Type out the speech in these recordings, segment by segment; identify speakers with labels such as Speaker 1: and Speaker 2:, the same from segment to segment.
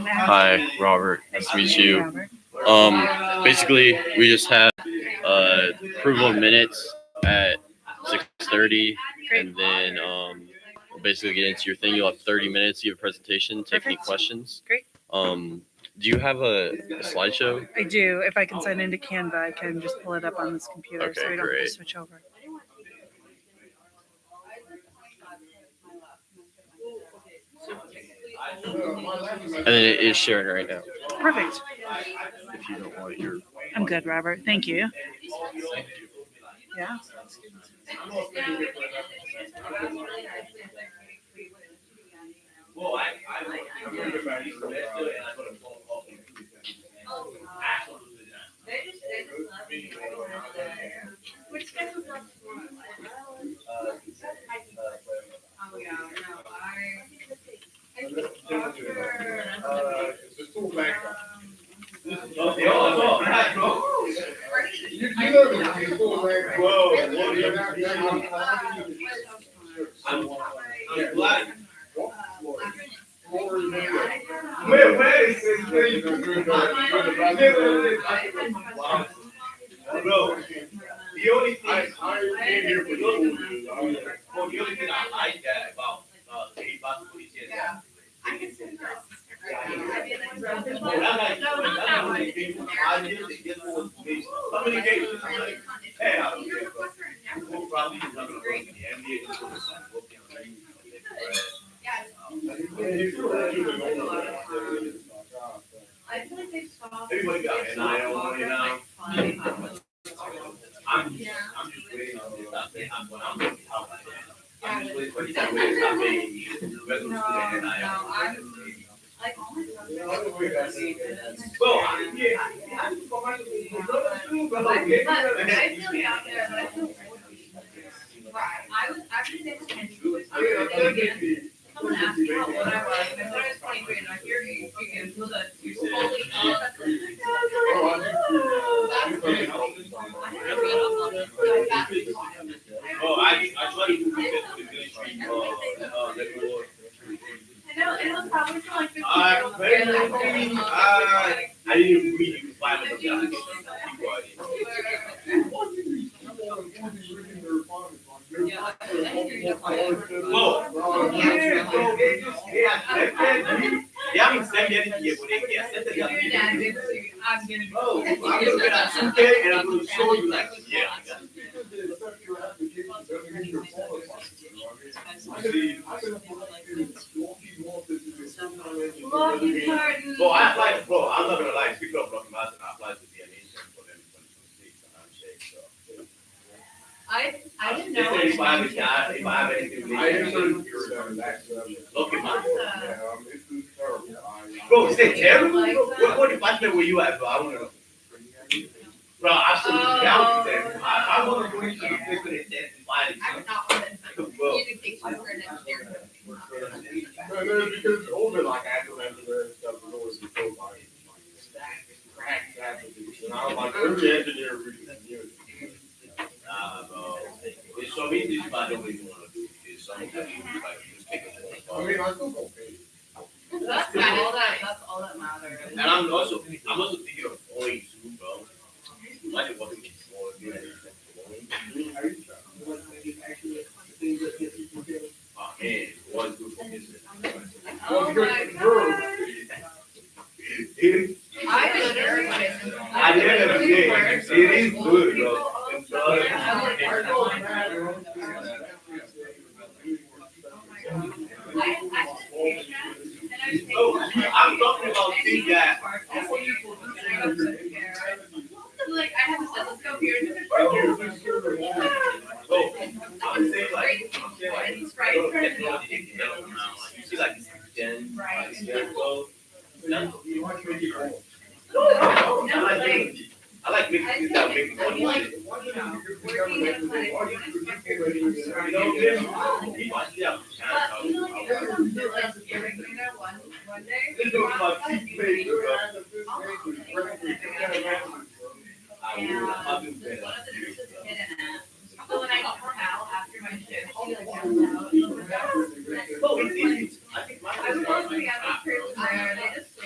Speaker 1: Hi, Robert. Nice to meet you.
Speaker 2: Robert.
Speaker 1: Basically, we just had approval of minutes at 6:30, and then we'll basically get into your thing. You'll have 30 minutes. You have a presentation. Take any
Speaker 2: Perfect.
Speaker 1: questions.
Speaker 2: Great.
Speaker 1: Do you have a slideshow?
Speaker 2: I do. If I can sign into Canva, I can just pull it up on this computer so
Speaker 1: Okay,
Speaker 2: we don't have to
Speaker 1: great.
Speaker 2: switch over.
Speaker 1: And then it is sharing right now.
Speaker 2: Perfect.
Speaker 1: If you don't want your
Speaker 2: I'm good, Robert. Thank you. Yeah.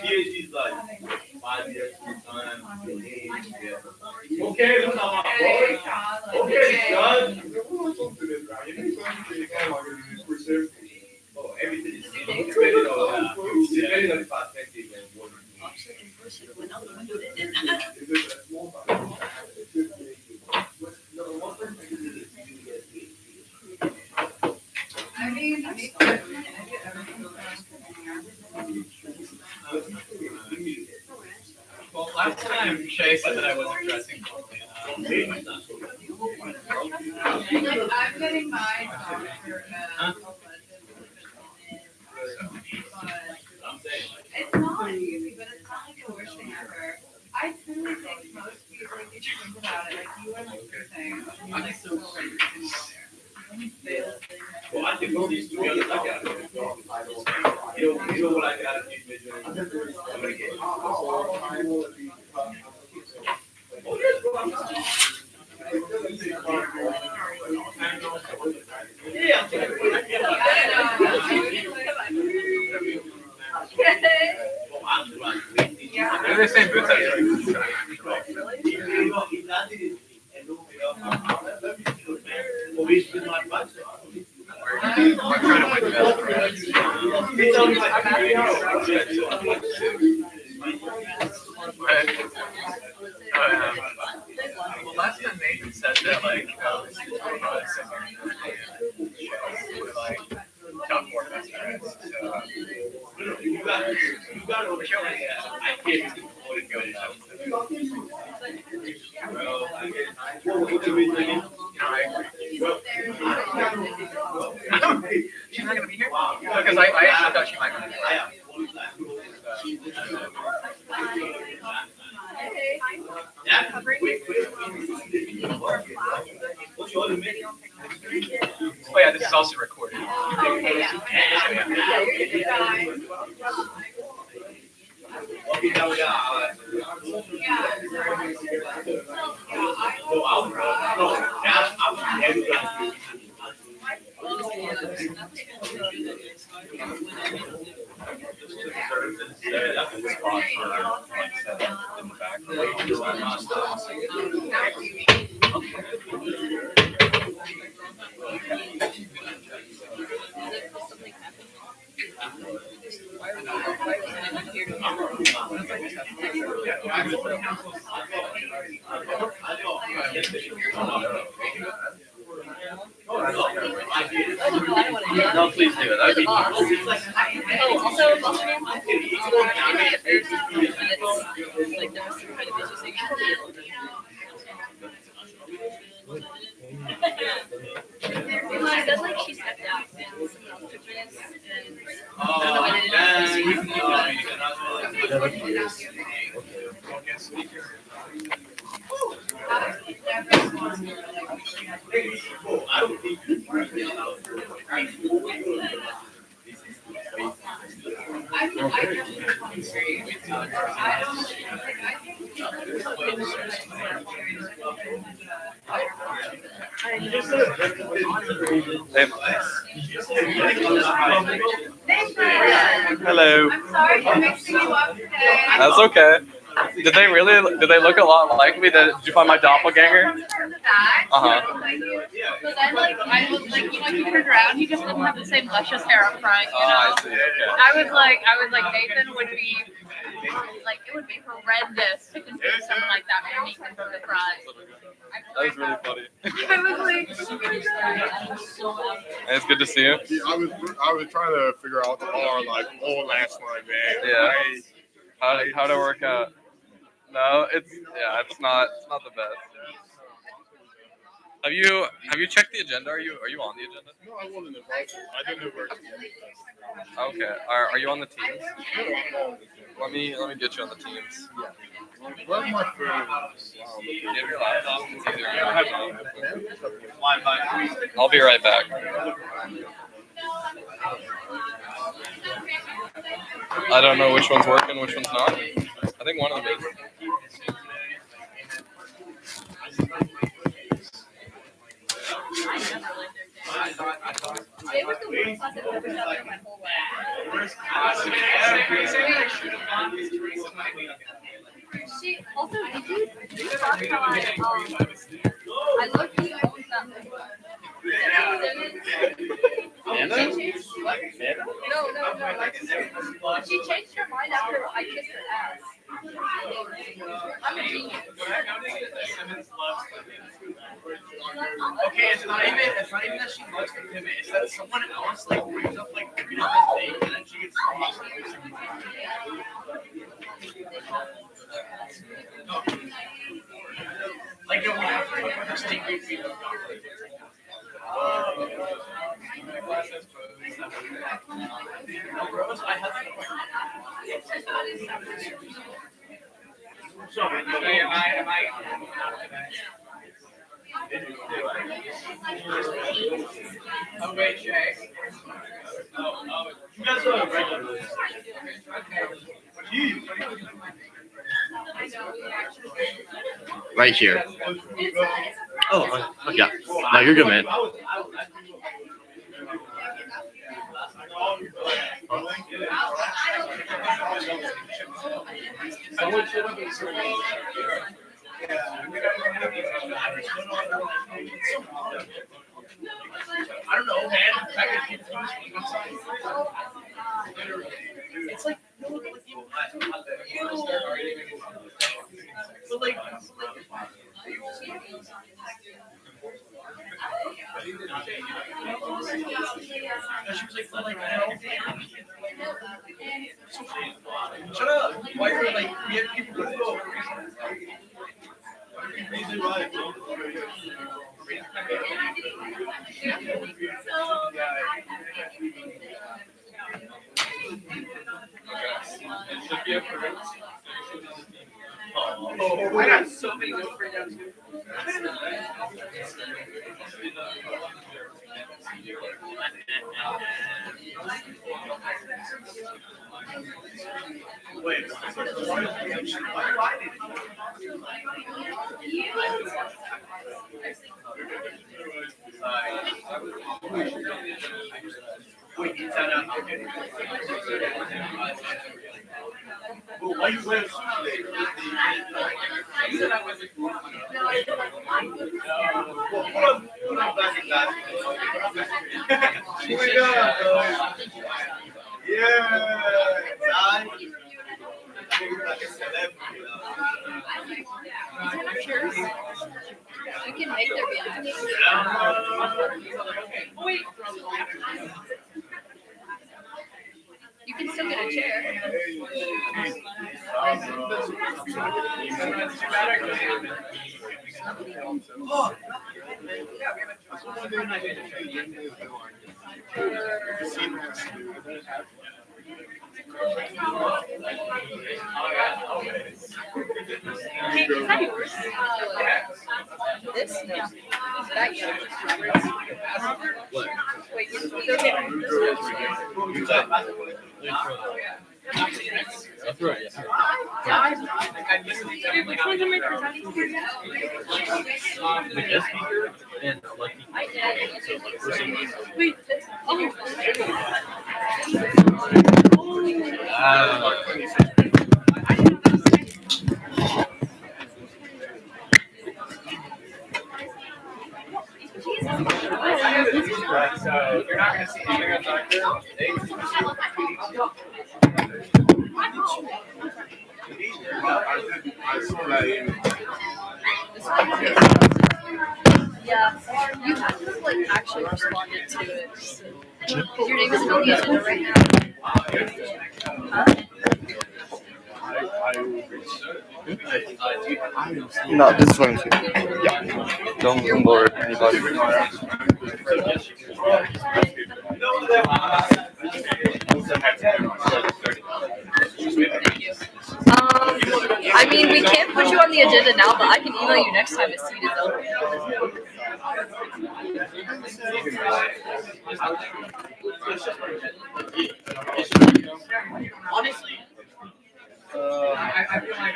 Speaker 3: PhD's like 5 years full time. Okay, that's not my boy. Okay, son. Oh, everything is depending on the perspective and what
Speaker 4: Well, last time Shay said that I wasn't dressing properly enough.
Speaker 5: I'm getting my doctor. It's not easy, but it's not like the worst thing ever. I truly think most people, if you think about it, like you and like you're saying, you're like so ready to go there.
Speaker 3: well, I think all these two other I got it. You know what I got at these midterms? I'm gonna get. Oh, yes, bro, I'm not. Yeah, I'm taking
Speaker 4: They're the same boots I was I'm trying to win best well, last time Nathan said that, like, like, top 4 best friends. So,
Speaker 3: you got to show me that. I can't even go now.
Speaker 4: She's not gonna be here? Because I actually thought she might be here. Oh yeah, this is also recorded.
Speaker 1: No, please do it. That'd be
Speaker 6: Also, like there was some kind of issue, so you she said like she stepped out and some health treatments and I don't know what
Speaker 7: Hello.
Speaker 5: I'm sorry for mixing you up today.
Speaker 7: That's okay. Did they look a lot like me? Did you find my doppelganger? Uh-huh.
Speaker 6: But then, like, I was like, you know, you turned around, he just didn't have the same luscious hair up front, you know?
Speaker 7: I see, okay.
Speaker 6: I was like, Nathan would be, like, it would be horrendous to confuse someone like that for Nathan from the front.
Speaker 7: That was really funny.
Speaker 6: I was like,
Speaker 7: And it's good to see you.
Speaker 8: Yeah, I was trying to figure out the bar like all last night, man.
Speaker 7: Yeah. How to work out? No, it's not the best. Have you checked the agenda? Are you on the agenda?
Speaker 8: No, I wasn't invited. I didn't know where to be.
Speaker 7: Okay. Are you on the teams? Let me get you on the teams.
Speaker 8: Where's my phone?
Speaker 7: Do you have your laptop? It's either I'll be right back. I don't know which one's working, which one's not. I think one of them is.
Speaker 6: They were the worst class I've ever done in my whole life. She also did you talk how I looked at that.
Speaker 1: Amanda?
Speaker 6: No. She changed her mind after I kissed her ass. I'm a genius.
Speaker 4: Okay, it's not even that she looks at him, it's that someone else like brings up like you know this thing and then she gets like no, we have to talk about this thing we Rose, I have am I oh wait, Jay. You guys are regular.
Speaker 1: Right here. Oh, yeah. No, you're good, man.
Speaker 3: Someone should have been
Speaker 4: I don't know, man. I could confuse me. It's like no, but like she was like hell. Shut up. Why are you like we have people who go I got so many notes right now too. Wait. Why you wear
Speaker 6: We can make there be an Wait. You can still get a chair. Hey, is that yours? This? No. That yours?
Speaker 1: What?
Speaker 6: Wait, it's okay.
Speaker 1: That's right, yeah.
Speaker 6: Which one's in my present?
Speaker 1: The guest speaker and Lucky.
Speaker 6: Wait.
Speaker 4: So you're not gonna see anything on Doctor.
Speaker 8: I saw that in.
Speaker 6: Yeah, you have to like actually responded to it. Your name is on the agenda right now. Huh?
Speaker 8: No, this one too. Yeah.
Speaker 7: Don't worry, anybody.
Speaker 6: I mean, we can't put you on the agenda now, but I can email you next time a seat is open.
Speaker 4: Honestly, I feel like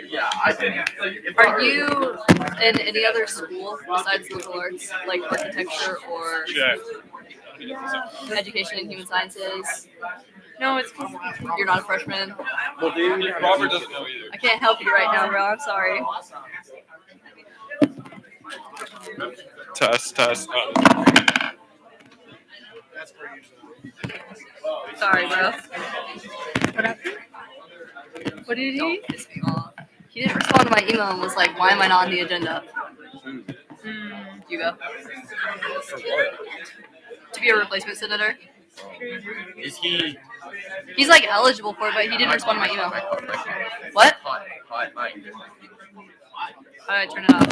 Speaker 4: yeah, I think.
Speaker 6: Are you in any other school besides liberal arts, like architecture or education and human sciences? No, it's 'cause you're not a freshman.
Speaker 7: Well, dude, Robert doesn't know either.
Speaker 6: I can't help you right now, bro. I'm sorry.
Speaker 7: Test.
Speaker 6: Sorry, bro. What did he? Don't piss me off. He didn't respond to my email and was like, "Why am I not on the agenda?" You go.
Speaker 1: For what?
Speaker 6: To be a replacement senator.
Speaker 1: Is he?
Speaker 6: He's like eligible for it, but he didn't respond to my email. What? I turn it off.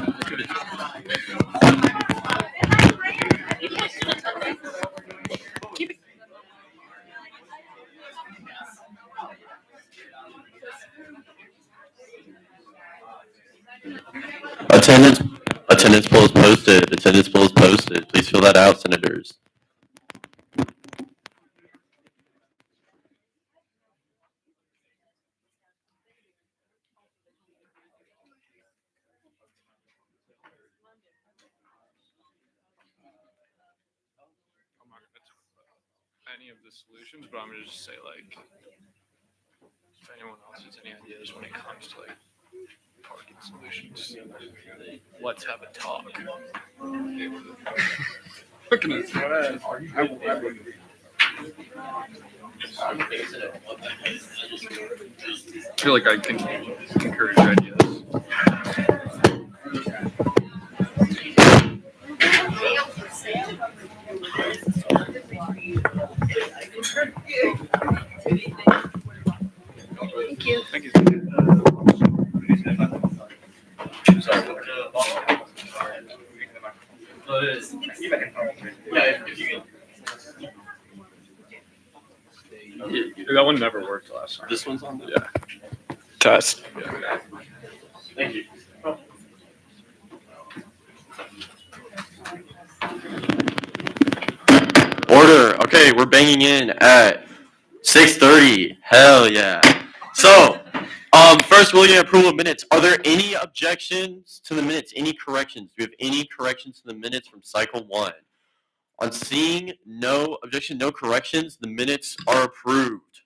Speaker 6: Keep it.
Speaker 1: Attendance poll is posted. Attendance poll is posted. Please fill that out, senators.
Speaker 7: I'm not gonna talk about any of the solutions, but I'm gonna just say like, if anyone else has any ideas when it comes to like parking solutions, let's have a talk. Look at this. I feel like I can encourage ideas.
Speaker 6: Thank you.
Speaker 7: Thank you. That one never worked last time.
Speaker 1: This one's on.
Speaker 7: Yeah. Test.
Speaker 1: Thank you. Order. Okay, we're banging in at 6:30. Hell yeah. So, first we're looking at approval of minutes. Are there any objections to the minutes? Any corrections? Do we have any corrections to the minutes from cycle 1? On seeing no objection, no corrections, the minutes are approved.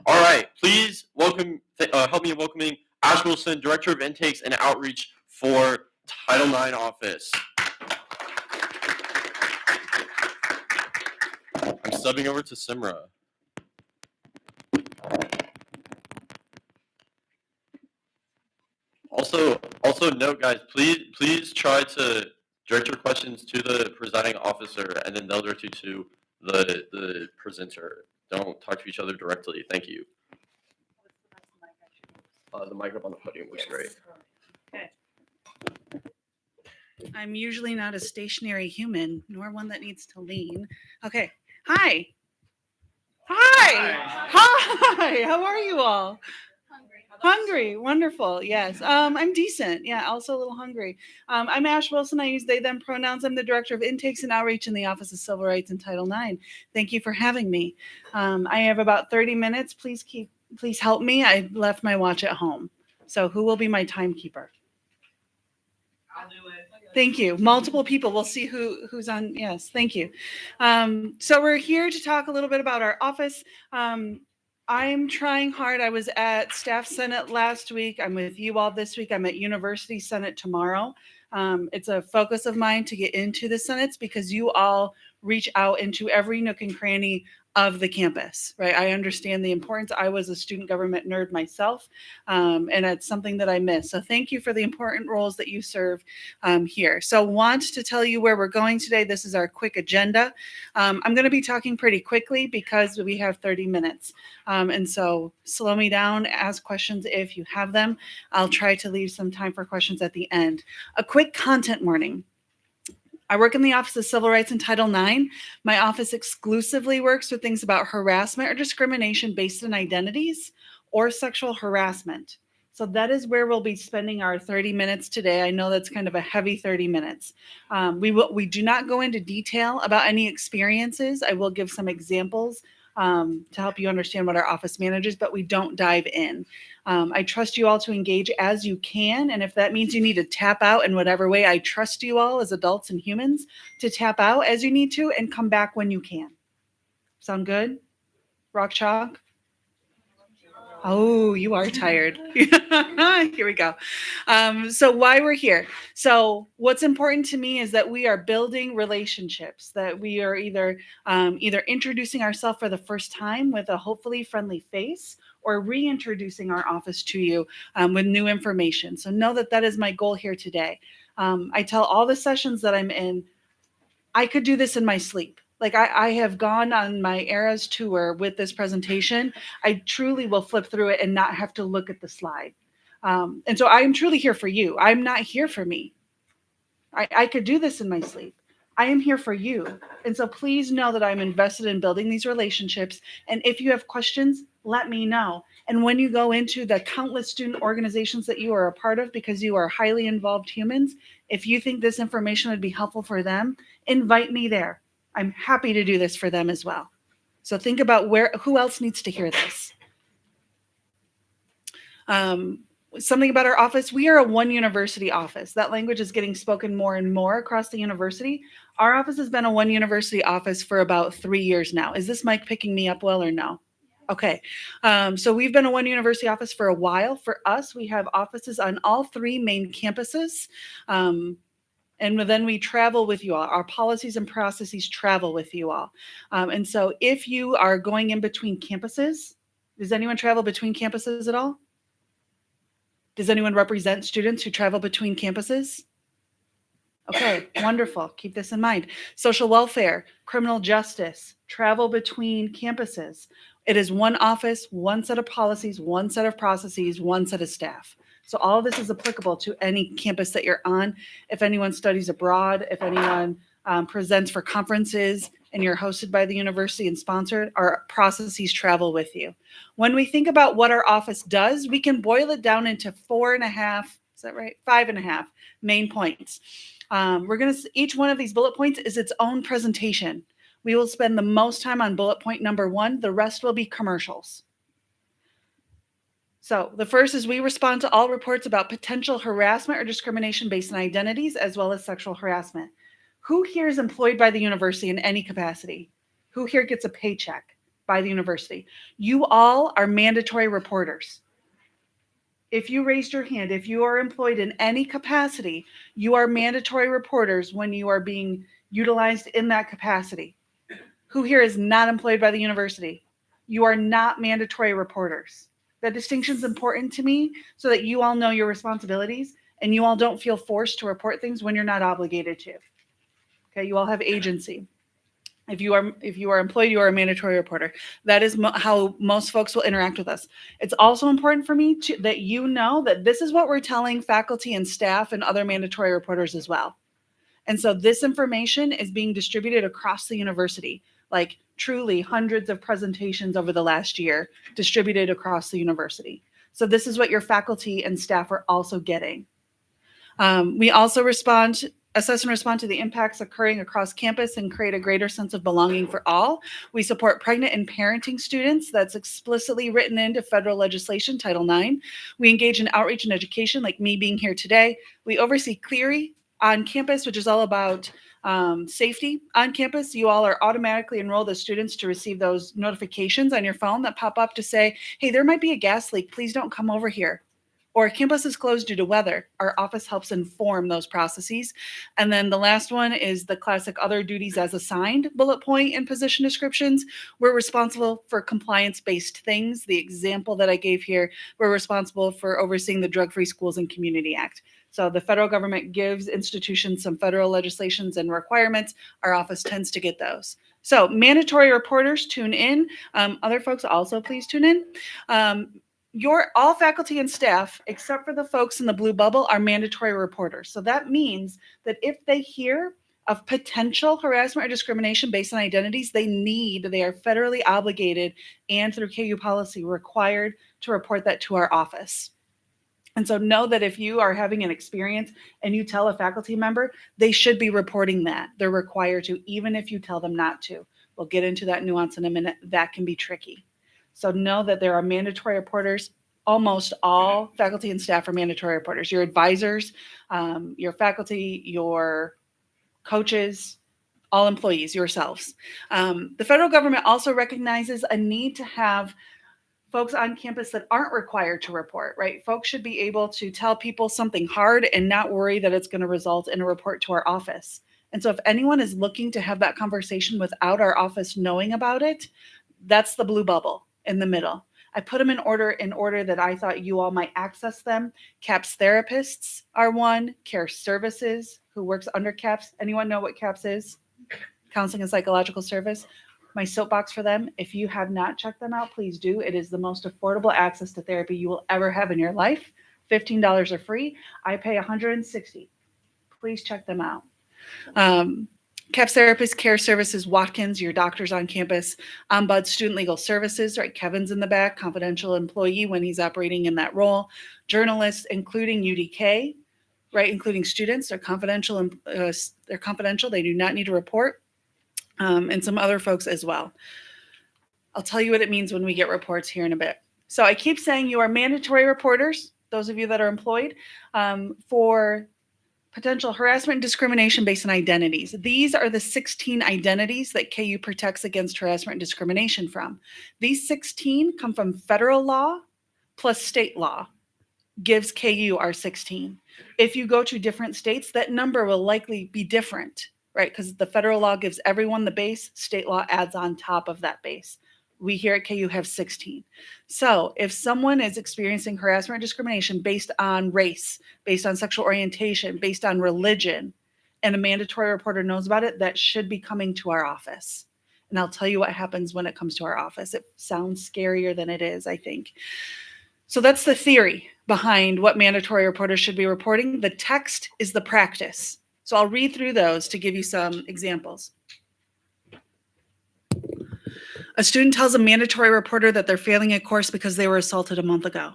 Speaker 1: All right, please welcome, help me in welcoming Ash Wilson, Director of Intakes and Outreach for Title IX office. I'm subbing over to Simra. Also note, guys, please try to direct your questions to the presiding officer, and then they'll direct you to the presenter. Don't talk to each other directly. Thank you. The mic up on the podium looks great.
Speaker 2: I'm usually not a stationary human, nor one that needs to lean. Okay. Hi. Hi. How are you all? Hungry. Wonderful. Yes. I'm decent. Yeah. Also a little hungry. I'm Ash Wilson. I use they, them pronouns. I'm the Director of Intakes and Outreach in the Office of Civil Rights and Title IX. Thank you for having me. I have about 30 minutes. Please help me. I left my watch at home. So who will be my timekeeper?
Speaker 4: I'll do it.
Speaker 2: Thank you. Multiple people. We'll see who's on. Yes, thank you. So we're here to talk a little bit about our office. I'm trying hard. I was at Staff Senate last week. I'm with you all this week. I'm at University Senate tomorrow. It's a focus of mine to get into the Senates because you all reach out into every nook and cranny of the campus, right? I understand the importance. I was a student government nerd myself, and it's something that I miss. So thank you for the important roles that you serve here. So want to tell you where we're going today. This is our quick agenda. I'm going to be talking pretty quickly because we have 30 minutes. And so slow me down, ask questions if you have them. I'll try to leave some time for questions at the end. A quick content warning. I work in the Office of Civil Rights and Title IX. My office exclusively works with things about harassment or discrimination based on identities or sexual harassment. So that is where we'll be spending our 30 minutes today. I know that's kind of a heavy 30 minutes. We do not go into detail about any experiences. I will give some examples to help you understand what our office manages, but we don't dive in. I trust you all to engage as you can. And if that means you need to tap out in whatever way, I trust you all as adults and humans to tap out as you need to and come back when you can. Sound good? Rock chalk? Oh, you are tired. Here we go. So why we're here. So what's important to me is that we are building relationships, that we are either introducing ourselves for the first time with a hopefully friendly face, or reintroducing our office to you with new information. So know that that is my goal here today. I tell all the sessions that I'm in, I could do this in my sleep. Like I have gone on my Eras tour with this presentation. I truly will flip through it and not have to look at the slide. And so I'm truly here for you. I'm not here for me. I could do this in my sleep. I am here for you. And so please know that I'm invested in building these relationships. And if you have questions, let me know. And when you go into the countless student organizations that you are a part of, because you are highly involved humans, if you think this information would be helpful for them, invite me there. I'm happy to do this for them as well. So think about who else needs to hear this. Something about our office, we are a one university office. That language is getting spoken more and more across the university. Our office has been a one university office for about 3 years now. Is this mic picking me up well or no? Okay. So we've been a one university office for a while. For us, we have offices on all 3 main campuses. And then we travel with you all. Our policies and processes travel with you all. And so if you are going in between campuses, does anyone travel between campuses at all? Does anyone represent students who travel between campuses? Okay, wonderful. Keep this in mind. Social welfare, criminal justice, travel between campuses. It is one office, one set of policies, one set of processes, one set of staff. So all of this is applicable to any campus that you're on. If anyone studies abroad, if anyone presents for conferences and you're hosted by the university and sponsored, our processes travel with you. When we think about what our office does, we can boil it down into 4.5, is that right? 5.5 main points. Each one of these bullet points is its own presentation. We will spend the most time on bullet point number 1. The rest will be commercials. So the first is we respond to all reports about potential harassment or discrimination based on identities, as well as sexual harassment. Who here is employed by the university in any capacity? Who here gets a paycheck by the university? You all are mandatory reporters. If you raised your hand, if you are employed in any capacity, you are mandatory reporters when you are being utilized in that capacity. Who here is not employed by the university? You are not mandatory reporters. That distinction is important to me so that you all know your responsibilities and you all don't feel forced to report things when you're not obligated to. Okay, you all have agency. If you are employed, you are a mandatory reporter. That is how most folks will interact with us. It's also important for me that you know that this is what we're telling faculty and staff and other mandatory reporters as well. And so this information is being distributed across the university, like truly hundreds of presentations over the last year distributed across the university. So this is what your faculty and staff are also getting. We also assess and respond to the impacts occurring across campus and create a greater sense of belonging for all. We support pregnant and parenting students. That's explicitly written into federal legislation, Title IX. We engage in outreach and education, like me being here today. We oversee Clery on campus, which is all about safety on campus. You all are automatically enrolled as students to receive those notifications on your phone that pop up to say, hey, there might be a gas leak. Please don't come over here. Or campus is closed due to weather. Our office helps inform those processes. And then the last one is the classic other duties as assigned bullet point and position descriptions. We're responsible for compliance-based things. The example that I gave here, we're responsible for overseeing the Drug-Free Schools and Community Act. So the federal government gives institutions some federal legislations and requirements. Our office tends to get those. So mandatory reporters, tune in. Other folks also please tune in. All faculty and staff, except for the folks in the blue bubble, are mandatory reporters. So that means that if they hear of potential harassment or discrimination based on identities, they are federally obligated and through KU policy required to report that to our office. And so know that if you are having an experience and you tell a faculty member, they should be reporting that. They're required to, even if you tell them not to. We'll get into that nuance in a minute. That can be tricky. So know that there are mandatory reporters. Almost all faculty and staff are mandatory reporters. Your advisors, your faculty, your coaches, all employees, yourselves. The federal government also recognizes a need to have folks on campus that aren't required to report, right? Folks should be able to tell people something hard and not worry that it's going to result in a report to our office. And so if anyone is looking to have that conversation without our office knowing about it, that's the blue bubble in the middle. I put them in order that I thought you all might access them. CAPS therapists are one. Care Services, who works under CAPS. Anyone know what CAPS is? Counseling and Psychological Service. My soapbox for them, if you have not checked them out, please do. It is the most affordable access to therapy you will ever have in your life. $15 are free. I pay $160. Please check them out. CAPS Therapists, Care Services, Watkins, your doctors on campus, Ombud Student Legal Services, right? Kevin's in the back, confidential employee when he's operating in that role. Journalists, including UDK, right? Including students, they're confidential. They do not need to report. And some other folks as well. I'll tell you what it means when we get reports here in a bit. So I keep saying you are mandatory reporters, those of you that are employed, for potential harassment and discrimination based on identities. These are the 16 identities that KU protects against harassment and discrimination from. These 16 come from federal law plus state law gives KU our 16. If you go to different states, that number will likely be different, right? Because the federal law gives everyone the base, state law adds on top of that base. We here at KU have 16. So if someone is experiencing harassment or discrimination based on race, based on sexual orientation, based on religion, and a mandatory reporter knows about it, that should be coming to our office. And I'll tell you what happens when it comes to our office. It sounds scarier than it is, I think. So that's the theory behind what mandatory reporters should be reporting. The text is the practice. So I'll read through those to give you some examples. A student tells a mandatory reporter that they're failing a course because they were assaulted a month ago.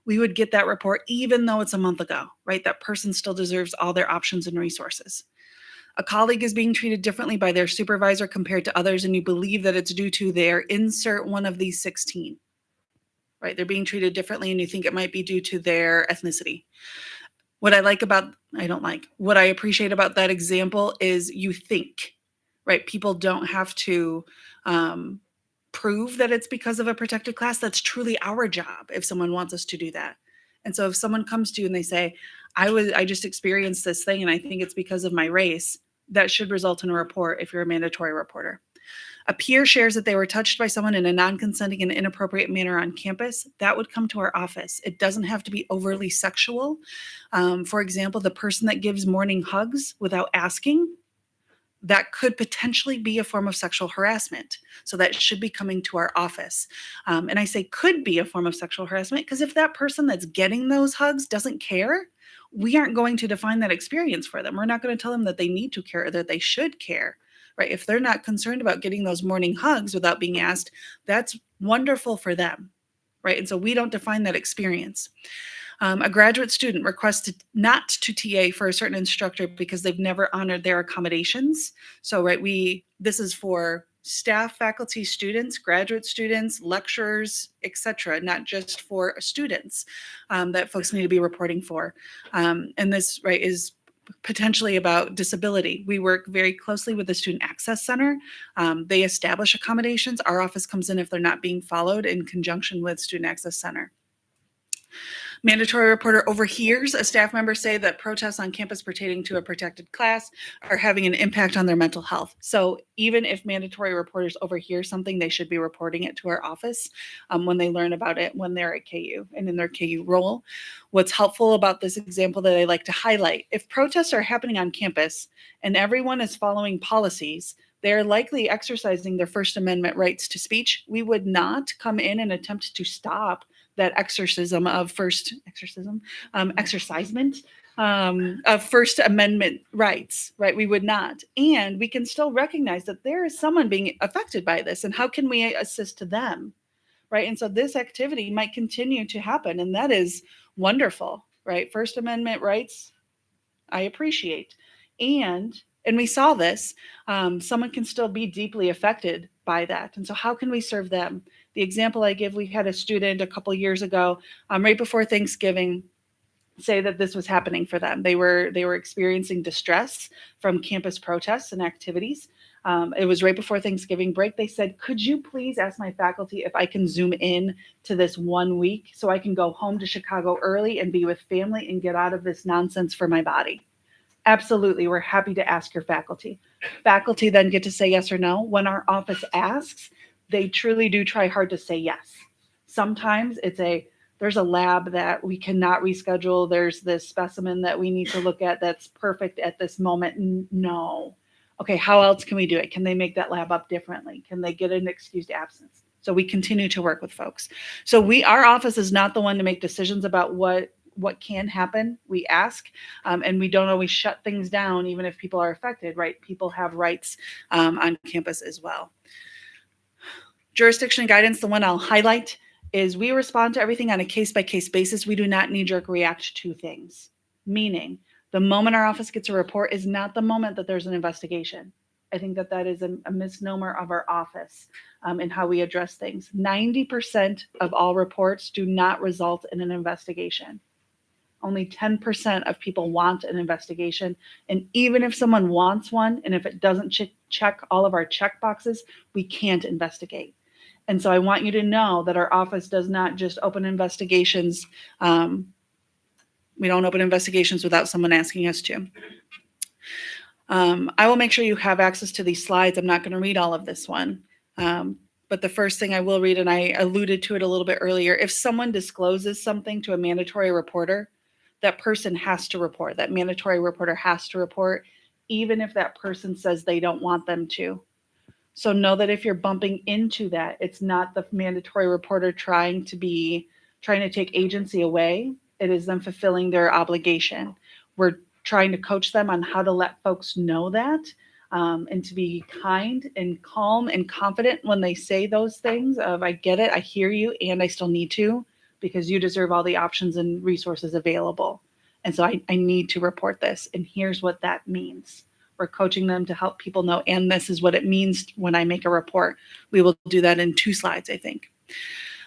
Speaker 2: We would get that report even though it's a month ago, right? That person still deserves all their options and resources. A colleague is being treated differently by their supervisor compared to others, and you believe that it's due to their insert one of these 16, right? They're being treated differently and you think it might be due to their ethnicity. What I appreciate about that example is you think, right? People don't have to prove that it's because of a protected class. That's truly our job if someone wants us to do that. And so if someone comes to you and they say, I just experienced this thing and I think it's because of my race, that should result in a report if you're a mandatory reporter. A peer shares that they were touched by someone in a non-consenting and inappropriate manner on campus, that would come to our office. It doesn't have to be overly sexual. For example, the person that gives morning hugs without asking, that could potentially be a form of sexual harassment. So that should be coming to our office. And I say could be a form of sexual harassment because if that person that's getting those hugs doesn't care, we aren't going to define that experience for them. We're not going to tell them that they need to care or that they should care. Right? If they're not concerned about getting those morning hugs without being asked, that's wonderful for them, right? And so we don't define that experience. A graduate student requests not to TA for a certain instructor because they've never honored their accommodations. So, right, this is for staff, faculty, students, graduate students, lecturers, etc., not just for students that folks need to be reporting for. And this, right, is potentially about disability. We work very closely with the Student Access Center. They establish accommodations. Our office comes in if they're not being followed in conjunction with Student Access Center. Mandatory reporter overhears a staff member say that protests on campus pertaining to a protected class are having an impact on their mental health. So even if mandatory reporters overhear something, they should be reporting it to our office when they learn about it when they're at KU and in their KU role. What's helpful about this example that I like to highlight, if protests are happening on campus and everyone is following policies, they're likely exercising their First Amendment rights to speech. We would not come in and attempt to stop that exercisement of First Amendment rights, right? We would not. And we can still recognize that there is someone being affected by this and how can we assist them, right? And so this activity might continue to happen and that is wonderful, right? First Amendment rights, I appreciate. And we saw this, someone can still be deeply affected by that. And so how can we serve them? The example I give, we had a student a couple years ago, right before Thanksgiving, say that this was happening for them. They were experiencing distress from campus protests and activities. It was right before Thanksgiving break. They said, could you please ask my faculty if I can zoom in to this 1 week so I can go home to Chicago early and be with family and get out of this nonsense for my body? Absolutely. We're happy to ask your faculty. Faculty then get to say yes or no. When our office asks, they truly do try hard to say yes. Sometimes there's a lab that we cannot reschedule. There's this specimen that we need to look at that's perfect at this moment. No. Okay, how else can we do it? Can they make that lab up differently? Can they get an excused absence? So we continue to work with folks. So our office is not the one to make decisions about what can happen. We ask, and we don't always shut things down, even if people are affected, right? People have rights on campus as well. Jurisdiction guidance, the one I'll highlight, is we respond to everything on a case-by-case basis. We do not knee-jerk react to things, meaning the moment our office gets a report is not the moment that there's an investigation. I think that is a misnomer of our office in how we address things. 90% of all reports do not result in an investigation. Only 10% of people want an investigation. And even if someone wants one, and if it doesn't check all of our check boxes, we can't investigate. And so I want you to know that our office does not just open investigations. We don't open investigations without someone asking us to. I will make sure you have access to these slides. I'm not going to read all of this one. But the first thing I will read, and I alluded to it a little bit earlier, if someone discloses something to a mandatory reporter, that person has to report. That mandatory reporter has to report, even if that person says they don't want them to. So know that if you're bumping into that, it's not the mandatory reporter trying to take agency away. It is them fulfilling their obligation. We're trying to coach them on how to let folks know that, and to be kind and calm and confident when they say those things of, I get it, I hear you, and I still need to, because you deserve all the options and resources available. And so I need to report this, and here's what that means. We're coaching them to help people know, and this is what it means when I make a report. We will do that in 2 slides, I think.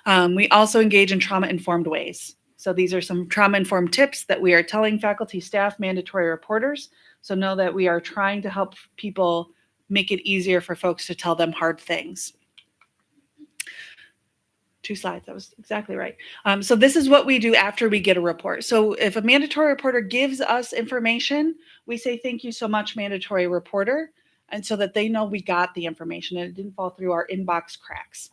Speaker 2: We also engage in trauma-informed ways. So these are some trauma-informed tips that we are telling faculty, staff, mandatory reporters. So know that we are trying to help people make it easier for folks to tell them hard things. 2 slides, that was exactly right. So this is what we do after we get a report. So if a mandatory reporter gives us information, we say, thank you so much, mandatory reporter. And so that they know we got the information and it didn't fall through our inbox cracks.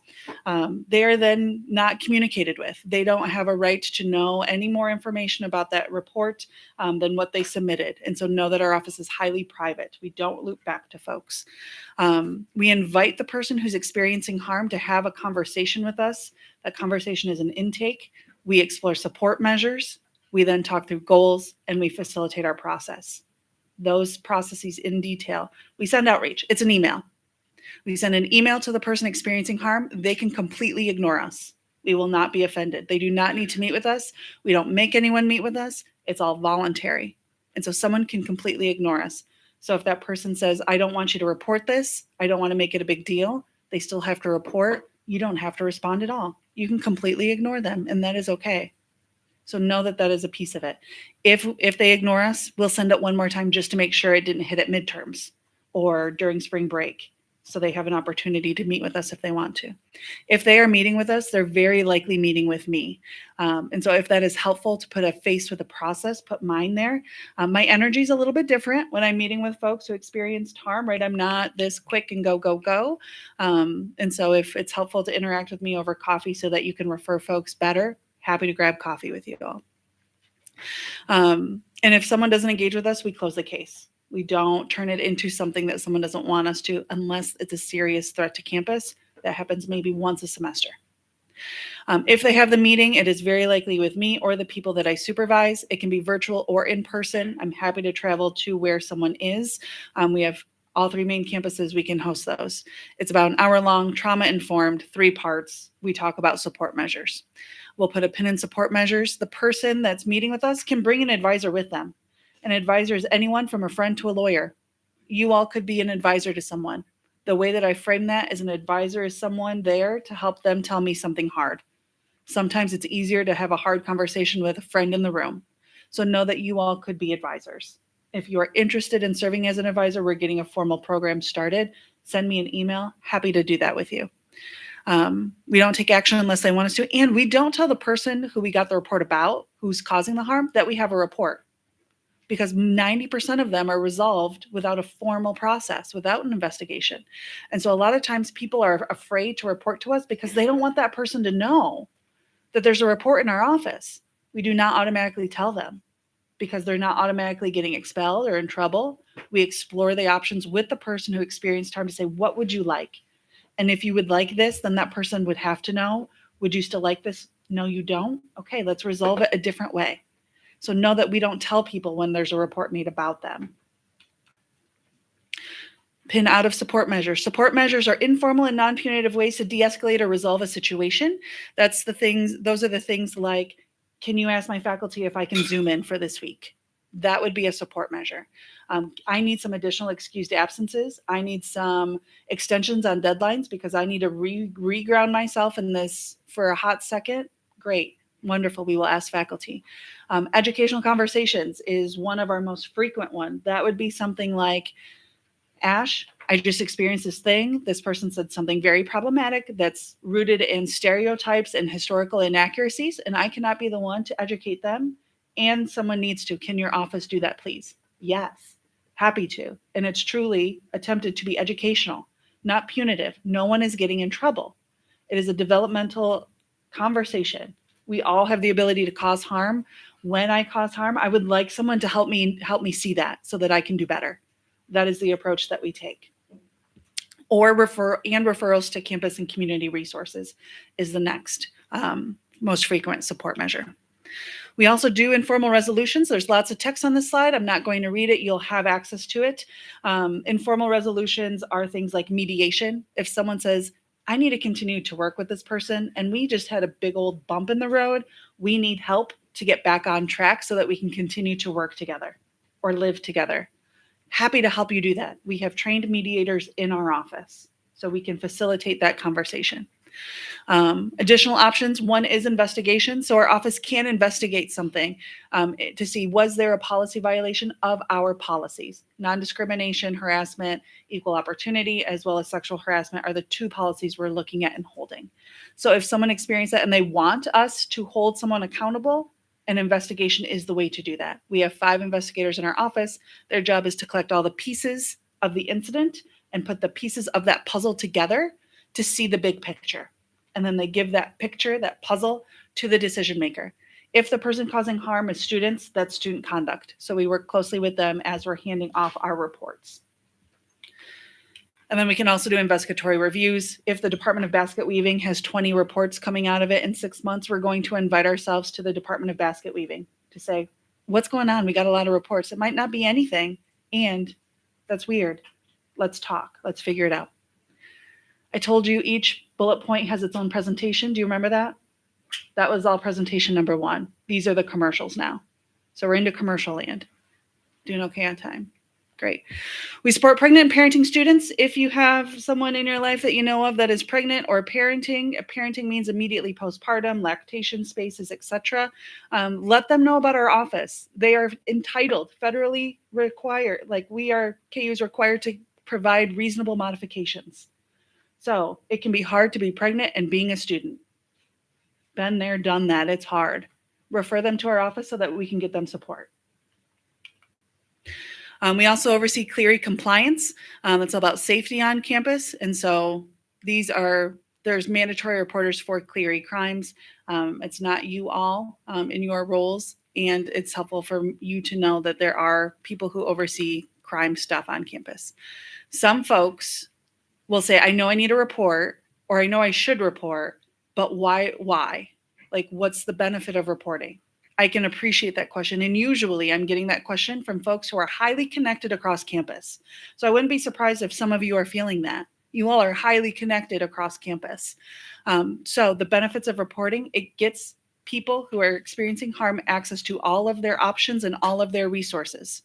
Speaker 2: They are then not communicated with. They don't have a right to know any more information about that report than what they submitted. And so know that our office is highly private. We don't loop back to folks. We invite the person who's experiencing harm to have a conversation with us. That conversation is an intake. We explore support measures. We then talk through goals and we facilitate our process. Those processes in detail. We send outreach. It's an email. We send an email to the person experiencing harm. They can completely ignore us. We will not be offended. They do not need to meet with us. We don't make anyone meet with us. It's all voluntary. And so someone can completely ignore us. So if that person says, I don't want you to report this, I don't want to make it a big deal, they still have to report. You don't have to respond at all. You can completely ignore them, and that is okay. So know that that is a piece of it. If they ignore us, we'll send it one more time just to make sure it didn't hit at midterms or during spring break. So they have an opportunity to meet with us if they want to. If they are meeting with us, they're very likely meeting with me. And so if that is helpful to put a face with a process, put mine there. My energy is a little bit different when I'm meeting with folks who experienced harm, right? I'm not this quick and go, go, go. And so if it's helpful to interact with me over coffee so that you can refer folks better, happy to grab coffee with you all. And if someone doesn't engage with us, we close the case. We don't turn it into something that someone doesn't want us to unless it's a serious threat to campus. That happens maybe once a semester. If they have the meeting, it is very likely with me or the people that I supervise. It can be virtual or in person. I'm happy to travel to where someone is. We have all 3 main campuses. We can host those. It's about an hour long, trauma-informed, 3 parts. We talk about support measures. We'll put a pin in support measures. The person that's meeting with us can bring an advisor with them. An advisor is anyone from a friend to a lawyer. You all could be an advisor to someone. The way that I frame that is an advisor is someone there to help them tell me something hard. Sometimes it's easier to have a hard conversation with a friend in the room. So know that you all could be advisors. If you are interested in serving as an advisor, we're getting a formal program started. send me an email. Happy to do that with you. We don't take action unless they want us to. And we don't tell the person who we got the report about, who's causing the harm, that we have a report. Because 90% of them are resolved without a formal process, without an investigation. And so a lot of times people are afraid to report to us because they don't want that person to know that there's a report in our office. We do not automatically tell them because they're not automatically getting expelled or in trouble. We explore the options with the person who experienced harm to say, what would you like? And if you would like this, then that person would have to know, would you still like this? No, you don't? Okay, let's resolve it a different way. So know that we don't tell people when there's a report made about them. Pin out of support measures. Support measures are informal and non-punitive ways to de-escalate or resolve a situation. Those are the things like, can you ask my faculty if I can Zoom in for this week? That would be a support measure. I need some additional excused absences. I need some extensions on deadlines because I need to reground myself in this for a hot second. Great, wonderful, we will ask faculty. Educational conversations is one of our most frequent ones. That would be something like, Ash, I just experienced this thing. This person said something very problematic that's rooted in stereotypes and historical inaccuracies, and I cannot be the one to educate them. And someone needs to. Can your office do that, please? Yes, happy to. And it's truly attempted to be educational, not punitive. No one is getting in trouble. It is a developmental conversation. We all have the ability to cause harm. When I cause harm, I would like someone to help me see that so that I can do better. That is the approach that we take. Or referrals to campus and community resources is the next most frequent support measure. We also do informal resolutions. There's lots of text on this slide. I'm not going to read it. You'll have access to it. Informal resolutions are things like mediation. If someone says, I need to continue to work with this person and we just had a big old bump in the road, we need help to get back on track so that we can continue to work together or live together. Happy to help you do that. We have trained mediators in our office so we can facilitate that conversation. Additional options, one is investigation. So our office can investigate something to see, was there a policy violation of our policies? Non-discrimination, harassment, equal opportunity, as well as sexual harassment are the two policies we're looking at and holding. So if someone experienced that and they want us to hold someone accountable, an investigation is the way to do that. We have 5 investigators in our office. Their job is to collect all the pieces of the incident and put the pieces of that puzzle together to see the big picture. And then they give that picture, that puzzle, to the decision maker. If the person causing harm is students, that's student conduct. So we work closely with them as we're handing off our reports. And then we can also do investigatory reviews. If the Department of Basket Weaving has 20 reports coming out of it in 6 months, we're going to invite ourselves to the Department of Basket Weaving to say, what's going on? We got a lot of reports. It might not be anything, and that's weird. Let's talk. Let's figure it out. I told you each bullet point has its own presentation. Do you remember that? That was all presentation number 1. These are the commercials now. So we're into commercial land. Doing okay on time. Great. We support pregnant and parenting students. If you have someone in your life that you know of that is pregnant or parenting means immediately postpartum, lactation spaces, etc. Let them know about our office. They are entitled, federally required, like KU is required to provide reasonable modifications. So it can be hard to be pregnant and being a student. Been there, done that. It's hard. Refer them to our office so that we can get them support. We also oversee Clery compliance. It's about safety on campus. And so there's mandatory reporters for Clery crimes. It's not you all in your roles. And it's helpful for you to know that there are people who oversee crime stuff on campus. Some folks will say, I know I need a report, or I know I should report, but why? Like, what's the benefit of reporting? I can appreciate that question. And usually I'm getting that question from folks who are highly connected across campus. So I wouldn't be surprised if some of you are feeling that. You all are highly connected across campus. So the benefits of reporting, it gets people who are experiencing harm access to all of their options and all of their resources.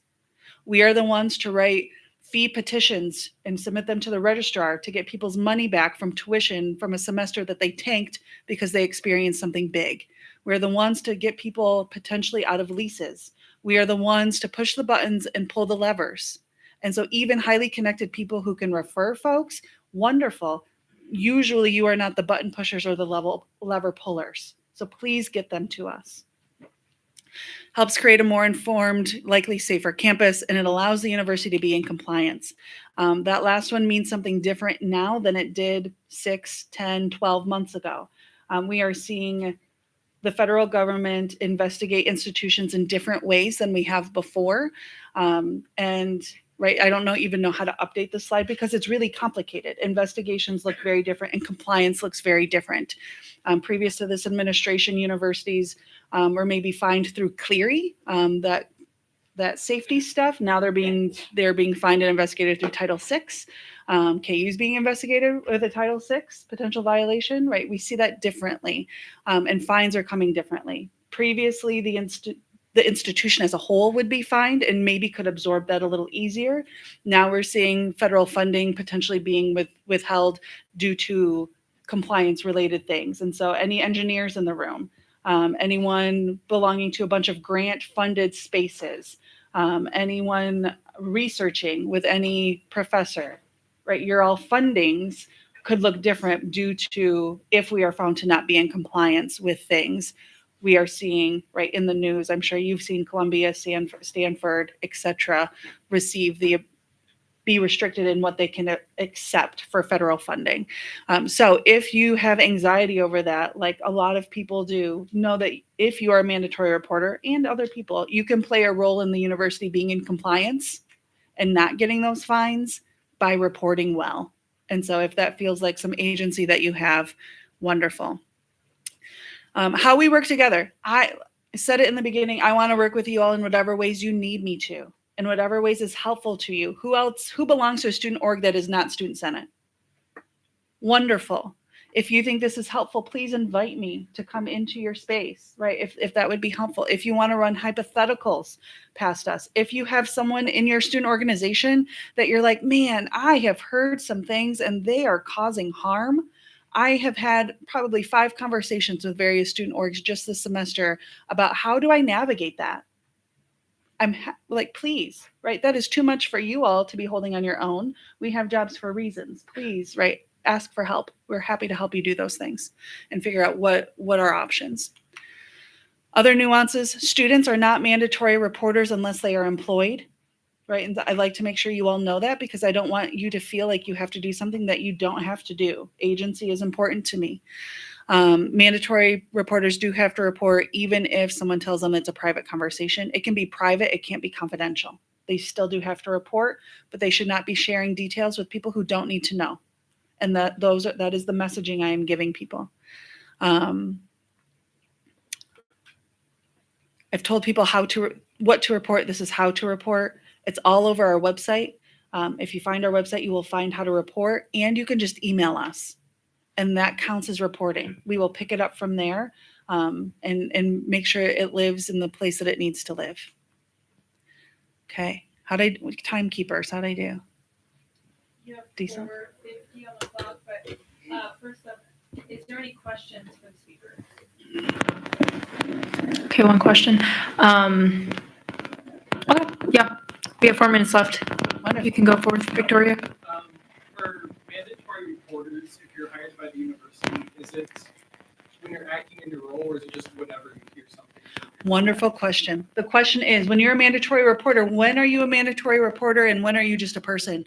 Speaker 2: We are the ones to write fee petitions and submit them to the registrar to get people's money back from tuition from a semester that they tanked because they experienced something big. We're the ones to get people potentially out of leases. We are the ones to push the buttons and pull the levers. And so even highly connected people who can refer folks, wonderful. Usually you are not the button pushers or the lever pullers. So please get them to us. Helps create a more informed, likely safer campus, and it allows the university to be in compliance. That last one means something different now than it did 6, 10, 12 months ago. We are seeing the federal government investigate institutions in different ways than we have before. And right, I don't even know how to update this slide because it's really complicated. Investigations look very different and compliance looks very different. Previous to this administration, universities were maybe fined through Clery, that safety stuff. Now they're being fined and investigated through Title VI. KU's being investigated with a Title VI potential violation, right? We see that differently, and fines are coming differently. Previously, the institution as a whole would be fined and maybe could absorb that a little easier. Now we're seeing federal funding potentially being withheld due to compliance related things. And so any engineers in the room, anyone belonging to a bunch of grant funded spaces, anyone researching with any professor, right? Your all fundings could look different due to if we are found to not be in compliance with things. We are seeing right in the news. I'm sure you've seen Columbia, Stanford, etc., be restricted in what they can accept for federal funding. So if you have anxiety over that, like a lot of people do, know that if you are a mandatory reporter and other people, you can play a role in the university being in compliance and not getting those fines by reporting well. And so if that feels like some agency that you have, wonderful. How we work together. I said it in the beginning, I want to work with you all in whatever ways you need me to, in whatever ways is helpful to you. Who belongs to a student org that is not Student Senate? Wonderful. If you think this is helpful, please invite me to come into your space, right? If that would be helpful. If you want to run hypotheticals past us, if you have someone in your student organization that you're like, man, I have heard some things and they are causing harm. I have had probably 5 conversations with various student orgs just this semester about how do I navigate that? I'm like, please, right? That is too much for you all to be holding on your own. We have jobs for reasons. Please, right? Ask for help. We're happy to help you do those things and figure out what are options. Other nuances, students are not mandatory reporters unless they are employed, right? And I'd like to make sure you all know that because I don't want you to feel like you have to do something that you don't have to do. Agency is important to me. Mandatory reporters do have to report even if someone tells them it's a private conversation. It can be private, it can't be confidential. They still do have to report, but they should not be sharing details with people who don't need to know. And that is the messaging I am giving people. I've told people what to report. This is how to report. It's all over our website. If you find our website, you will find how to report, and you can just email us. And that counts as reporting. We will pick it up from there and make sure it lives in the place that it needs to live. Okay. Timekeepers, how'd I do?
Speaker 5: You have
Speaker 2: Decent.
Speaker 5: 4:50 on the clock, but first up, is there any questions for the speaker?
Speaker 6: Okay, one question. Okay, yeah, we have 4 minutes left. You can go forward, Victoria.
Speaker 4: For mandatory reporters, if you're hired by the university, is it when you're acting in your role, or is it just whenever you hear something?
Speaker 2: Wonderful question. The question is, when you're a mandatory reporter, when are you a mandatory reporter and when are you just a person?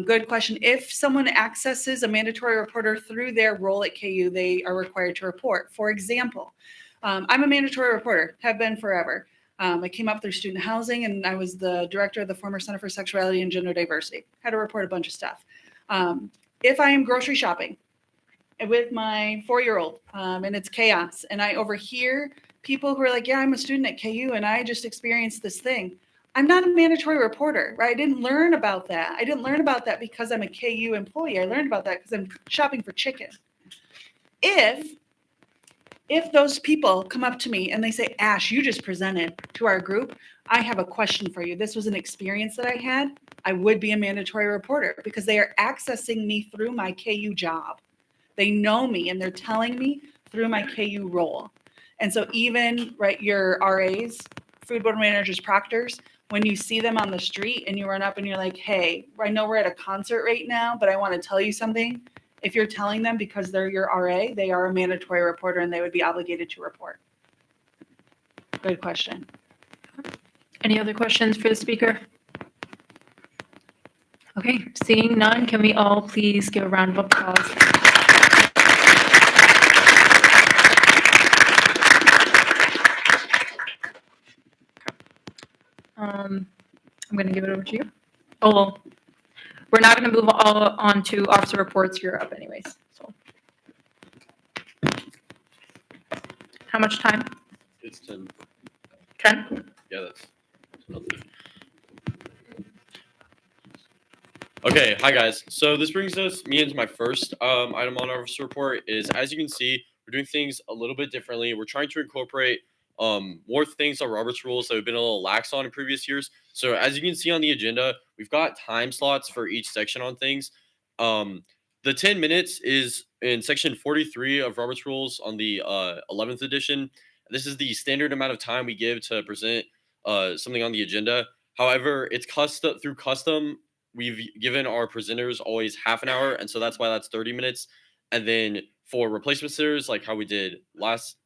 Speaker 2: Good question. If someone accesses a mandatory reporter through their role at KU, they are required to report. For example, I'm a mandatory reporter, have been forever. I came up through student housing and I was the director of the former Center for Sexuality and Gender Diversity. Had to report a bunch of stuff. If I am grocery shopping with my 4-year-old and it's chaos and I overhear people who are like, yeah, I'm a student at KU and I just experienced this thing. I'm not a mandatory reporter, right? I didn't learn about that. I didn't learn about that because I'm a KU employee. I learned about that because I'm shopping for chicken. If those people come up to me and they say, Ash, you just presented to our group, I have a question for you. This was an experience that I had. I would be a mandatory reporter because they are accessing me through my KU job. They know me and they're telling me through my KU role. And so even, right, your RAs, food board managers, proctors, when you see them on the street and you run up and you're like, hey, I know we're at a concert right now, but I want to tell you something. If you're telling them because they're your RA, they are a mandatory reporter and they would be obligated to report. Good question.
Speaker 9: Any other questions for the speaker? Okay, seeing none, can we all please give a round of applause? I'm gonna give it over to you. Oh, well, we're not gonna move all on to officer reports. You're up anyways, so. How much time?
Speaker 1: It's 10.
Speaker 9: 10?
Speaker 1: Yeah, that's nothing. Okay, hi guys. So this brings me into my first item on our officer report is, as you can see, we're doing things a little bit differently. We're trying to incorporate more things on Robert's rules that we've been a little lax on in previous years. So as you can see on the agenda, we've got time slots for each section on things. The 10 minutes is in section 43 of Robert's rules on the 11th edition. This is the standard amount of time we give to present something on the agenda. However, it's through custom. We've given our presenters always half an hour, and so that's why that's 30 minutes. And then for replacement sitters, like how we did last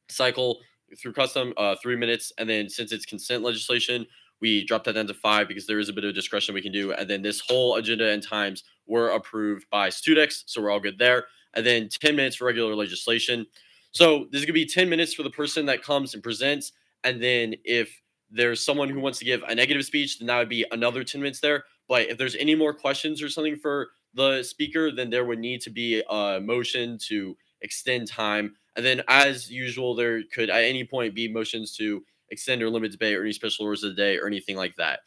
Speaker 1: cycle, through custom, 3 minutes. And then since it's consent legislation, we dropped that down to 5 because there is a bit of discretion we can do. And then this whole agenda and times were approved by Studex, so we're all good there. And then 10 minutes for regular legislation. So this is gonna be 10 minutes for the person that comes and presents. And then if there's someone who wants to give a negative speech, then that would be another 10 minutes there. But if there's any more questions or something for the speaker, then there would need to be a motion to extend time. And then as usual, there could at any point be motions to extend or limit debate or any special orders of the day or anything like that.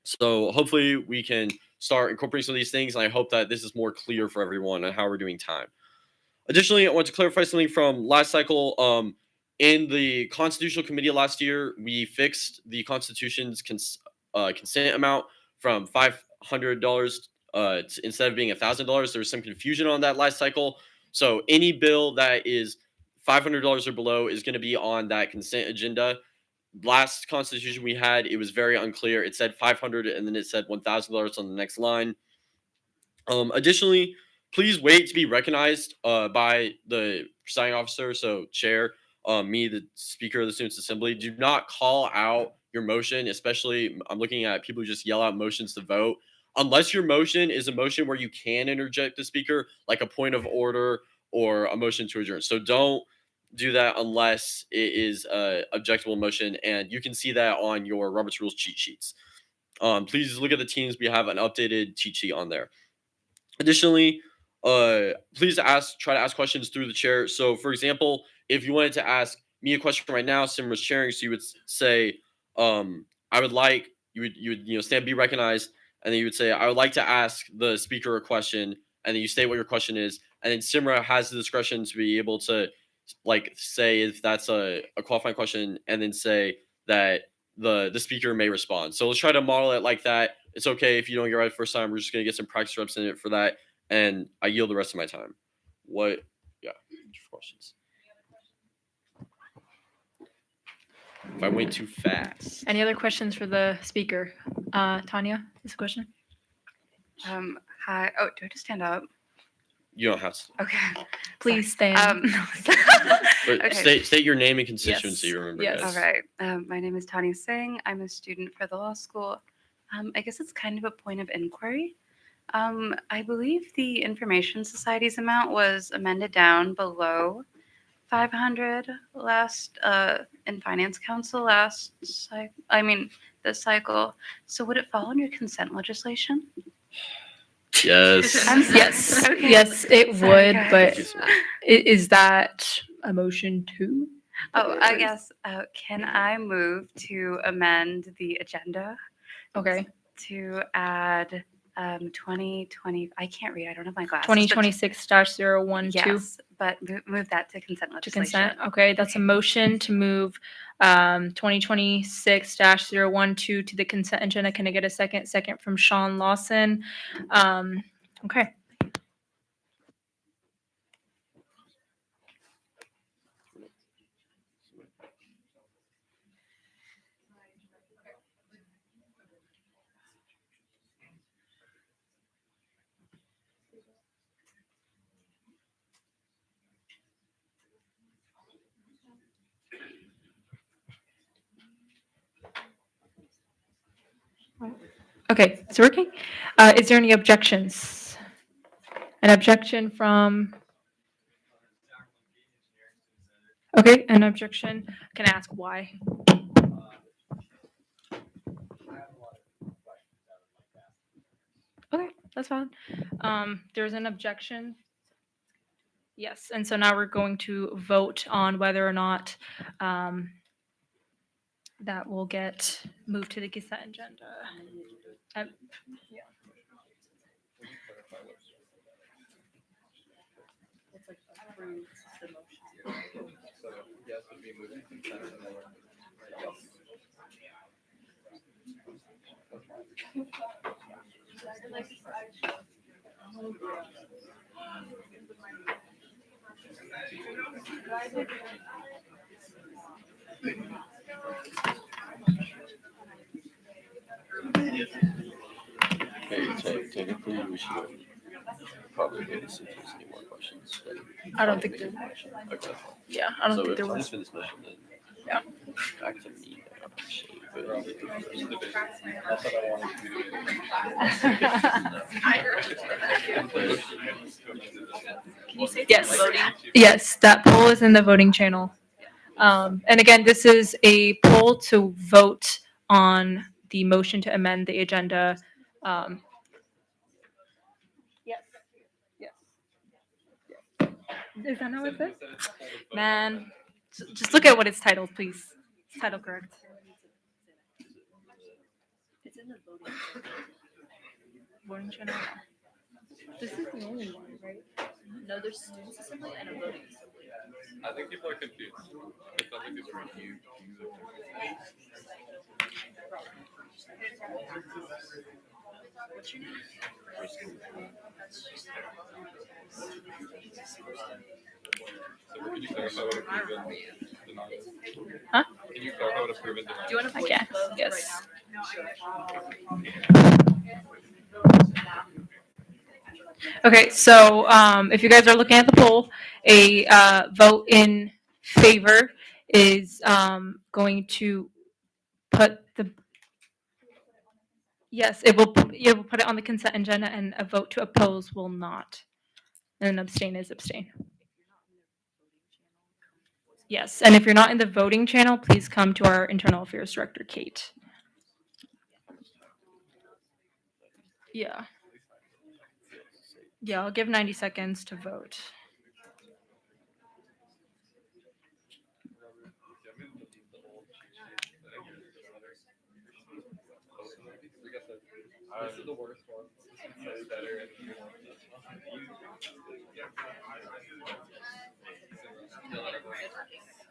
Speaker 1: So hopefully we can start incorporating some of these things. And I hope that this is more clear for everyone on how we're doing time. Additionally, I want to clarify something from last cycle. In the Constitutional Committee last year, we fixed the Constitution's consent amount from $500 instead of being $1,000. There was some confusion on that last cycle. So any bill that is $500 or below is going to be on that consent agenda. Last Constitution we had, it was very unclear. It said $500 and then it said $1,000 on the next line. Additionally, please wait to be recognized by the presiding officer, so chair, me, the speaker of the Students' Assembly. Do not call out your motion, especially I'm looking at people who just yell out motions to vote. Unless your motion is a motion where you can interject the speaker, like a point of order or a motion to adjourn. So don't do that unless it is a objectable motion, and you can see that on your Robert's Rules cheat sheets. Please look at the teams. We have an updated cheat sheet on there. Additionally, please try to ask questions through the chair. So, for example, if you wanted to ask me a question right now, Sim was chairing, so you would say, I would like, you would stand, be recognized, and then you would say, I would like to ask the speaker a question, and then you state what your question is, and then Simra has the discretion to be able to say if that's a qualifying question, and then say that the speaker may respond. So let's try to model it like that. It's okay if you don't get it right the first time. We're just gonna get some practice reps in it for that, and I yield the rest of my time. Questions? If I went too fast.
Speaker 9: Any other questions for the speaker? Tanya, is a question?
Speaker 5: Hi. Oh, do I just stand up?
Speaker 1: You don't have to.
Speaker 5: Okay.
Speaker 9: Please stand.
Speaker 1: But
Speaker 5: Okay.
Speaker 1: state your name and constituency.
Speaker 9: Yes.
Speaker 1: Remember,
Speaker 9: Yes.
Speaker 1: guys.
Speaker 5: All right. My name is Tanya Singh. I'm a student for the law school. I guess it's kind of a point of inquiry. I believe the Information Society's amount was amended down below 500 last in Finance Council this cycle. So would it fall under consent legislation?
Speaker 1: Yes.
Speaker 5: I'm sorry.
Speaker 9: Yes,
Speaker 5: Okay.
Speaker 9: yes, it
Speaker 5: Sorry,
Speaker 9: would,
Speaker 5: guys.
Speaker 9: but is that a motion too?
Speaker 5: Oh, I guess, can I move to amend the agenda
Speaker 9: Okay,
Speaker 5: to add 2020, I can't read, I don't have my glasses.
Speaker 9: 2026-012
Speaker 5: Yes, but move that to consent
Speaker 9: to
Speaker 5: legislation.
Speaker 9: consent. Okay, that's a motion to move 2026-012 to the consent agenda. Can I get a second? Second from Sean Lawson. Okay. Okay, it's working. Is there any objections? An objection from? Okay, an objection. Can I ask why? Okay, that's fine. There's an objection. Yes, and so now we're going to vote on whether or not that will get moved to the consent agenda. Yeah.
Speaker 1: Okay, technically, we should probably wait to see if there's any more questions.
Speaker 9: I don't think there's.
Speaker 1: Okay.
Speaker 9: Yeah, I don't
Speaker 1: So
Speaker 9: think
Speaker 1: if
Speaker 9: there
Speaker 1: time
Speaker 9: was.
Speaker 1: for this motion, then
Speaker 9: Yeah.
Speaker 1: back to me. Then I'll appreciate
Speaker 9: Yes. Yes, that poll is in the voting channel. And again, this is a poll to vote on the motion to amend the agenda. Yes. Yes. Is that not what it says? Man, just look at what it's titled, please. It's title correct.
Speaker 6: It's in the
Speaker 9: Voting channel. This is the only one, right?
Speaker 6: No, there's students assembly and a voting assembly.
Speaker 7: I think people are confused. It sounds like it's review.
Speaker 6: What's your name?
Speaker 7: So can you clarify what approve and deny is?
Speaker 9: Huh?
Speaker 7: Can you clarify what approve and deny
Speaker 6: Do you want to
Speaker 9: I
Speaker 6: voice
Speaker 9: guess,
Speaker 6: vote
Speaker 9: yes.
Speaker 6: right
Speaker 9: Okay, so if you guys are looking at the poll, a vote in favor is going to put the, yes, it will put it on the consent agenda, and a vote to oppose will not. And abstain is abstain. Yes, and if you're not in the voting channel, please come to our internal affairs director, Kate. Yeah. Yeah, I'll give 90 seconds to vote.
Speaker 7: This is the worst one. This is better.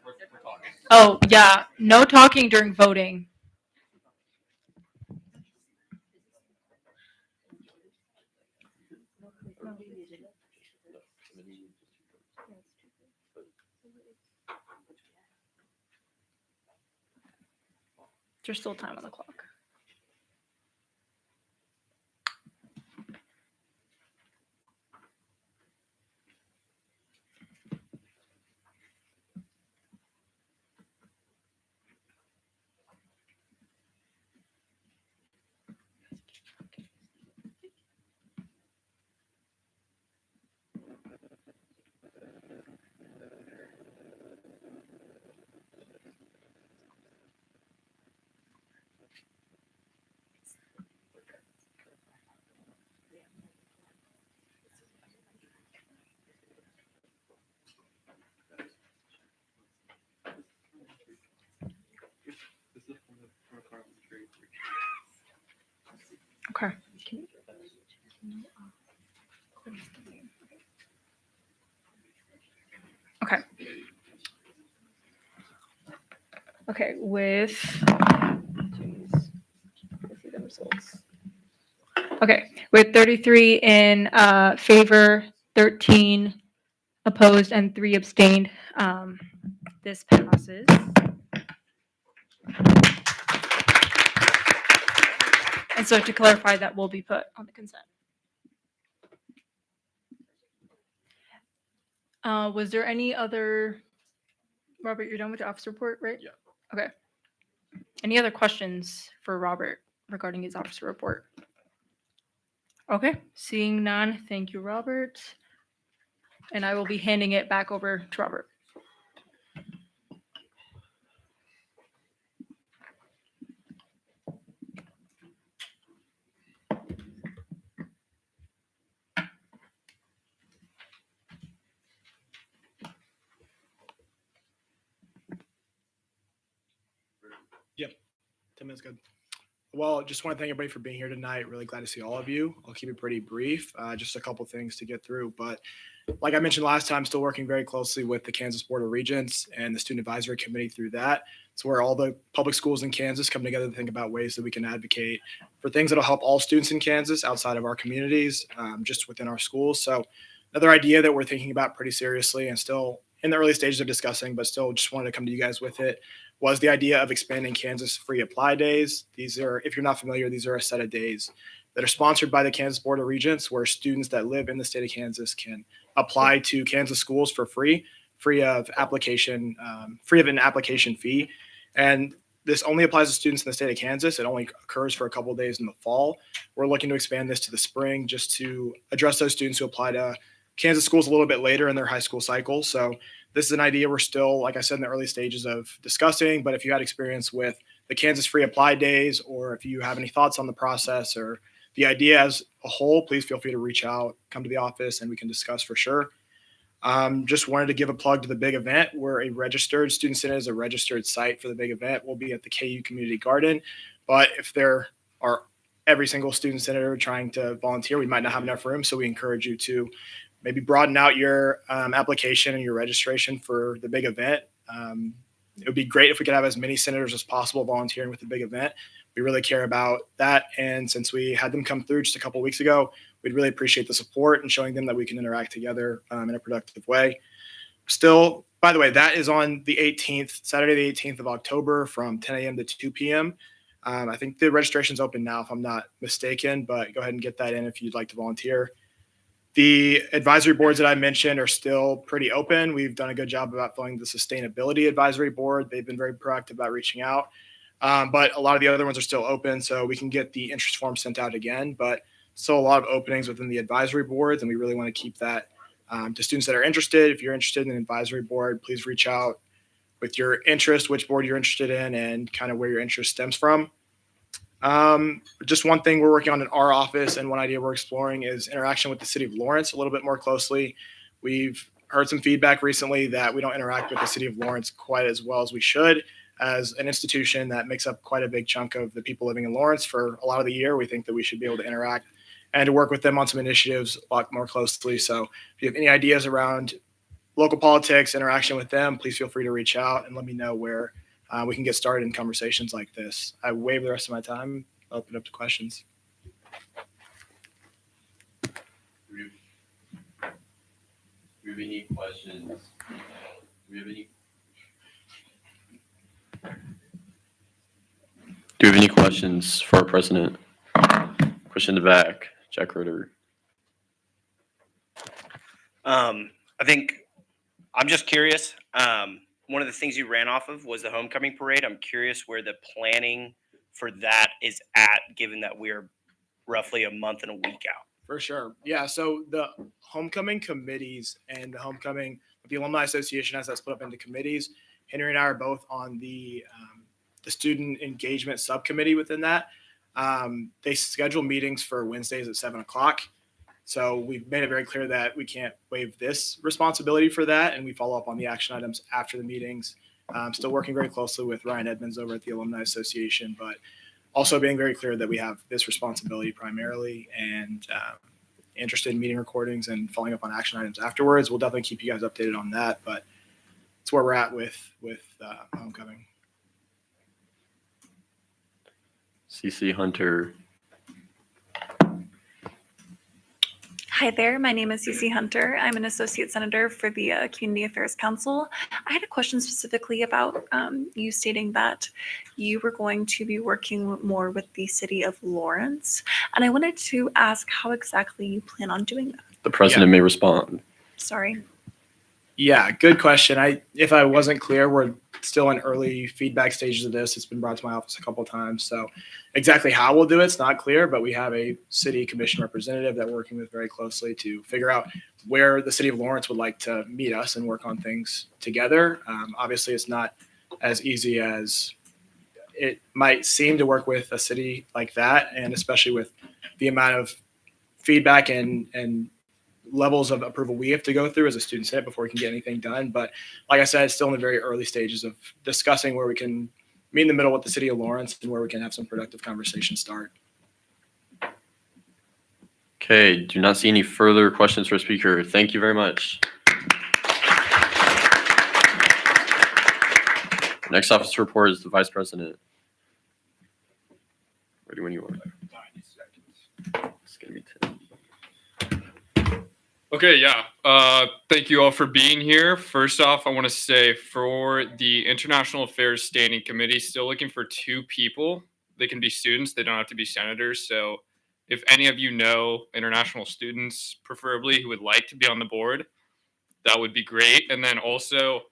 Speaker 7: We're talking.
Speaker 9: Oh, yeah, no talking during voting. There's still time on the clock. Okay. Okay. Okay, with let's see the results. Okay, with 33 in favor, 13 opposed, and 3 abstained, this passes. And so to clarify, that will be put on the consent. Was there any other, Robert, you're done with the office report, right?
Speaker 7: Yeah.
Speaker 9: Okay. Any other questions for Robert regarding his officer report? Okay, seeing none, thank you, Robert. And I will be handing it back over to Robert.
Speaker 10: Yep, 10 minutes good. Well, just want to thank everybody for being here tonight. Really glad to see all of you. I'll keep it pretty brief, just a couple things to get through. But like I mentioned last time, still working very closely with the Kansas Board of Regents and the Student Advisory Committee through that. It's where all the public schools in Kansas come together to think about ways that we can advocate for things that'll help all students in Kansas outside of our communities, just within our schools. So another idea that we're thinking about pretty seriously and still in the early stages of discussing, but still just wanted to come to you guys with it, was the idea of expanding Kansas free apply days. These are, if you're not familiar, these are a set of days that are sponsored by the Kansas Board of Regents, where students that live in the state of Kansas can apply to Kansas schools for free of application, free of an application fee. And this only applies to students in the state of Kansas. It only occurs for a couple of days in the fall. We're looking to expand this to the spring just to address those students who apply to Kansas schools a little bit later in their high school cycle. So this is an idea we're still, like I said, in the early stages of discussing. But if you had experience with the Kansas free apply days, or if you have any thoughts on the process or the idea as a whole, please feel free to reach out, come to the office, and we can discuss for sure. Just wanted to give a plug to the big event. We're a registered, Student Senate is a registered site for the big event. We'll be at the KU Community Garden. But if there are every single student senator trying to volunteer, we might not have enough room. So we encourage you to maybe broaden out your application and your registration for the big event. It would be great if we could have as many senators as possible volunteering with the big event. We really care about that. And since we had them come through just a couple of weeks ago, we'd really appreciate the support and showing them that we can interact together in a productive way. Still, by the way, that is on the 18th, Saturday, the 18th of October from 10 a.m. to 2 p.m. I think the registration's open now, if I'm not mistaken, but go ahead and get that in if you'd like to volunteer. The advisory boards that I mentioned are still pretty open. We've done a good job about filling the Sustainability Advisory Board. They've been very proactive about reaching out. But a lot of the other ones are still open, so we can get the interest form sent out again. But still a lot of openings within the advisory boards, and we really want to keep that to students that are interested. If you're interested in an advisory board, please reach out with your interest, which board you're interested in, and kind of where your interest stems from. Just one thing we're working on in our office, and one idea we're exploring is interaction with the city of Lawrence a little bit more closely. We've heard some feedback recently that we don't interact with the city of Lawrence quite as well as we should. As an institution that makes up quite a big chunk of the people living in Lawrence for a lot of the year, we think that we should be able to interact and to work with them on some initiatives a lot more closely. So if you have any ideas around local politics, interaction with them, please feel free to reach out and let me know where we can get started in conversations like this. I waive the rest of my time. I'll open it up to questions.
Speaker 1: Do we have any questions? Do we have any questions for our president? Question in the back, Jack Ritter.
Speaker 11: I think I'm just curious. One of the things you ran off of was the homecoming parade. I'm curious where the planning for that is at, given that we're roughly a month and a week out.
Speaker 10: For sure. Yeah. So the homecoming committees and the Alumni Association has that split up into committees. Henry and I are both on the student engagement subcommittee within that. They schedule meetings for Wednesdays at 7:00. So we've made it very clear that we can't waive this responsibility for that. And we follow up on the action items after the meetings. Still working very closely with Ryan Edmonds over at the Alumni Association, but also being very clear that we have this responsibility primarily and interested in meeting recordings and following up on action items afterwards. We'll definitely keep you guys updated on that, but it's where we're at with homecoming.
Speaker 1: CC Hunter.
Speaker 12: Hi there, my name is CC Hunter. I'm an associate senator for the Community Affairs Council. I had a question specifically about you stating that you were going to be working more with the city of Lawrence. And I wanted to ask how exactly you plan on doing that.
Speaker 1: The president may respond.
Speaker 12: Sorry.
Speaker 10: Yeah, good question. If I wasn't clear, we're still in early feedback stages of this. It's been brought to my office a couple of times. So exactly how we'll do it's not clear, but we have a city commission representative that we're working with very closely to figure out where the city of Lawrence would like to meet us and work on things together. Obviously, it's not as easy as it might seem to work with a city like that, and especially with the amount of feedback and levels of approval we have to go through as a student senate before we can get anything done. But like I said, it's still in the very early stages of discussing where we can meet in the middle with the city of Lawrence and where we can have some productive conversations start.
Speaker 1: Okay, do not see any further questions for speaker. Thank you very much. Next officer report is the vice president. Ready when you are. It's gonna be 10.
Speaker 7: Okay, yeah. Thank you all for being here. First off, I want to say for the International Affairs Standing Committee, still looking for 2 people. They can be students, they don't have to be senators. So if any of you know international students, preferably, who would like to be on the board, that would be great. And then also,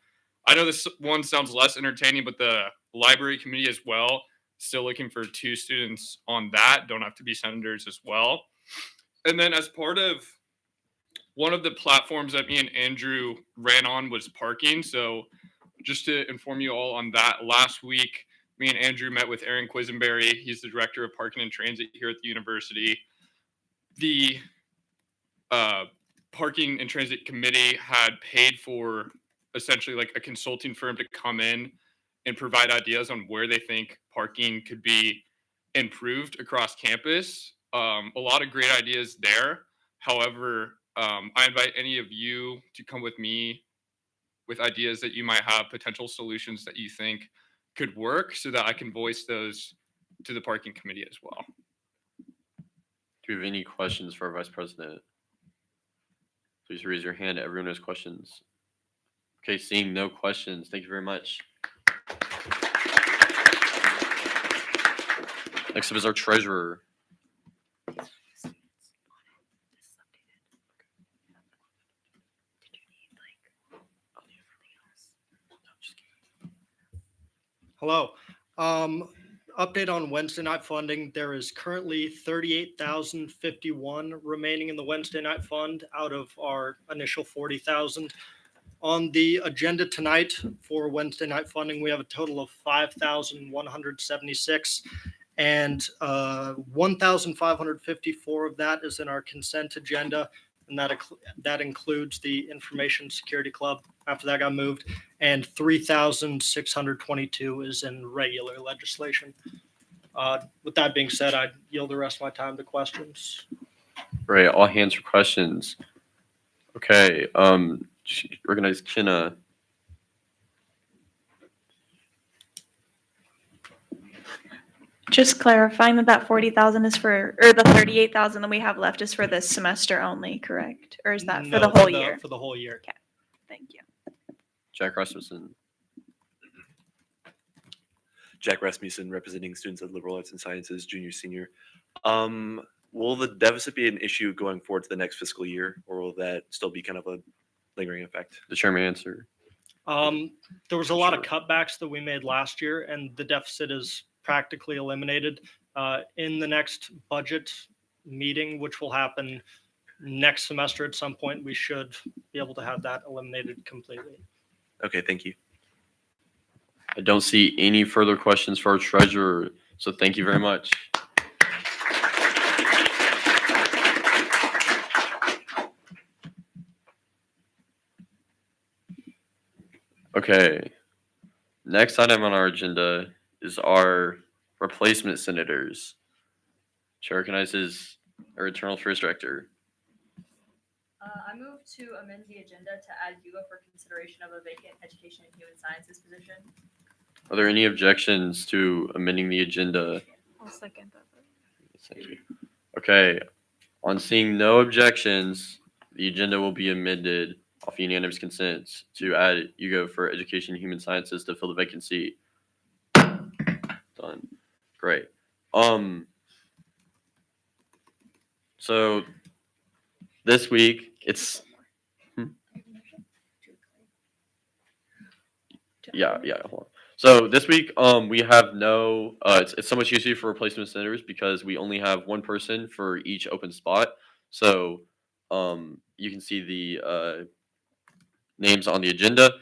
Speaker 7: I know this one sounds less entertaining, but the library committee as well, still looking for 2 students on that, don't have to be senators as well. And then as part of one of the platforms that me and Andrew ran on was parking. So just to inform you all on that, last week, me and Andrew met with Aaron Quisenberry. He's the director of parking and transit here at the university. The parking and transit committee had paid for essentially like a consulting firm to come in and provide ideas on where they think parking could be improved across campus. A lot of great ideas there. However, I invite any of you to come with me with ideas that you might have, potential solutions that you think could work, so that I can voice those to the parking committee as well.
Speaker 1: Do you have any questions for our vice president? Please raise your hand. Everyone has questions. Okay, seeing no questions, thank you very much. Next up is our treasurer.
Speaker 13: Hello. Update on Wednesday night funding. There is currently 38,051 remaining in the Wednesday night fund out of our initial 40,000. On the agenda tonight for Wednesday night funding, we have a total of 5,176, and 1,554 of that is in our consent agenda, and that includes the Information Security Club after that got moved, and 3,622 is in regular legislation. With that being said, I yield the rest of my time to questions.
Speaker 1: Right, all hands for questions. Okay, recognize Chinna.
Speaker 14: Just clarifying that 40,000 is for, or the 38,000 that we have left is for this semester only, correct? Or is that for the whole year?
Speaker 13: For the whole year.
Speaker 14: Okay, thank you.
Speaker 1: Jack Rasmussen.
Speaker 15: Jack Rasmussen, representing students of liberal arts and sciences, junior, senior. Will the deficit be an issue going forward to the next fiscal year, or will that still be kind of a lingering effect?
Speaker 1: The chairman answer.
Speaker 13: There was a lot of cutbacks that we made last year, and the deficit is practically eliminated. In the next budget meeting, which will happen next semester at some point, we should be able to have that eliminated completely.
Speaker 15: Okay, thank you.
Speaker 1: I don't see any further questions for our treasurer, so thank you very much. Okay, next item on our agenda is our replacement senators. Chair recognizes our Internal Affairs Director.
Speaker 16: I move to amend the agenda to add Hugo for consideration of a vacant education and human sciences position.
Speaker 1: Are there any objections to amending the agenda?
Speaker 14: I'll second that.
Speaker 1: Thank you. Okay, on seeing no objections, the agenda will be amended off unanimous consent to add Hugo for education and human sciences to fill the vacancy. Done. Great. So this week it's Yeah, yeah. Hold on. So this week, we have no. It's so much easier for replacement senators because we only have one person for each open spot. So, you can see the names on the agenda,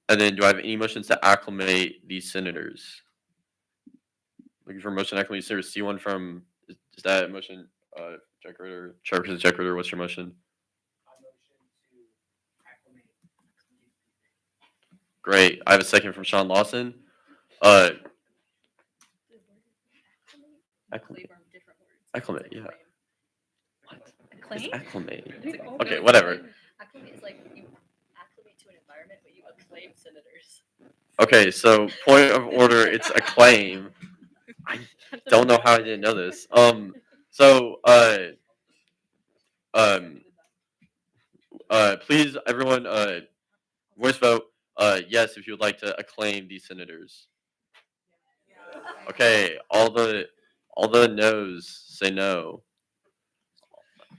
Speaker 1: and then do I have any motions to acclimate these senators? Looking for a motion to acclimate senators. See one from. Is that a motion? Jack Ritter, Chairperson Jack Ritter. What's your motion? Great. I have a second from Sean Lawson. Acclimate. Acclimate, yeah. What? It's acclimate. Okay, whatever.
Speaker 16: Acclimate is like you acclimate to an environment, but you acclaim senators.
Speaker 1: Okay, so point of order, it's acclaim. I don't know how I didn't know this. So, please, everyone, voice vote. Yes, if you would like to acclaim these senators. Okay, all the no's say no.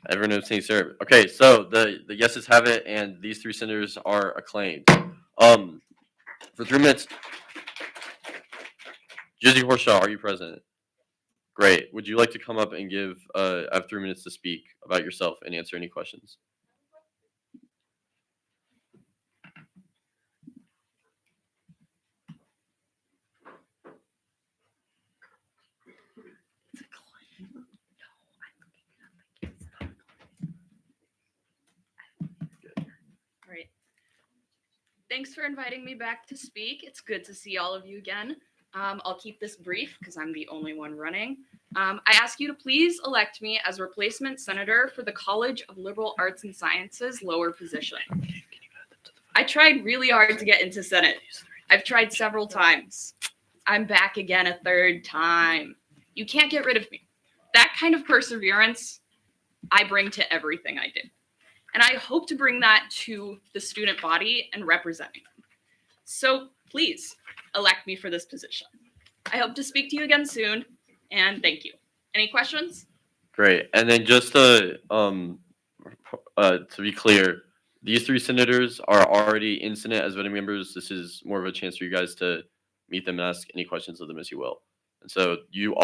Speaker 1: Everyone knows saying sir. Okay, so the yeses have it, and these three senators are acclaimed. For 3 minutes, Jizzy Horshaw, are you present? Great. Would you like to come up and give? I have 3 minutes to speak about yourself and answer any questions.
Speaker 17: Right. Thanks for inviting me back to speak. It's good to see all of you again. I'll keep this brief because I'm the only one running. I ask you to please elect me as replacement senator for the College of Liberal Arts and Sciences lower position. I tried really hard to get into Senate. I've tried several times. I'm back again a third time. You can't get rid of me. That kind of perseverance I bring to everything I do. And I hope to bring that to the student body and representing them. So please elect me for this position. I hope to speak to you again soon, and thank you. Any questions?
Speaker 1: Great. And then just to be clear, these three senators are already in Senate as voting members. This is more of a chance for you guys to meet them and ask any questions of them as you will. And so you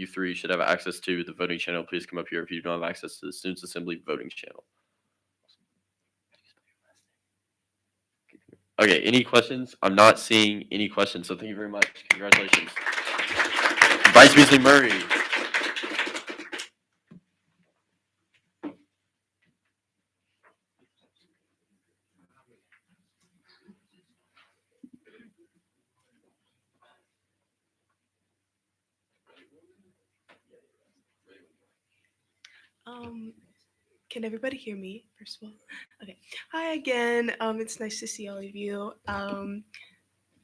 Speaker 1: three should have access to the voting channel. Please come up here if you don't have access to the Students Assembly voting channel. Okay, any questions? I'm not seeing any questions, so thank you very much. Congratulations. Vice Beasley Murray.
Speaker 18: Can everybody hear me, first of all? Okay. Hi again. It's nice to see all of you.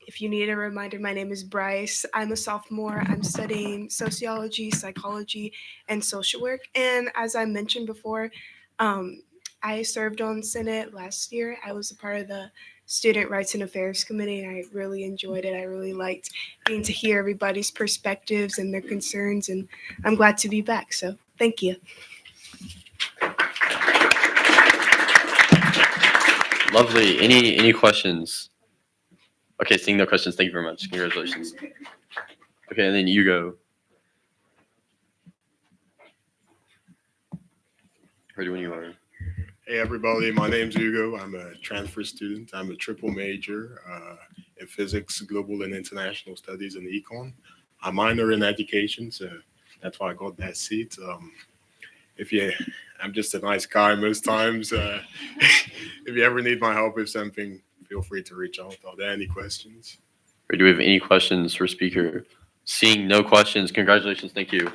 Speaker 18: If you need a reminder, my name is Bryce. I'm a sophomore. I'm studying sociology, psychology, and social work. And as I mentioned before, I served on Senate last year. I was a part of the Student Rights and Affairs Committee, and I really enjoyed it. I really liked getting to hear everybody's perspectives and their concerns, and I'm glad to be back. So thank you.
Speaker 1: Lovely. Any questions? Okay, seeing no questions, thank you very much. Congratulations. Okay, and then you go. Ready when you are.
Speaker 8: Hey everybody, my name's Hugo. I'm a transfer student. I'm a triple major in physics, global and international studies, and econ. I minor in education, so that's why I got that seat. I'm just a nice guy most times. If you ever need my help with something, feel free to reach out. Are there any questions?
Speaker 1: Or do we have any questions for speaker? Seeing no questions, congratulations. Thank you.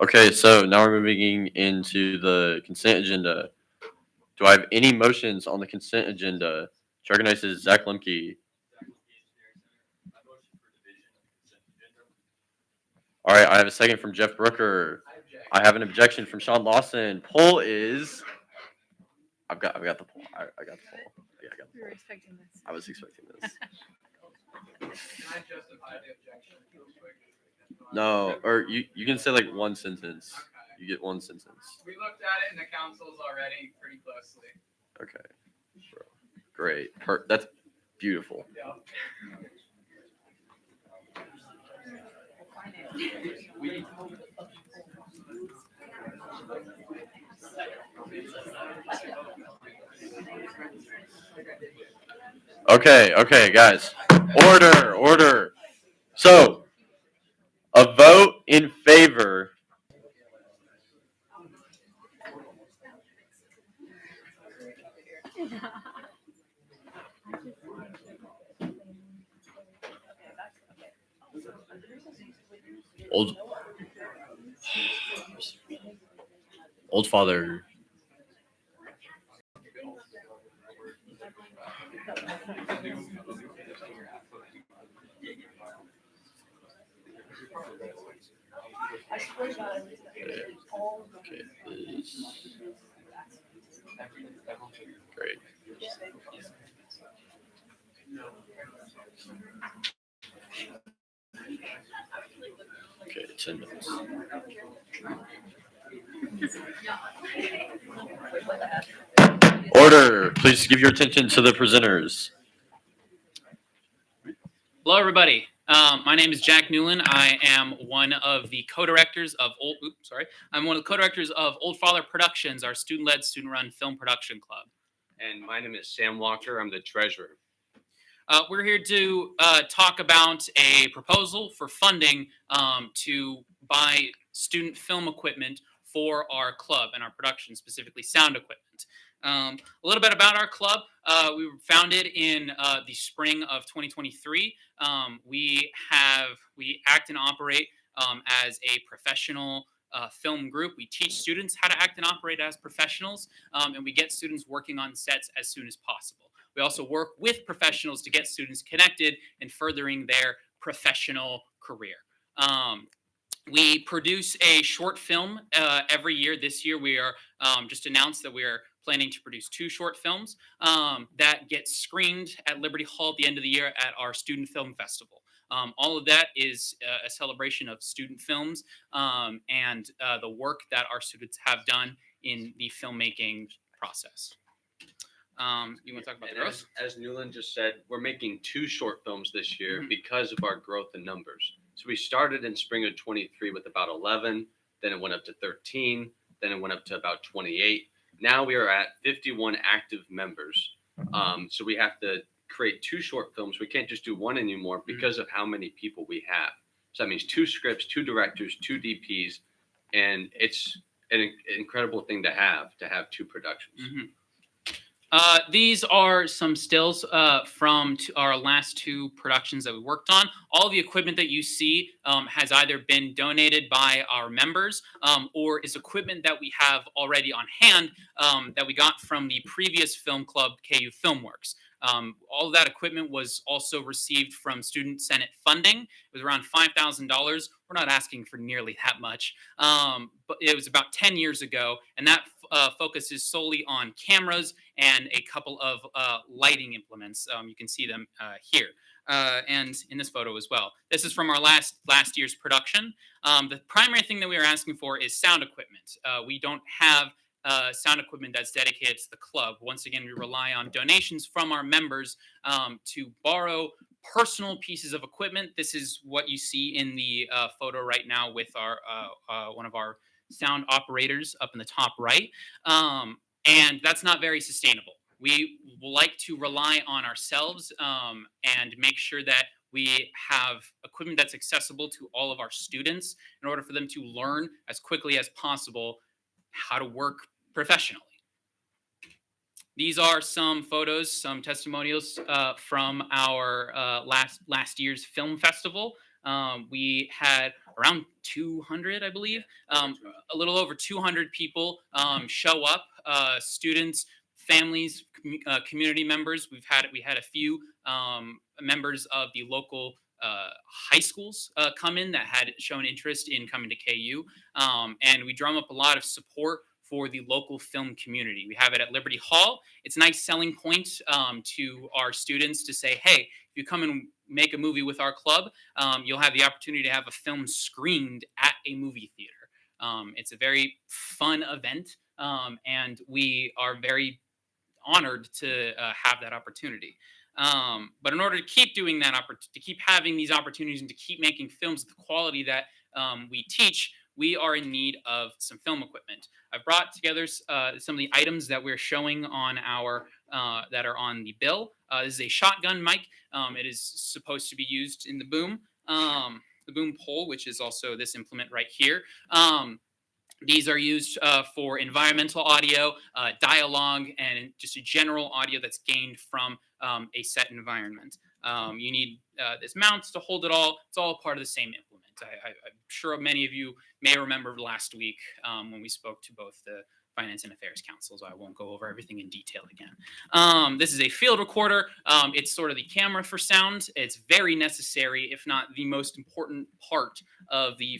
Speaker 1: Okay, so now we're moving into the consent agenda. Do I have any motions on the consent agenda? Recognizes Zach Lemke. All right, I have a second from Jeff Brooker. I have an objection from Sean Lawson. Poll is. I've got the poll. I got the poll. Yeah, I got the poll.
Speaker 5: Expecting this.
Speaker 1: I was expecting this. No, or you can say like one sentence. You get one sentence.
Speaker 4: We looked at it in the councils already pretty closely.
Speaker 1: Okay. Great. That's beautiful.
Speaker 4: Yeah.
Speaker 1: Okay, guys. Order. So, a vote in favor. Old Father. Okay, this. Great. Okay, 10 minutes. Order. Please give your attention to the presenters.
Speaker 19: Hello, everybody. My name is Jack Newland. I am one of the co-directors of I'm one of the co-directors of Old Father Productions, our student-led, student-run film production club.
Speaker 20: And my name is Sam Walker. I'm the treasurer.
Speaker 19: We're here to talk about a proposal for funding to buy student film equipment for our club and our production, specifically sound equipment. A little bit about our club. We were founded in the spring of 2023. We act and operate as a professional film group. We teach students how to act and operate as professionals, and we get students working on sets as soon as possible. We also work with professionals to get students connected and furthering their professional career. We produce a short film every year. This year, we are just announced that we are planning to produce 2 short films that get screened at Liberty Hall at the end of the year at our Student Film Festival. All of that is a celebration of student films and the work that our students have done in the filmmaking process. You want to talk about the growth?
Speaker 20: As Newland just said, we're making 2 short films this year because of our growth in numbers. So we started in spring of 23 with about 11, then it went up to 13, then it went up to about 28. Now we are at 51 active members. So we have to create 2 short films. We can't just do 1 anymore because of how many people we have. So that means 2 scripts, 2 directors, 2 DPs, and it's an incredible thing to have 2 productions.
Speaker 19: These are some stills from our last 2 productions that we worked on. All the equipment that you see has either been donated by our members or is equipment that we have already on hand that we got from the previous film club, KU Filmworks. All of that equipment was also received from Student Senate funding. It was around $5,000. We're not asking for nearly that much, but it was about 10 years ago, and that focuses solely on cameras and a couple of lighting implements. You can see them here and in this photo as well. This is from our last year's production. The primary thing that we are asking for is sound equipment. We don't have sound equipment that's dedicated to the club. Once again, we rely on donations from our members to borrow personal pieces of equipment. This is what you see in the photo right now with our one of our sound operators up in the top right. And that's not very sustainable. We like to rely on ourselves and make sure that we have equipment that's accessible to all of our students in order for them to learn as quickly as possible how to work professionally. These are some photos, some testimonials from our last year's film festival. We had around 200, I believe, a little over 200 people show up, students, families, community members. We had a few members of the local high schools come in that had shown interest in coming to KU, and we drum up a lot of support for the local film community. We have it at Liberty Hall. It's a nice selling point to our students to say, hey, if you come and make a movie with our club, you'll have the opportunity to have a film screened at a movie theater. It's a very fun event, and we are very honored to have that opportunity. But in order to keep doing that, to keep having these opportunities and to keep making films of the quality that we teach, we are in need of some film equipment. I've brought together some of the items that we're showing on our that are on the bill. This is a shotgun mic. It is supposed to be used in the boom pole, which is also this implement right here. These are used for environmental audio, dialogue, and just a general audio that's gained from a set environment. You need this mount to hold it all. It's all part of the same implement. I'm sure many of you may remember last week when we spoke to both the Finance and Affairs Council, so I won't go over everything in detail again. This is a field recorder. It's sort of the camera for sound. It's very necessary, if not the most important part of the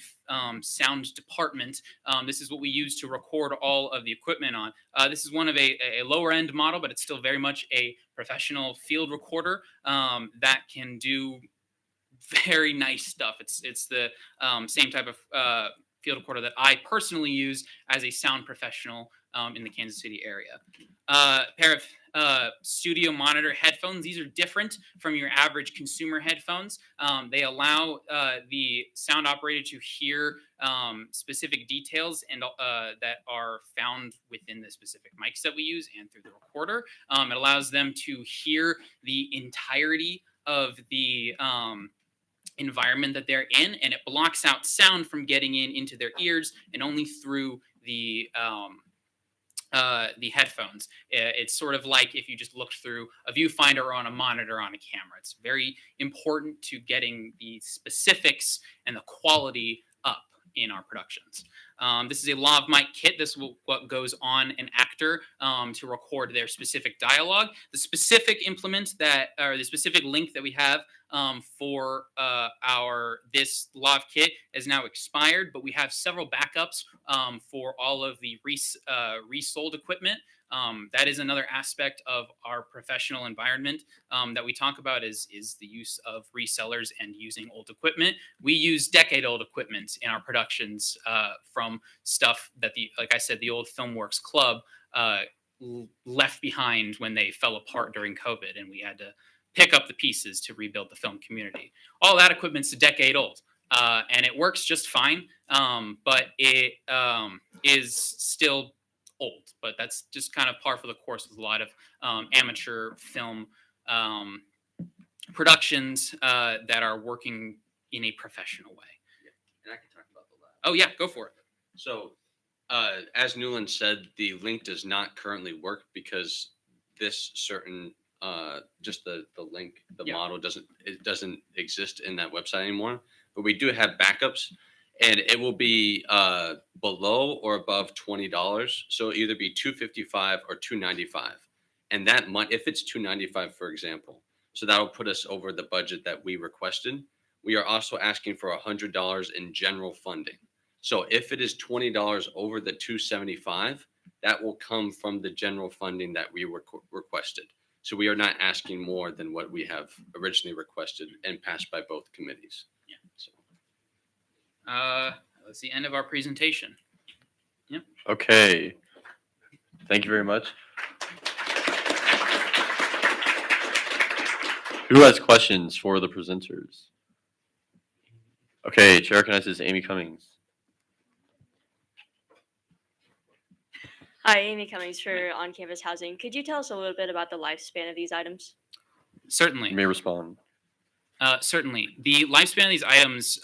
Speaker 19: sound department. This is what we use to record all of the equipment on. This is one of a lower end model, but it's still very much a professional field recorder that can do very nice stuff. It's the same type of field recorder that I personally use as a sound professional in the Kansas City area. Pair of studio monitor headphones. These are different from your average consumer headphones. They allow the sound operator to hear specific details and that are found within the specific mics that we use and through the recorder. It allows them to hear the entirety of the environment that they're in, and it blocks out sound from getting into their ears and only through the headphones. It's sort of like if you just looked through a viewfinder or on a monitor on a camera. It's very important to getting the specifics and the quality up in our productions. This is a lav mic kit. This is what goes on an actor to record their specific dialogue. The specific implement that, or the specific link that we have for this lav kit is now expired, but we have several backups for all of the resold equipment. That is another aspect of our professional environment that we talk about is the use of resellers and using old equipment. We use decade-old equipment in our productions from stuff that like I said, the old FilmWorks Club left behind when they fell apart during COVID, and we had to pick up the pieces to rebuild the film community. All that equipment's a decade old, and it works just fine, but it is still old. But that's just kind of par for the course with a lot of amateur film productions that are working in a professional way.
Speaker 20: And I can talk about the lab.
Speaker 19: Oh yeah, go for it.
Speaker 20: So, as Newland said, the link does not currently work because this certain just the link, the model doesn't exist in that website anymore. But we do have backups, and it will be below or above $20. So it'll either be $255 or $295. And that if it's $295, for example, so that will put us over the budget that we requested. We are also asking for $100 in general funding. So if it is $20 over the $275, that will come from the general funding that we requested. So we are not asking more than what we have originally requested and passed by both committees.
Speaker 19: Yeah. So that's the end of our presentation. Yep.
Speaker 1: Okay. Thank you very much. Who has questions for the presenters? Okay, Chair recognizes Amy Cummings.
Speaker 21: Hi, Amy Cummings for On-Campus Housing. Could you tell us a little bit about the lifespan of these items?
Speaker 19: Certainly.
Speaker 1: You may respond.
Speaker 19: Certainly. The lifespan of these items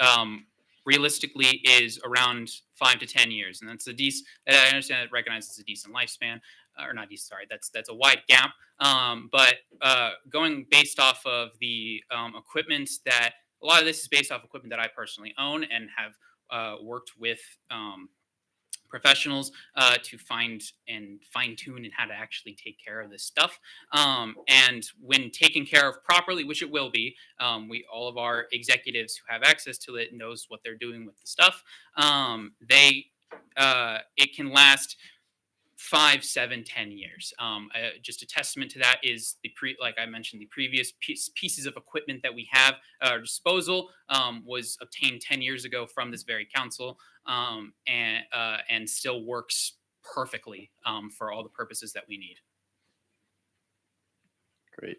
Speaker 19: realistically is around 5 to 10 years. And that's I understand it recognizes a decent lifespan. Or not decent, sorry, that's a wide gap. But going based off of the equipment that, a lot of this is based off equipment that I personally own and have worked with professionals to find and fine tune and how to actually take care of this stuff. And when taken care of properly, which it will be, all of our executives who have access to it knows what they're doing with the stuff. It can last 5, 7, 10 years. Just a testament to that is like I mentioned, the previous pieces of equipment that we have at our disposal was obtained 10 years ago from this very council, and still works perfectly for all the purposes that we need.
Speaker 1: Great.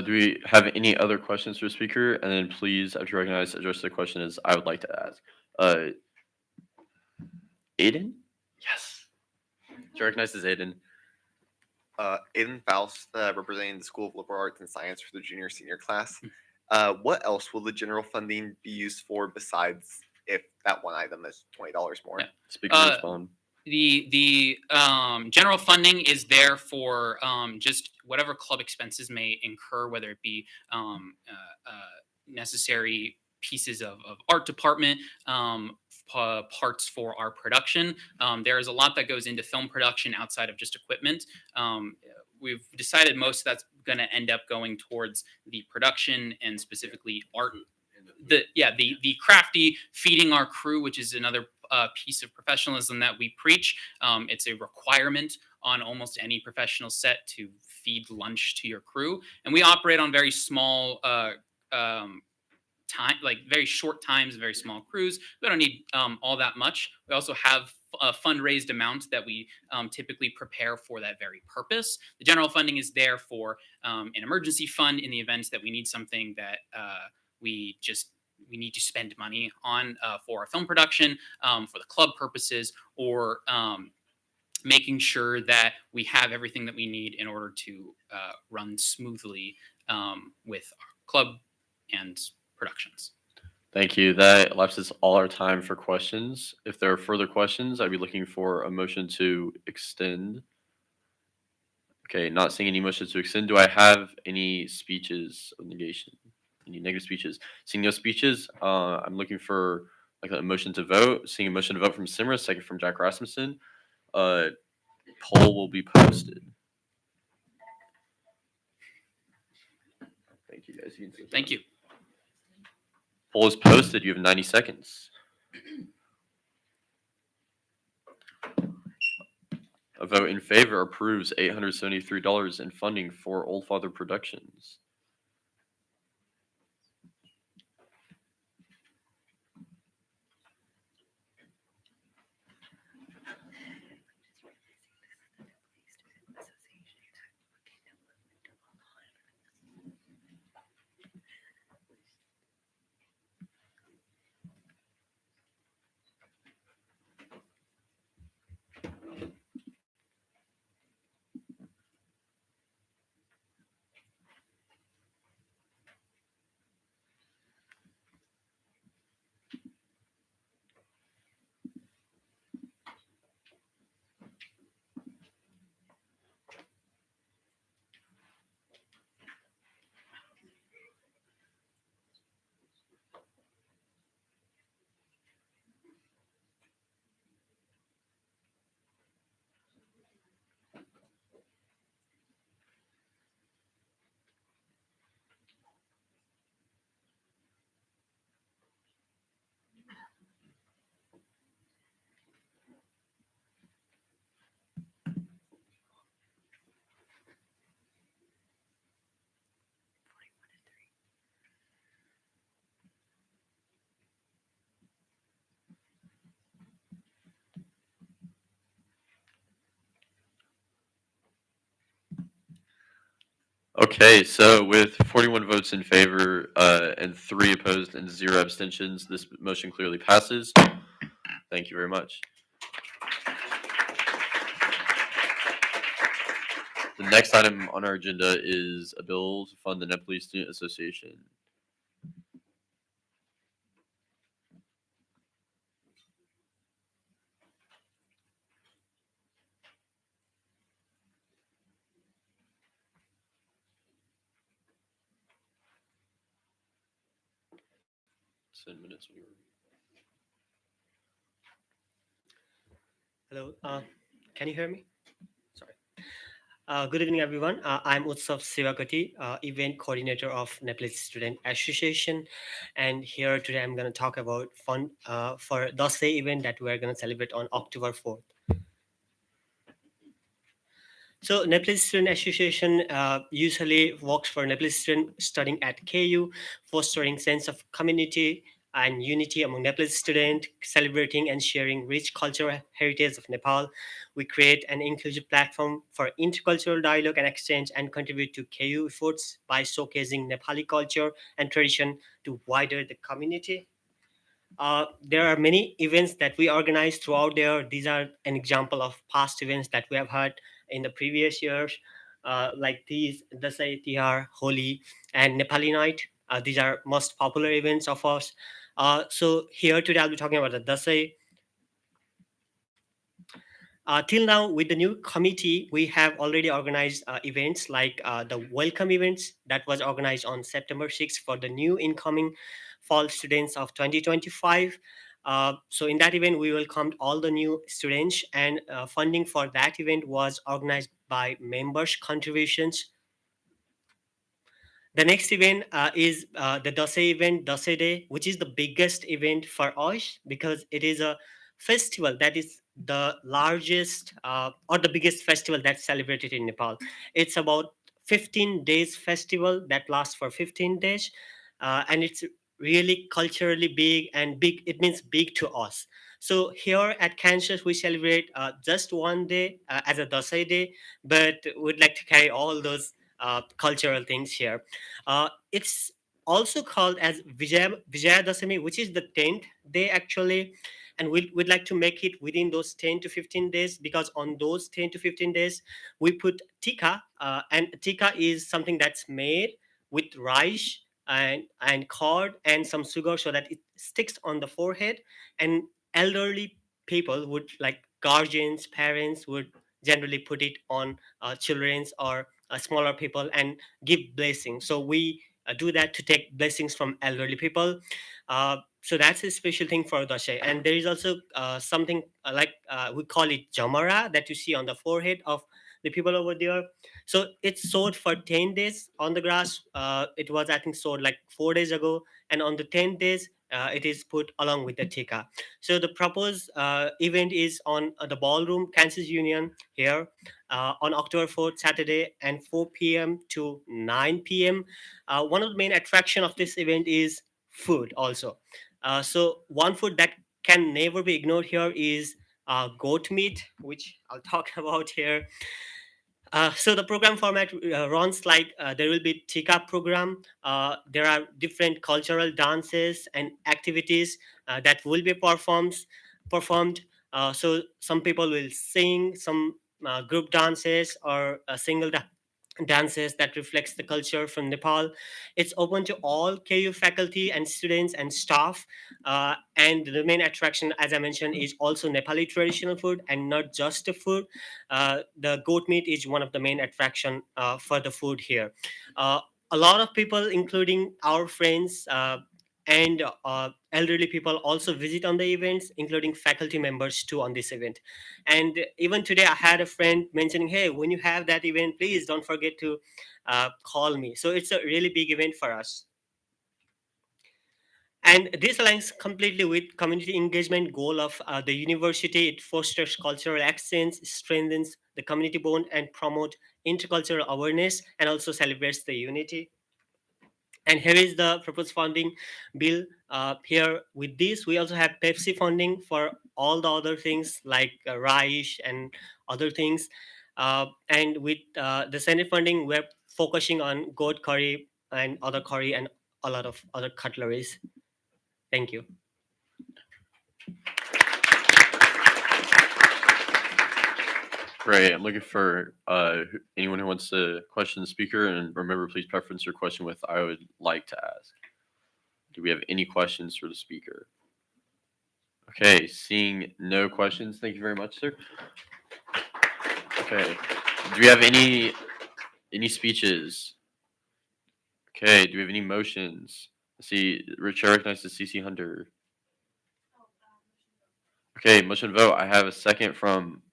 Speaker 1: Do we have any other questions for the speaker? And then please, after you recognize, address the question as I would like to ask. Aiden? Yes. To recognize as Aiden.
Speaker 3: Aiden Faust, representing the School of Liberal Arts and Science for the junior senior class. What else will the general funding be used for besides if that one item is $20 more?
Speaker 1: Speaker respond.
Speaker 19: The general funding is there for just whatever club expenses may incur, whether it be necessary pieces of art department, parts for our production. There is a lot that goes into film production outside of just equipment. We've decided most of that's going to end up going towards the production and specifically art. The crafty feeding our crew, which is another piece of professionalism that we preach. It's a requirement on almost any professional set to feed lunch to your crew, and we operate on very small time, like very short times, very small crews. We don't need all that much. We also have a fundraised amount that we typically prepare for that very purpose. The general funding is there for an emergency fund in the event that we need something that we need to spend money on for our film production, for the club purposes, or making sure that we have everything that we need in order to run smoothly with our club and productions.
Speaker 1: Thank you. That elapses all our time for questions. If there are further questions, I'd be looking for a motion to extend. Okay, not seeing any motions to extend. Do I have any speeches of negation? Any negative speeches? Seeing no speeches, I'm looking for like a motion to vote. Seeing a motion to vote from Simra, second from Jack Rasmussen. Poll will be posted. Thank you, guys. You can take
Speaker 19: Thank you.
Speaker 1: Poll is posted. You have 90 seconds. A vote in favor approves $873 in funding for Old Father Productions. Okay, so with 41 votes in favor and 3 opposed and 0 abstentions, this motion clearly passes. Thank you very much. The next item on our agenda is a bill to fund the Nepalese Student Association. Minutes when you're...
Speaker 22: Hello, can you hear me? Sorry. Good evening, everyone. I'm Utsav Sivakoti, event coordinator of Nepalese Student Association. And here today I'm going to talk about fund for Dasai event that we're going to celebrate on October 4th. So Nepalese Student Association usually works for Nepalese students studying at KU, fostering sense of community and unity among Nepalese students, celebrating and sharing rich cultural heritage of Nepal. We create an inclusive platform for intercultural dialogue and exchange and contribute to KU efforts by showcasing Nepali culture and tradition to wider the community. There are many events that we organize throughout there. These are an example of past events that we have had in the previous years, like these Dasai, Tihar, Holi, and Nepali Night. These are most popular events of us. So here today I'll be talking about the Dasai. Till now, with the new committee, we have already organized events like the welcome events that was organized on September 6th for the new incoming fall students of 2025. So in that event, we welcomed all the new students, and funding for that event was organized by members' contributions. The next event is the Dasai event, Dasai Day, which is the biggest event for us because it is a festival that is the largest or the biggest festival that's celebrated in Nepal. It's about 15 days festival that lasts for 15 days, and it's really culturally big and big. It means big to us. So here at Kansas, we celebrate just one day as a Dasai Day, but we'd like to carry all those cultural things here. It's also called as Vijayadasami, which is the 10th day actually. And we'd like to make it within those 10 to 15 days because on those 10 to 15 days, we put tikka. And tikka is something that's made with rice and curd and some sugar so that it sticks on the forehead. And elderly people would, like guardians, parents, would generally put it on children's or smaller people and give blessings. So we do that to take blessings from elderly people. So that's a special thing for Dasai. And there is also something like we call it Jamara that you see on the forehead of the people over there. So it's sowed for 10 days on the grass. It was, I think, sowed like 4 days ago. And on the 10 days, it is put along with the tikka. So the proposed event is on the ballroom, Kansas Union here on October 4th, Saturday, and 4 p.m. to 9 p.m. One of the main attraction of this event is food also. So one food that can never be ignored here is goat meat, which I'll talk about here. So the program format runs like there will be tikka program. There are different cultural dances and activities that will be performed. So some people will sing some group dances or single dances that reflects the culture from Nepal. It's open to all KU faculty and students and staff. And the main attraction, as I mentioned, is also Nepali traditional food and not just the food. The goat meat is one of the main attraction for the food here. A lot of people, including our friends, and elderly people also visit on the events, including faculty members too on this event. And even today I had a friend mentioning, hey, when you have that event, please don't forget to call me. So it's a really big event for us. And this aligns completely with community engagement goal of the university. It fosters cultural exchange, strengthens the community bond, and promote intercultural awareness, and also celebrates the unity. And here is the proposed funding bill. Here with this, we also have Pepsi funding for all the other things like rice and other things. And with the Senate funding, we're focusing on goat curry and other curry and a lot of other cutleries. Thank you.
Speaker 1: Great. I'm looking for anyone who wants to question the speaker. And remember, please preference your question with "I would like to ask." Do we have any questions for the speaker? Okay, seeing no questions. Thank you very much, sir. Okay. Do we have any speeches? Okay. Do we have any motions? Let's see. Chair recognizes CC Hunter. Okay, motion vote. I have a second from.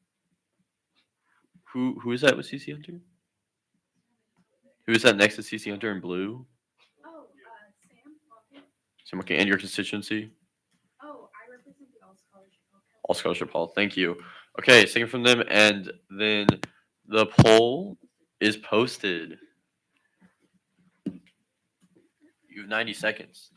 Speaker 1: Who is that with CC Hunter? Who is that next to CC Hunter in blue?
Speaker 16: Oh,
Speaker 1: Sam, okay, and your constituency?
Speaker 16: Oh, I represent the All Scholarship Hall.
Speaker 1: All Scholarship Hall. Thank you. Okay, second from them, and then The poll is posted. You have 90 seconds.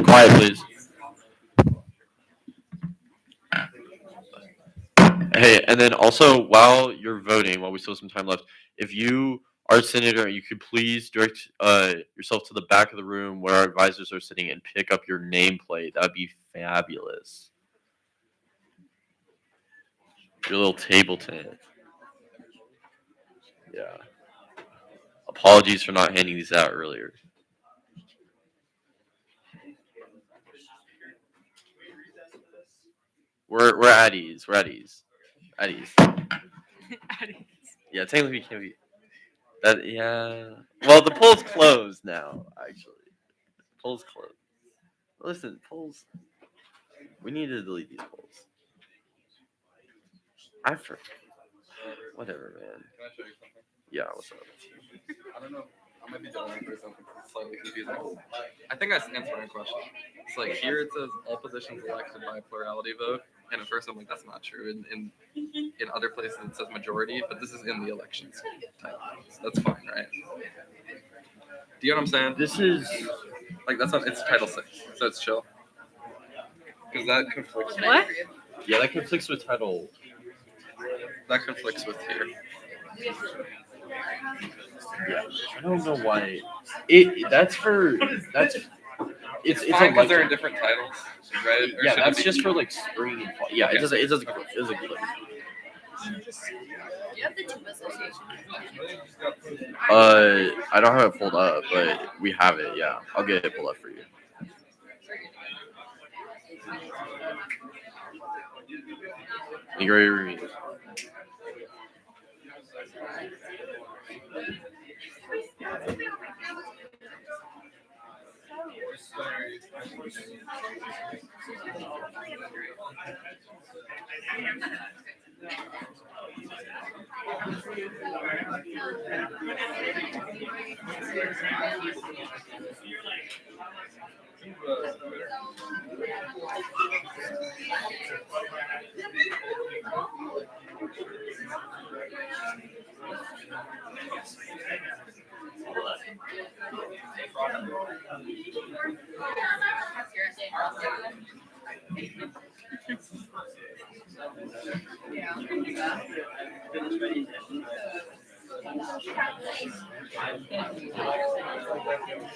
Speaker 1: Quiet, please. Hey, and then also while you're voting, while we still have some time left, if you are a senator, you could please direct yourself to the back of the room where our advisors are sitting and pick up your nameplate. That would be fabulous. Your little table tent. Yeah. Apologies for not handing these out earlier. We're at ease. We're at ease. At ease. Yeah, technically we can't be. That yeah. Well, the poll's closed now. Actually, the poll's closed. Listen, polls. We need to delete these polls. I forgot. Whatever, man.
Speaker 2: Can I show you something?
Speaker 1: Yeah, what's up?
Speaker 2: I don't know. I might be the only person that's slightly confusing. I think I answered my question. It's like here it says all positions elected by plurality vote, and at first I'm like, that's not true. In other places it says majority, but this is in the elections type. So that's fine, right? Do you know what I'm saying?
Speaker 1: This is
Speaker 2: like that's not. It's Title VI, so it's chill. Because that conflicts.
Speaker 1: What? Yeah, that conflicts with title.
Speaker 2: That conflicts with here.
Speaker 1: Yeah, I don't know why. That's it's
Speaker 2: fine because they're in
Speaker 1: election.
Speaker 2: different titles, right? Or
Speaker 1: Yeah,
Speaker 2: should it
Speaker 1: that's
Speaker 2: be
Speaker 1: just for
Speaker 2: equal?
Speaker 1: like spring and fall. Yeah,
Speaker 2: Okay.
Speaker 1: it doesn't click.
Speaker 16: You have the two associations.
Speaker 1: I don't have it pulled up, but we have it. Yeah, I'll get it pulled up for you. Agree.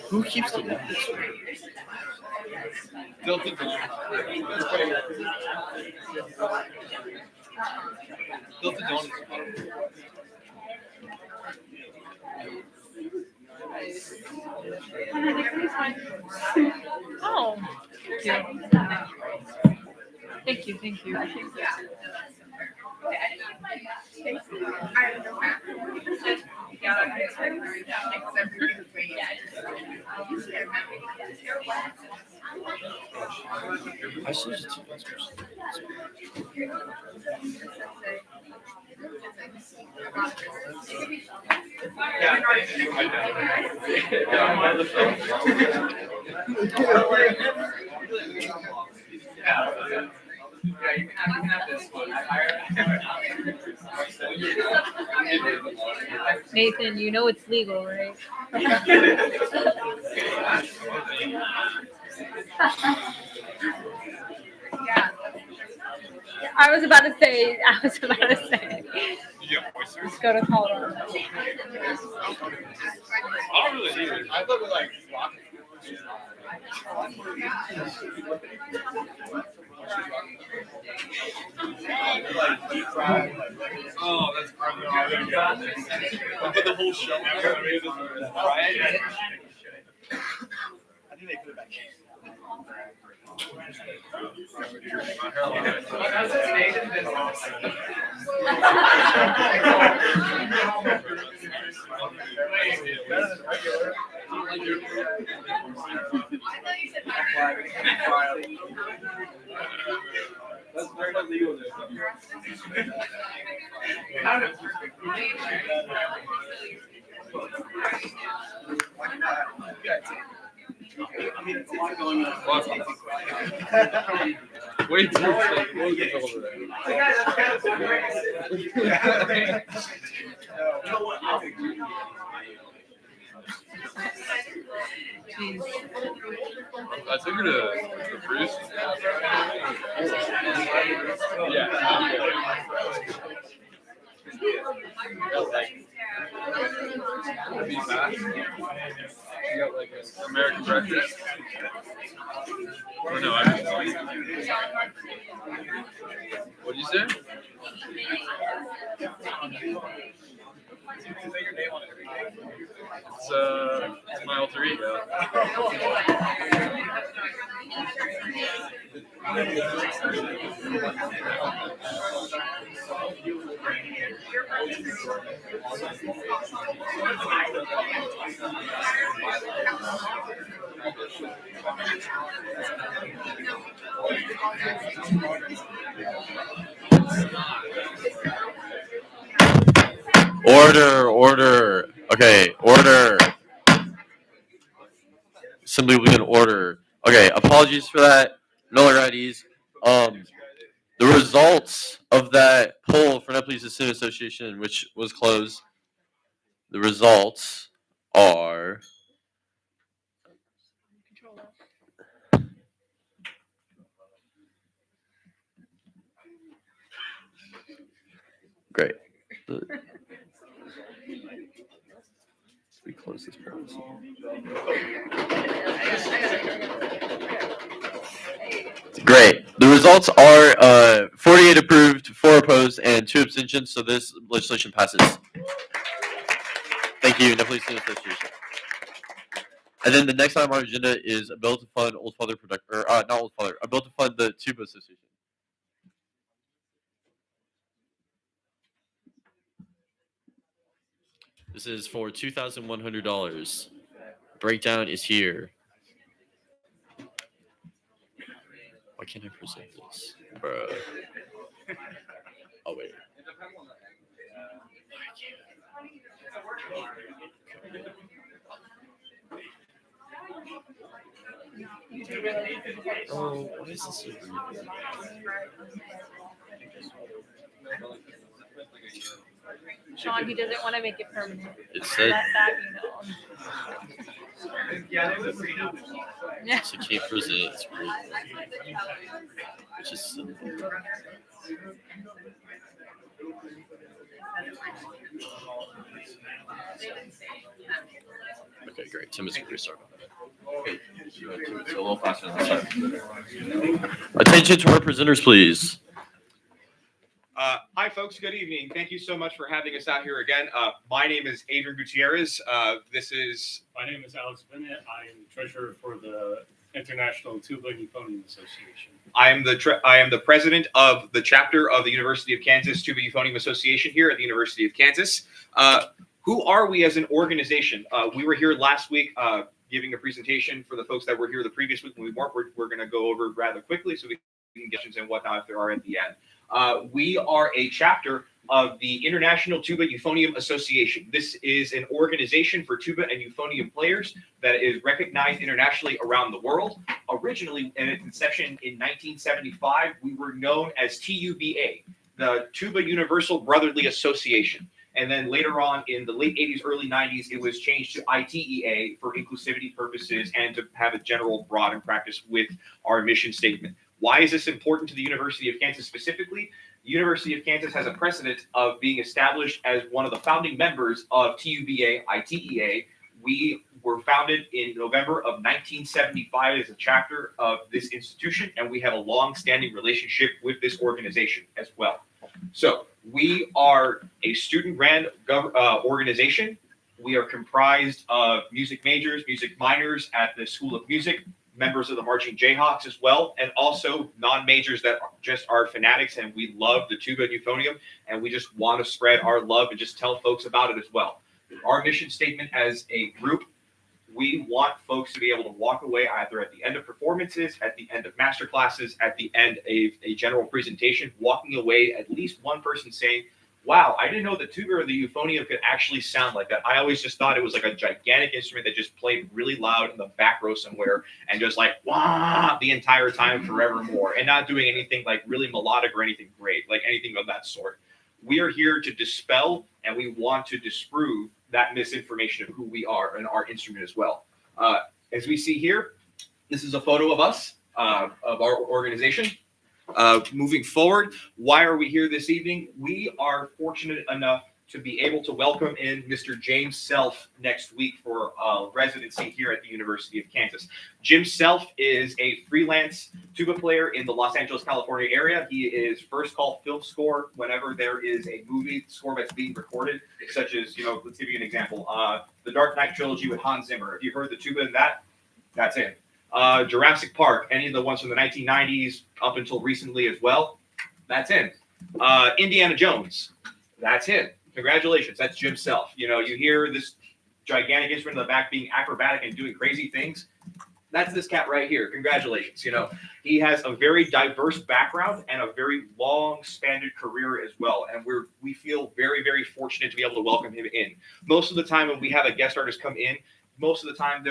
Speaker 1: Who keeps the
Speaker 2: Tilted. Tilted donuts.
Speaker 9: Oh. Thank you. Thank you.
Speaker 1: I should just do this.
Speaker 4: Yeah, you can have this one.
Speaker 9: Nathan, you know it's legal, right?
Speaker 16: I was about to say. Let's go to Colorado.
Speaker 4: I thought we like. Oh, that's perfect. Put the whole show. I think they put it back. That's very illegal. I mean, it's a lot going on.
Speaker 2: Way too sick. We'll get over there. I took her to Bruce. Yeah. Be fast. You got like an American breakfast. Oh, no, what'd you say? It's my alter ego.
Speaker 1: Order. Okay, order. Assembly will be in order. Okay, apologies for that. Miller IDs. The results of that poll for Nepalese Student Association, which was closed, the results are. Great. We close this purpose. Great. The results are 48 approved, 4 opposed, and 2 abstentions. So this legislation passes. Thank you, Nepalese Student Association. And then the next item on our agenda is a bill to fund Old Father not Old Father, a bill to fund the Tuba Association. This is for $2,100. Breakdown is here. Why can't I present this? Bruh. Oh, wait. Oh, what is this?
Speaker 16: Sean, he doesn't want to make it permanent.
Speaker 1: It said.
Speaker 16: Let that be known.
Speaker 1: So can't present. It's weird. It's just simple. Okay, great. Tim is going to restart. Okay. So a little faster than that. Attention to our presenters, please.
Speaker 6: Hi, folks. Good evening. Thank you so much for having us out here again. My name is Adrian Gutierrez.
Speaker 11: My name is Alex Bennett. I am treasurer for the International Tuba and Euphonium Association.
Speaker 6: I am the president of the chapter of the University of Kansas Tuba Euphonium Association here at the University of Kansas. Who are we as an organization? We were here last week giving a presentation for the folks that were here the previous week when we weren't. We're going to go over rather quickly so we can get questions and whatnot if there are at the end. We are a chapter of the International Tuba Euphonium Association. This is an organization for tuba and euphonium players that is recognized internationally around the world. Originally, in its inception in 1975, we were known as TUBA, the Tuba Universal Brotherly Association. And then later on in the late 80s, early 90s, it was changed to ITEA for inclusivity purposes and to have a general broad and practice with our mission statement. Why is this important to the University of Kansas specifically? The University of Kansas has a precedent of being established as one of the founding members of TUBA ITEA. We were founded in November of 1975 as a chapter of this institution, and we have a long-standing relationship with this organization as well. So we are a student-run organization. We are comprised of music majors, music minors at the School of Music, members of the Marching Jayhawks as well, and also non-majors that just are fanatics, and we love the tuba and euphonium, and we just want to spread our love and just tell folks about it as well. Our mission statement as a group, we want folks to be able to walk away either at the end of performances, at the end of master classes, at the end of a general presentation, walking away at least one person saying, wow, I didn't know the tuba or the euphonium could actually sound like that. I always just thought it was like a gigantic instrument that just played really loud in the back row somewhere and just like, wah, the entire time forevermore, and not doing anything like really melodic or anything great, like anything of that sort. We are here to dispel, and we want to disprove that misinformation of who we are and our instrument as well. As we see here, this is a photo of us, of our organization. Moving forward, why are we here this evening? We are fortunate enough to be able to welcome in Mr. James Self next week for residency here at the University of Kansas. Jim Self is a freelance tuba player in the Los Angeles, California area. He is first call film score whenever there is a movie score that's being recorded, such as, let's give you an example. The Dark Knight trilogy with Hans Zimmer. If you heard the tuba in that, that's him. Jurassic Park, any of the ones from the 1990s up until recently as well, that's him. Indiana Jones, that's him. Congratulations, that's Jim Self. You hear this gigantic instrument in the back being acrobatic and doing crazy things. That's this cat right here. Congratulations. He has a very diverse background and a very long-spanned career as well. And we feel very, very fortunate to be able to welcome him in. Most of the time when we have a guest artist come in, most of the time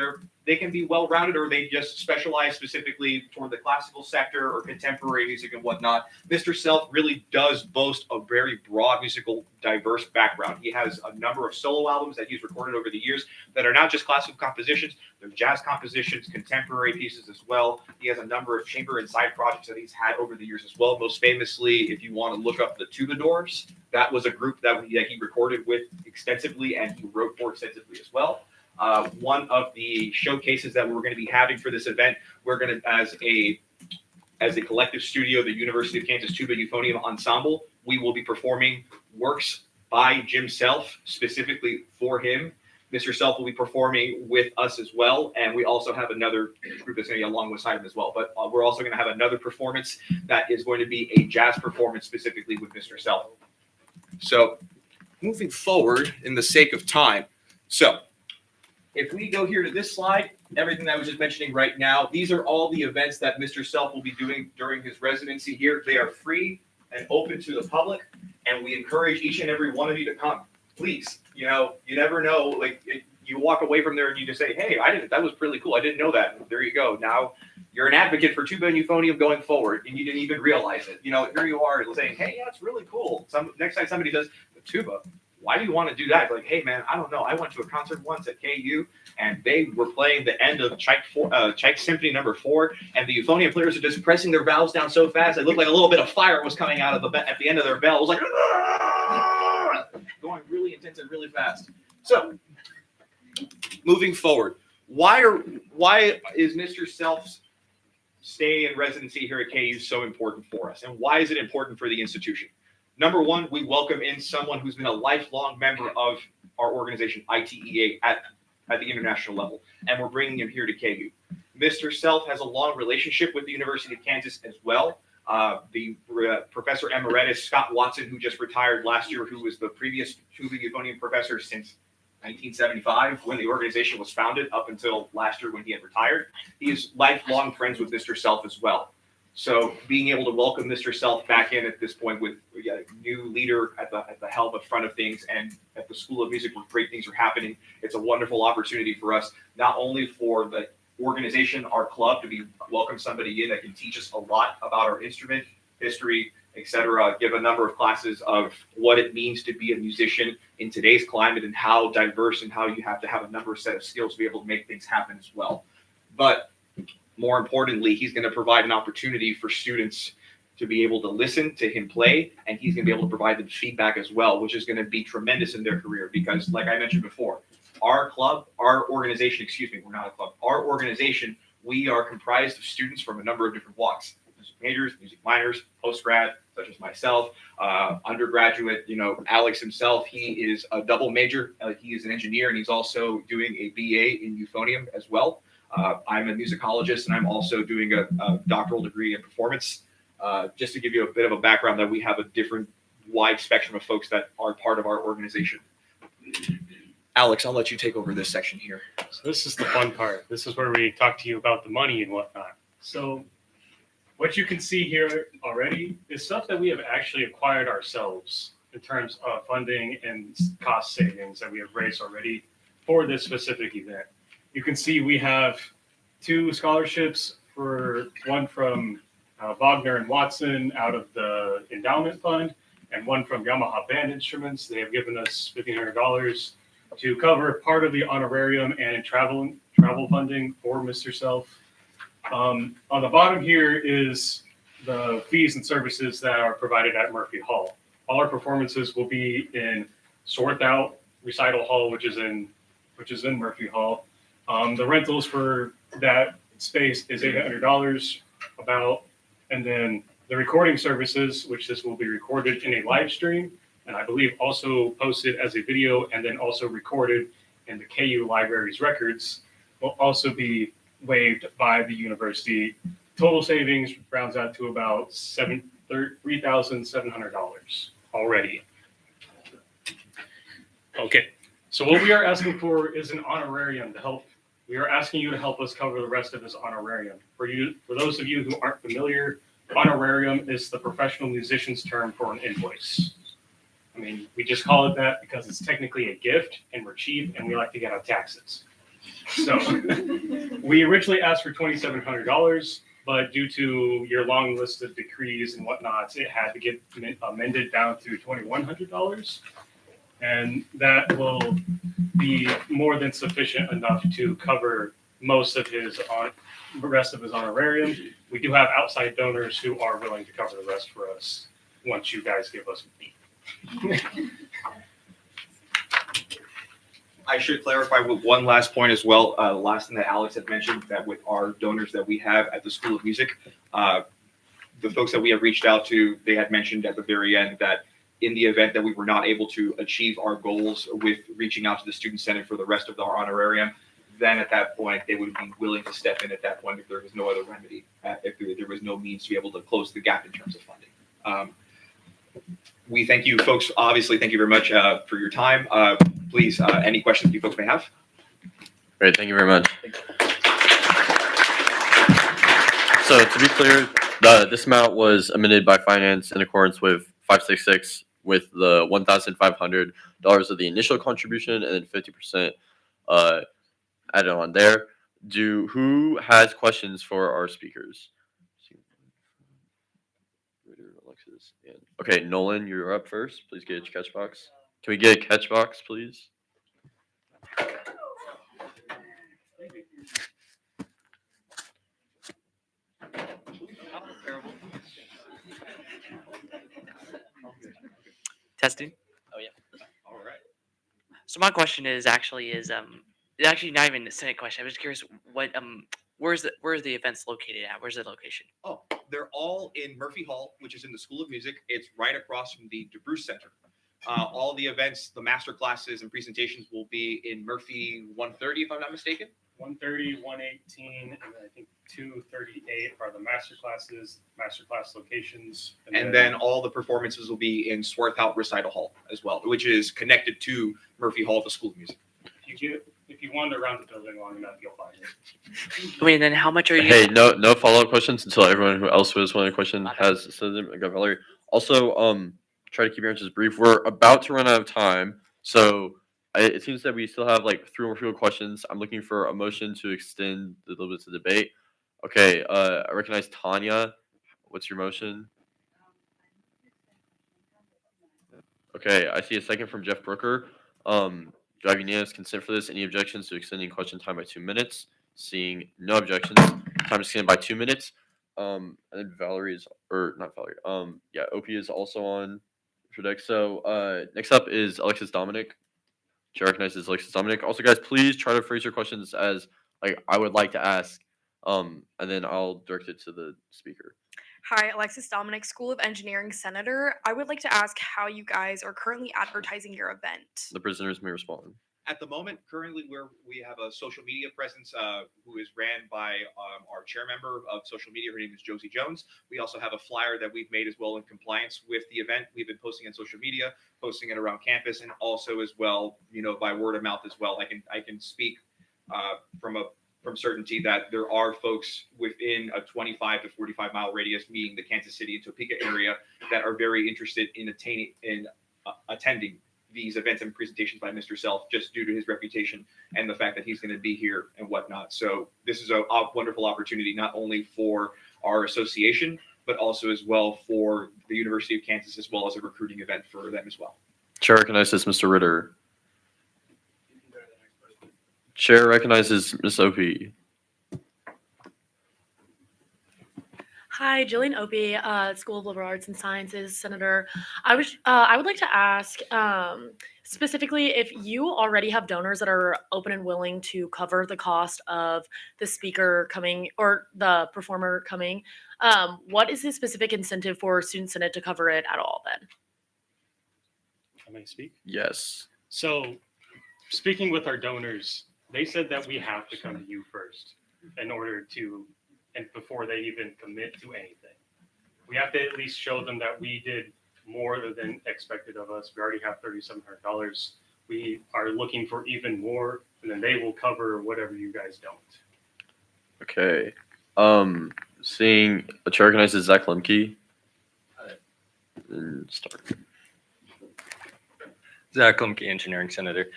Speaker 6: they can be well-rounded, or they just specialize specifically toward the classical sector or contemporary music and whatnot. Mr. Self really does boast a very broad musical diverse background. He has a number of solo albums that he's recorded over the years that are not just classical compositions, they're jazz compositions, contemporary pieces as well. He has a number of chamber and side projects that he's had over the years as well. Most famously, if you want to look up the Tubadors, that was a group that he recorded with extensively and he wrote for extensively as well. One of the showcases that we're going to be having for this event, we're going to, as a collective studio, the University of Kansas Tuba Euphonium Ensemble, we will be performing works by Jim Self, specifically for him. Mr. Self will be performing with us as well, and we also have another group that's going to be alongside him as well. But we're also going to have another performance that is going to be a jazz performance specifically with Mr. Self. So, moving forward in the sake of time, if we go here to this slide, everything that I was just mentioning right now, these are all the events that Mr. Self will be doing during his residency here. They are free and open to the public, and we encourage each and every one of you to come. Please, you never know, you walk away from there and you just say, hey, that was really cool. I didn't know that. There you go. Now you're an advocate for tuba and euphonium going forward, and you didn't even realize it. Here you are saying, hey, that's really cool. Next time somebody does the tuba, why do you want to do that? Like, hey, man, I don't know. I went to a concert once at KU, and they were playing the end of Tchaik Symphony No. 4, and the euphonium players are just pressing their valves down so fast, it looked like a little bit of fire was coming out of at the end of their bell. It was like, going really intense and really fast. So, moving forward, why is Mr. Self's stay in residency here at KU so important for us, and why is it important for the institution? Number one, we welcome in someone who's been a lifelong member of our organization, ITEA, at the international level, and we're bringing him here to KU. Mr. Self has a long relationship with the University of Kansas as well. The Professor Emeritus Scott Watson, who just retired last year, who was the previous tuba euphonium professor since 1975, when the organization was founded, up until last year when he had retired. He is lifelong friends with Mr. Self as well. So being able to welcome Mr. Self back in at this point with a new leader at the helm of front of things, and at the School of Music where great things are happening, it's a wonderful opportunity for us, not only for the organization, our club, to welcome somebody in that can teach us a lot about our instrument, history, etc. Give a number of classes of what it means to be a musician in today's climate and how diverse and how you have to have a number of set of skills to be able to make things happen as well. But more importantly, he's going to provide an opportunity for students to be able to listen to him play, and he's going to be able to provide them feedback as well, which is going to be tremendous in their career because, like I mentioned before, our organization, we're not a club, our organization, we are comprised of students from a number of different walks. Music majors, music minors, post-grad, such as myself, undergraduate, Alex himself, he is a double major. He is an engineer, and he's also doing a BA in euphonium as well. I'm a musicologist, and I'm also doing a doctoral degree in performance. Just to give you a bit of a background, that we have a different wide spectrum of folks that are part of our organization. Alex, I'll let you take over this section here.
Speaker 11: So this is the fun part. This is where we talk to you about the money and whatnot. So what you can see here already is stuff that we have actually acquired ourselves in terms of funding and cost savings that we have raised already for this specific event. You can see we have 2 scholarships, one from Wagner and Watson out of the endowment fund, and one from Yamaha Band Instruments. They have given us $1,500 to cover part of the honorarium and travel funding for Mr. Self. On the bottom here is the fees and services that are provided at Murphy Hall. All our performances will be in Swarthout Recital Hall, which is in Murphy Hall. The rentals for that space is $800 about, and then the recording services, which this will be recorded in a live stream, and I believe also posted as a video and then also recorded in the KU Library's records, will also be waived by the university. Total savings rounds out to about $3,700 already. Okay, so what we are asking for is an honorarium to help. We are asking you to help us cover the rest of this honorarium. For those of you who aren't familiar, honorarium is the professional musician's term for an invoice. I mean, we just call it that because it's technically a gift and we're cheap and we like to get out taxes. So we originally asked for $2,700, but due to your long list of decrees and whatnots, it had to get amended down to $2,100. And that will be more than sufficient enough to cover most of the rest of his honorarium. We do have outside donors who are willing to cover the rest for us once you guys give us a beat.
Speaker 6: I should clarify with one last point as well. The last thing that Alex had mentioned, that with our donors that we have at the School of Music, the folks that we have reached out to, they had mentioned at the very end that in the event that we were not able to achieve our goals with reaching out to the Student Senate for the rest of our honorarium, then at that point, they would be willing to step in at that point if there was no other remedy, if there was no means to be able to close the gap in terms of funding. We thank you, folks. Obviously, thank you very much for your time. Please, any questions you folks may have?
Speaker 1: Great, thank you very much. So to be clear, this amount was amended by finance in accordance with 566 with the $1,500 of the initial contribution and then 50% added on there. Who has questions for our speakers? Okay, Nolan, you're up first. Please get a catch box. Can we get a catch box, please?
Speaker 10: Testing.
Speaker 6: Oh yeah. All right.
Speaker 10: So my question is actually not even a Senate question. I was just curious what where's the events located at? Where's the location?
Speaker 6: Oh, they're all in Murphy Hall, which is in the School of Music. It's right across from the DeBruce Center. All the events, the master classes and presentations will be in Murphy 130, if I'm not mistaken.
Speaker 11: 130, 118, and I think 238 are the master class locations.
Speaker 6: And then all the performances will be in Swarthout Recital Hall as well, which is connected to Murphy Hall, the School of Music.
Speaker 11: If you wander around the building long enough, you'll find it.
Speaker 10: I mean, then how much are you?
Speaker 1: Hey, no follow-up questions until everyone who else was wanting a question has said them. Go, Valerie. Also, try to keep your answers brief. We're about to run out of time, so it seems that we still have like 3 more few questions. I'm looking for a motion to extend the little bits of debate. Okay, I recognize Tanya. What's your motion? Okay, I see a second from Jeff Brooker. Do I have unanimous consent for this? Any objections to extending question time by 2 minutes? Seeing no objections, time extended by 2 minutes. And then Valerie is, or not Valerie. Yeah, OP is also on for deck. So, next up is Alexis Dominic. Chair recognizes Alexis Dominic. Also, guys, please try to phrase your questions as like I would like to ask. And then I'll direct it to the speaker.
Speaker 7: Hi, Alexis Dominic, School of Engineering Senator. I would like to ask how you guys are currently advertising your event.
Speaker 1: The prisoners may respond.
Speaker 6: At the moment, currently, we have a social media presence who is ran by our chair member of social media. Her name is Josie Jones. We also have a flyer that we've made as well in compliance with the event. We've been posting on social media, posting it around campus, and also as well, by word of mouth as well. I can speak from certainty that there are folks within a 25 to 45 mile radius, meaning the Kansas City and Topeka area, that are very interested in attending these events and presentations by Mr. Self, just due to his reputation and the fact that he's going to be here and whatnot. So this is a wonderful opportunity, not only for our association, but also as well for the University of Kansas, as well as a recruiting event for them as well.
Speaker 1: Chair recognizes Mr. Ritter. Chair recognizes Ms. OP.
Speaker 12: Hi, Jillian Opie, School of Liberal Arts and Sciences, Senator. I would like to ask specifically if you already have donors that are open and willing to cover the cost of the speaker coming or the performer coming. What is the specific incentive for Student Senate to cover it at all then?
Speaker 11: Can I speak?
Speaker 1: Yes.
Speaker 11: So, speaking with our donors, they said that we have to come to you first in order to, and before they even commit to anything. We have to at least show them that we did more than expected of us. We already have $3,700. We are looking for even more, and then they will cover whatever you guys don't.
Speaker 1: Okay. Seeing a chair recognizes Zach Lemke. And start.
Speaker 23: Zach Lemke, Engineering Senator.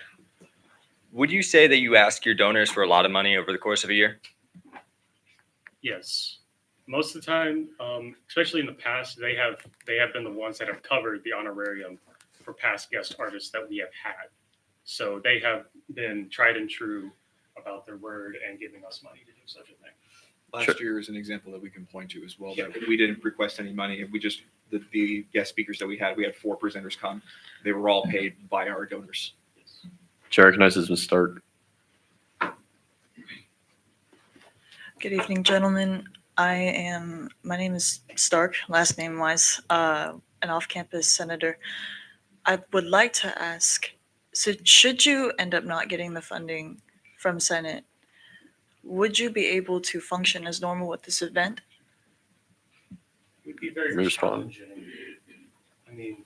Speaker 23: Would you say that you ask your donors for a lot of money over the course of a year?
Speaker 11: Yes. Most of the time, especially in the past, they have been the ones that have covered the honorarium for past guest artists that we have had. So they have been tried and true about their word and giving us money to do such a thing.
Speaker 2: Last year is an example that we can point to as well. That we didn't request any money. We just the guest speakers that we had 4 presenters come. They were all paid by our donors.
Speaker 1: Chair recognizes Ms. Stark.
Speaker 24: Good evening, gentlemen. My name is Stark, last name wise, an off-campus senator. I would like to ask, so should you end up not getting the funding from Senate, would you be able to function as normal with this event?
Speaker 11: It would be very
Speaker 1: Respond.
Speaker 11: challenging. I mean,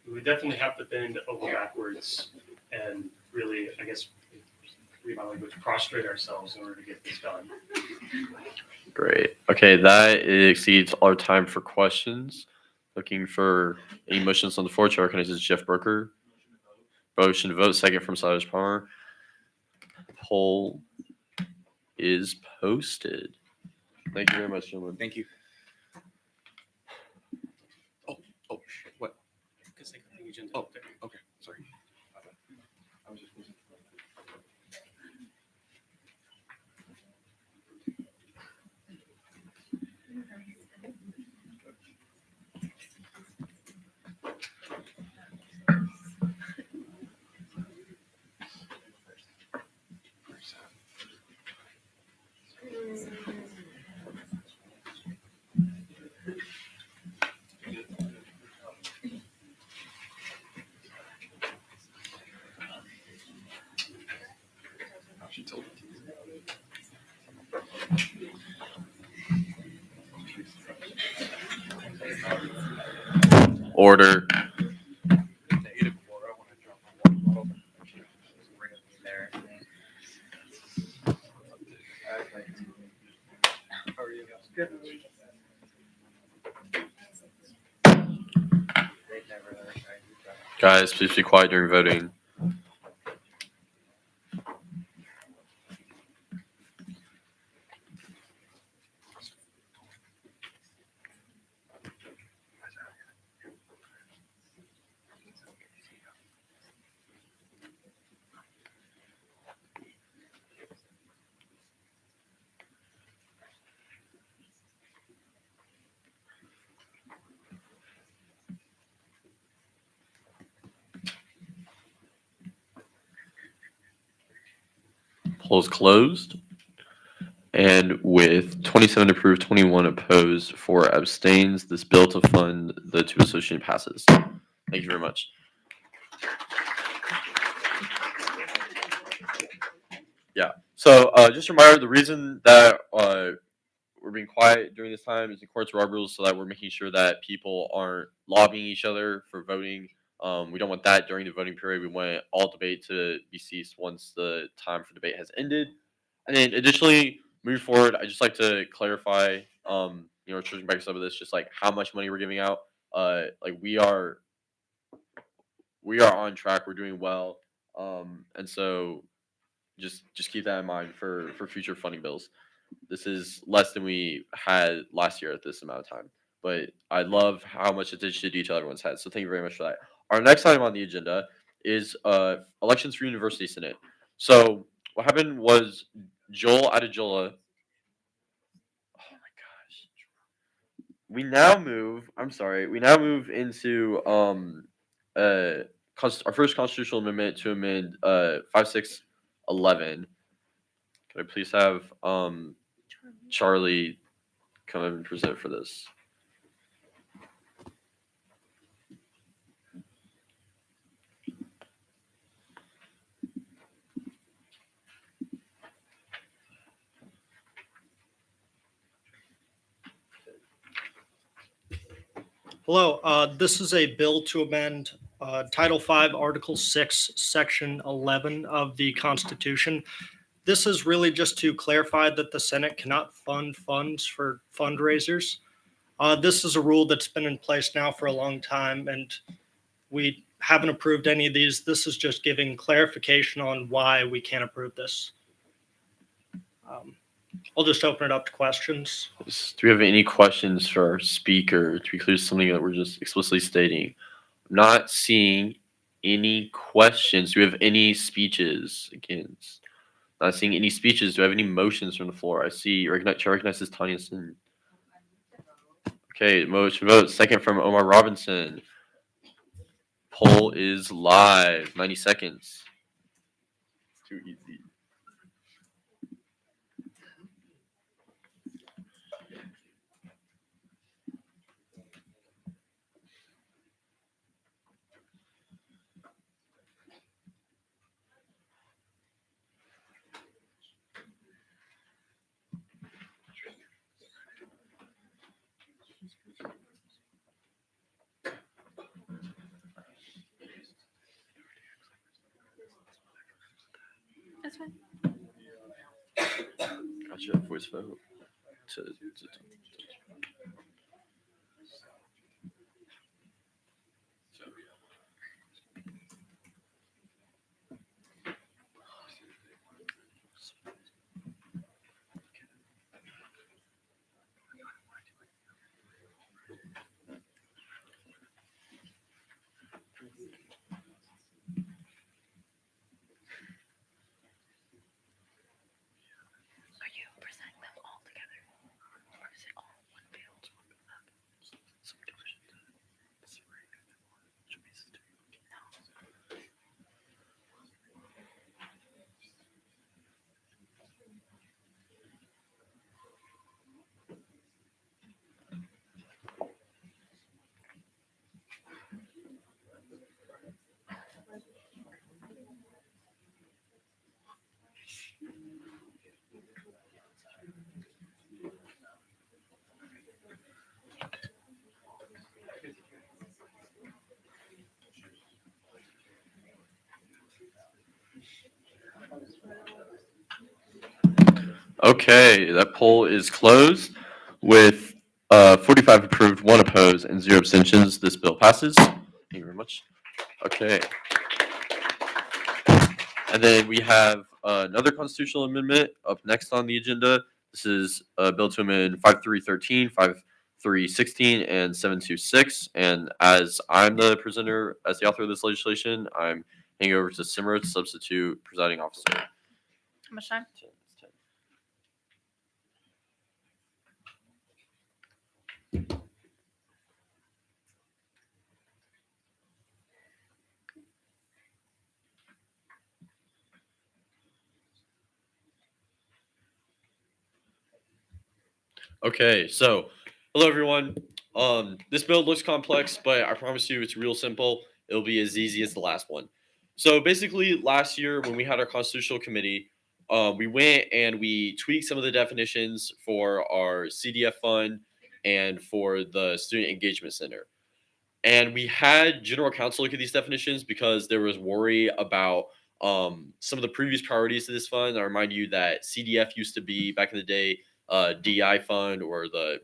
Speaker 11: we would definitely have to bend over backwards and really, I guess, my language, prostrate ourselves in order to get this done.
Speaker 1: Great. Okay, that exceeds our time for questions. Looking for any motions on the floor. Chair recognizes Jeff Brooker. Motion to vote. Second from Cyrus Palmer. Poll is posted. Thank you very much, gentlemen.
Speaker 2: Thank you. Oh, what? Oh, okay. Sorry. I was just listening. She told me.
Speaker 1: Order. Guys, please be quiet during voting. poll is closed. And with 27 approved, 21 opposed, 4 abstains, this bill to fund the two association passes. Thank you very much. Yeah. So just a reminder, the reason that we're being quiet during this time is in accordance with our rules, so that we're making sure that people aren't lobbying each other for voting. We don't want that during the voting period. We want all debate to be ceased once the time for debate has ended. And then additionally, moving forward, I just like to clarify, switching back to some of this, just like how much money we're giving out. Like we are on track. We're doing well. And so just keep that in mind for future funding bills. This is less than we had last year at this amount of time, but I love how much attention to detail everyone's had. So thank you very much for that. Our next item on the agenda is elections for University Senate. So what happened was Joel Adejola. Oh my gosh. We now move into our first constitutional amendment to amend 5611. Can I please have Charlie come and present for this?
Speaker 13: Hello, this is a bill to amend Title V, Article 6, Section 11 of the Constitution. This is really just to clarify that the Senate cannot fund funds for fundraisers. This is a rule that's been in place now for a long time, and we haven't approved any of these. This is just giving clarification on why we can't approve this. I'll just open it up to questions.
Speaker 1: Do we have any questions for our speaker to be clear something that we're just explicitly stating? I'm not seeing any questions. Do we have any speeches against? Not seeing any speeches. Do I have any motions from the floor? I see Chair recognizes Tanya Sin. Okay, motion vote. Second from Omar Robinson. Poll is live. 90 seconds. Too easy.
Speaker 5: That's fine.
Speaker 1: Gotcha. Voice vote. Okay, that poll is closed with 45 approved, 1 opposed, and 0 abstentions. This bill passes. Thank you very much. Okay. And then we have another constitutional amendment up next on the agenda. This is a bill to amend 5313, 5316, and 726. And as I'm the presenter, as the author of this legislation, I'm handing over to Simra to substitute presiding officer.
Speaker 5: How much time?
Speaker 1: Okay, so hello everyone. This build looks complex, but I promise you it's real simple. It'll be as easy as the last one. So basically, last year when we had our constitutional committee, we went and we tweaked some of the definitions for our CDF fund and for the Student Engagement Center. And we had general counsel look at these definitions because there was worry about some of the previous priorities of this fund. I remind you that CDF used to be back in the day DI fund, or the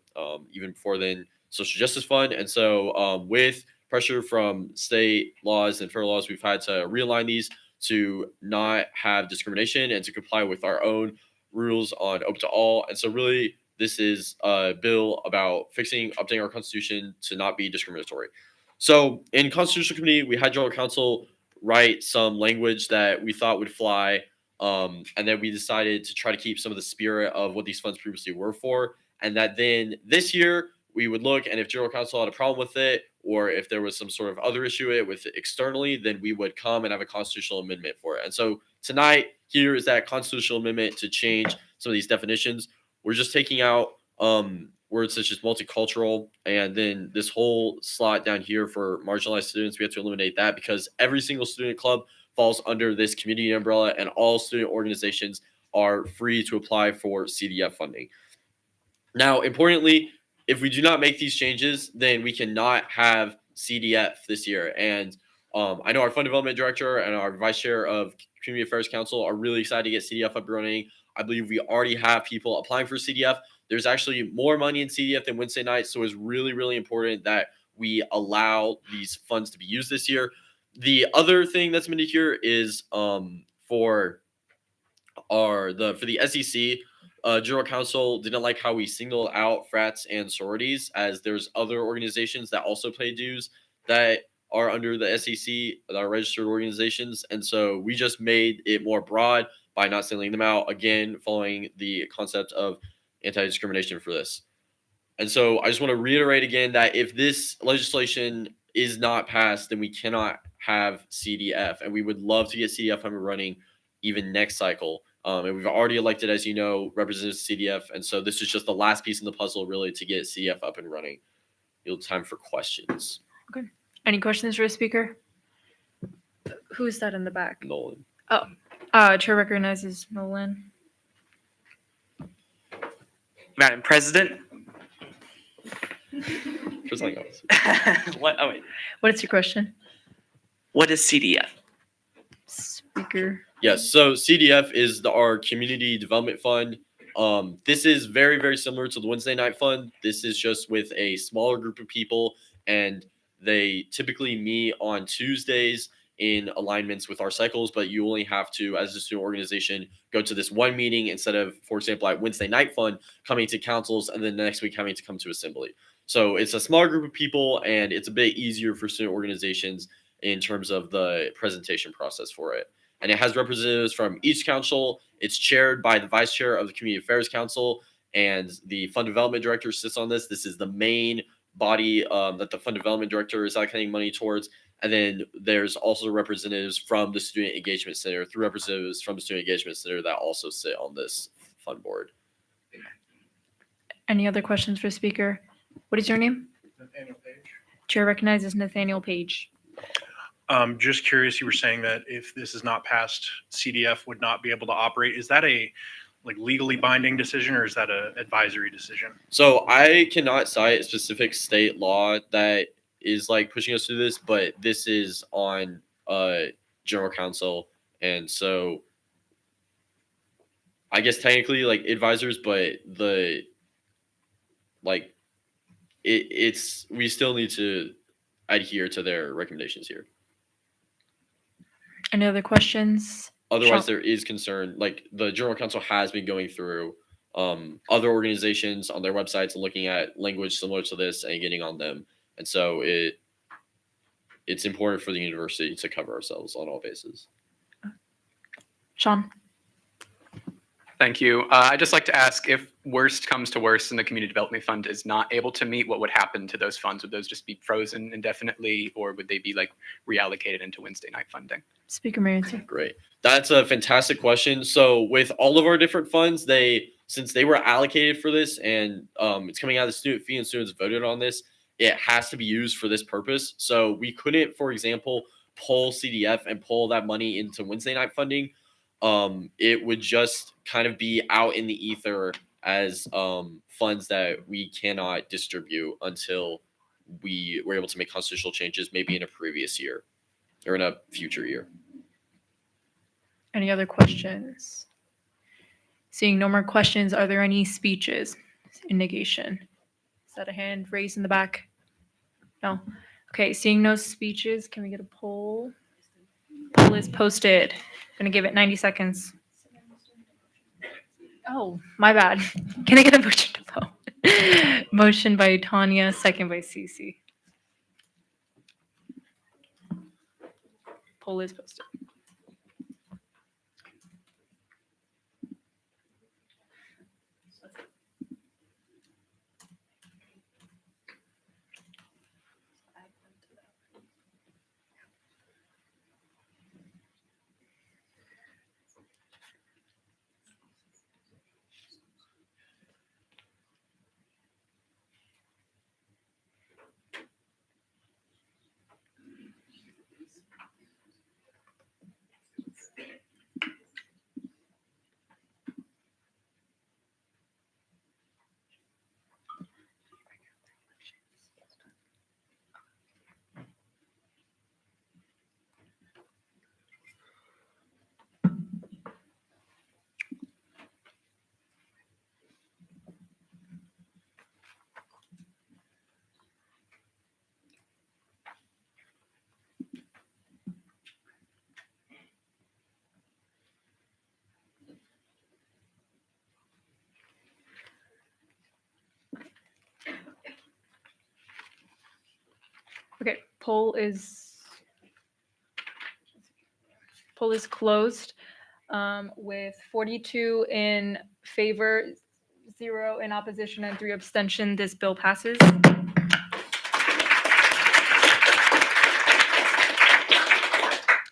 Speaker 1: even before then social justice fund. And so with pressure from state laws and federal laws, we've had to realign these to not have discrimination and to comply with our own rules on open to all. And so really this is a bill about updating our constitution to not be discriminatory. So in constitutional committee, we had general counsel write some language that we thought would fly. And then we decided to try to keep some of the spirit of what these funds previously were for. And that then this year we would look, and if general counsel had a problem with it, or if there was some sort of other issue with it externally, then we would come and have a constitutional amendment for it. And so tonight here is that constitutional amendment to change some of these definitions. We're just taking out words such as multicultural, and then this whole slot down here for marginalized students, we have to eliminate that because every single student club falls under this community umbrella, and all student organizations are free to apply for CDF funding. Now, importantly, if we do not make these changes, then we cannot have CDF this year. And I know our fund development director and our vice chair of Community Affairs Council are really excited to get CDF up and running. I believe we already have people applying for CDF. There's actually more money in CDF than Wednesday night, so it's really, really important that we allow these funds to be used this year. The other thing that's amended here is for the SEC, general counsel didn't like how we singled out frats and sororities, as there's other organizations that also pay dues that are under the SEC, that are registered organizations, and so we just made it more broad by not singling them out, again following the concept of anti-discrimination for this. And so I just want to reiterate again that if this legislation is not passed, then we cannot have CDF, and we would love to get CDF up and running even next cycle. And we've already elected, as you know, representatives CDF, and so this is just the last piece in the puzzle, really, to get CDF up and running. You'll have time for questions.
Speaker 9: Okay. Any questions for the speaker? Who's that in the back?
Speaker 1: Nolan.
Speaker 9: Oh, chair recognizes Nolan.
Speaker 10: Madam President.
Speaker 1: Presiding officer.
Speaker 10: What? Oh wait.
Speaker 9: What is your question?
Speaker 10: What is CDF?
Speaker 9: Speaker.
Speaker 1: Yes, so CDF is our community development fund. This is very, very similar to the Wednesday night fund. This is just with a smaller group of people, and they typically meet on Tuesdays in alignments with our cycles, but you only have to, as a student organization, go to this one meeting instead of, for example, at Wednesday night fund, coming to councils and then the next week having to come to assembly. So it's a smaller group of people, and it's a bit easier for student organizations in terms of the presentation process for it. And it has representatives from each council. It's chaired by the vice chair of the Community Affairs Council, and the fund development director sits on this. This is the main body that the fund development director is allocating money towards. And then there's also representatives from the Student Engagement Center, through representatives from the Student Engagement Center that also sit on this fund board.
Speaker 9: Any other questions for speaker? What is your name?
Speaker 14: Nathaniel Page.
Speaker 9: Chair recognizes Nathaniel Page.
Speaker 14: Just curious, you were saying that if this is not passed, CDF would not be able to operate. Is that a legally binding decision, or is that an advisory decision?
Speaker 1: So I cannot cite a specific state law that is pushing us through this, but this is on general counsel, and so I guess technically advisors, but it's we still need to adhere to their recommendations here.
Speaker 9: Any other questions?
Speaker 1: Otherwise,
Speaker 9: Sean?
Speaker 1: there is concern. The general counsel has been going through other organizations on their websites and looking at language similar to this and getting on them. And so it's important for the university to cover ourselves on all bases.
Speaker 9: Sean?
Speaker 8: Thank you. I'd just like to ask if worst comes to worst and the Community Development Fund is not able to meet, what would happen to those funds? Would those just be frozen indefinitely, or would they be like reallocated into Wednesday night funding?
Speaker 9: Speaker may answer.
Speaker 1: Great. That's a fantastic question. So with all of our different funds, since they were allocated for this and it's coming out of the student fee and students voted on this, it has to be used for this purpose. So we couldn't, for example, pull CDF and pull that money into Wednesday night funding. It would just kind of be out in the ether as funds that we cannot distribute until we were able to make constitutional changes, maybe in a previous year or in a future year.
Speaker 9: Any other questions? Seeing no more questions, are there any speeches in negation? Is that a hand raised in the back? No. Okay, seeing no speeches, can we get a poll? Poll is posted. Gonna give it 90 seconds. Oh, my bad. Can I get a motion to vote? Motion by Tanya, second by Cece. Poll is posted. Okay, poll is closed with 42 in favor, 0 in opposition, and 3 abstention. This bill passes.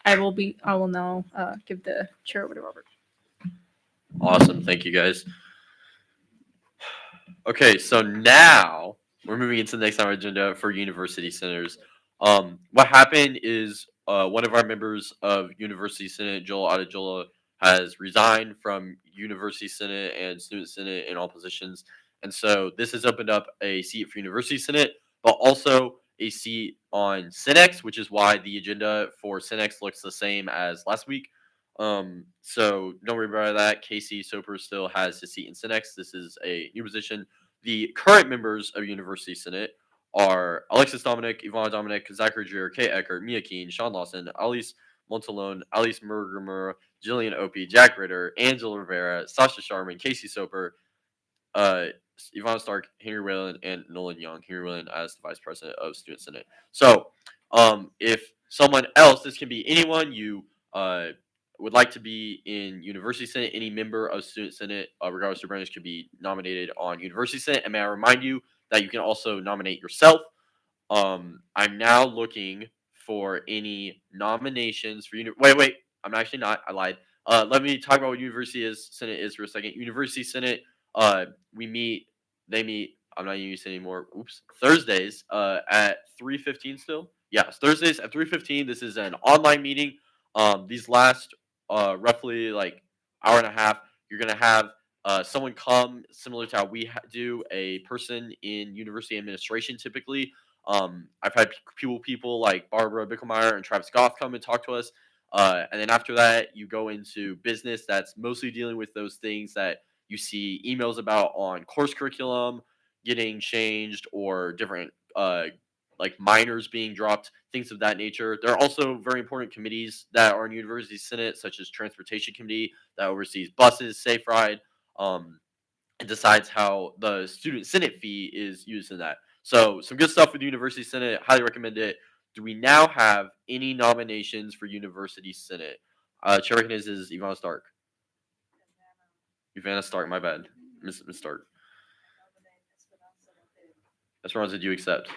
Speaker 9: I will now give the chair over to Robert.
Speaker 1: Awesome. Thank you, guys. Okay, so now we're moving into the next on our agenda for university senators. What happened is one of our members of University Senate, Joel Adejola, has resigned from University Senate and Student Senate in all positions. And so this has opened up a seat for University Senate, but also a seat on Senex, which is why the agenda for Senex looks the same as last week. So don't worry about that. Casey Soper still has his seat in Senex. This is a new position. The current members of University Senate are Alexis Dominic, Ivana Dominic, Zachary Dreer, Kay Eckert, Mia Keen, Sean Lawson, Alice Montalone, Alice Murgamura, Jillian Opie, Jack Ritter, Angela Rivera, Sasha Sharman, Casey Soper, Ivana Stark, Henry Whalen, and Nolan Young. Henry Whalen as the Vice President of Student Senate. So if someone else, this can be anyone you would like to be in University Senate, any member of Student Senate, regardless of branch, could be nominated on University Senate. And may I remind you that you can also nominate yourself. I'm now looking for any nominations for wait, I'm actually not. I lied. Let me talk about what University Senate is for a second. University Senate, they meet. I'm not using this anymore. Oops. Thursdays at 3:15 still. Yes, Thursdays at 3:15. This is an online meeting. These last roughly like hour and a half, you're gonna have someone come similar to how we do, a person in university administration typically. I've had people like Barbara Bickelmeyer and Travis Goff come and talk to us. And then after that, you go into business that's mostly dealing with those things that you see emails about on course curriculum getting changed or different like minors being dropped, things of that nature. There are also very important committees that are in University Senate, such as Transportation Committee that oversees buses, Safe Ride, and decides how the Student Senate fee is used in that. So some good stuff with University Senate. Highly recommend it. Do we now have any nominations for University Senate? Chair recognizes Ivana Stark. Ivana Stark, my bad. Miss Stark. Esperanza, do you accept?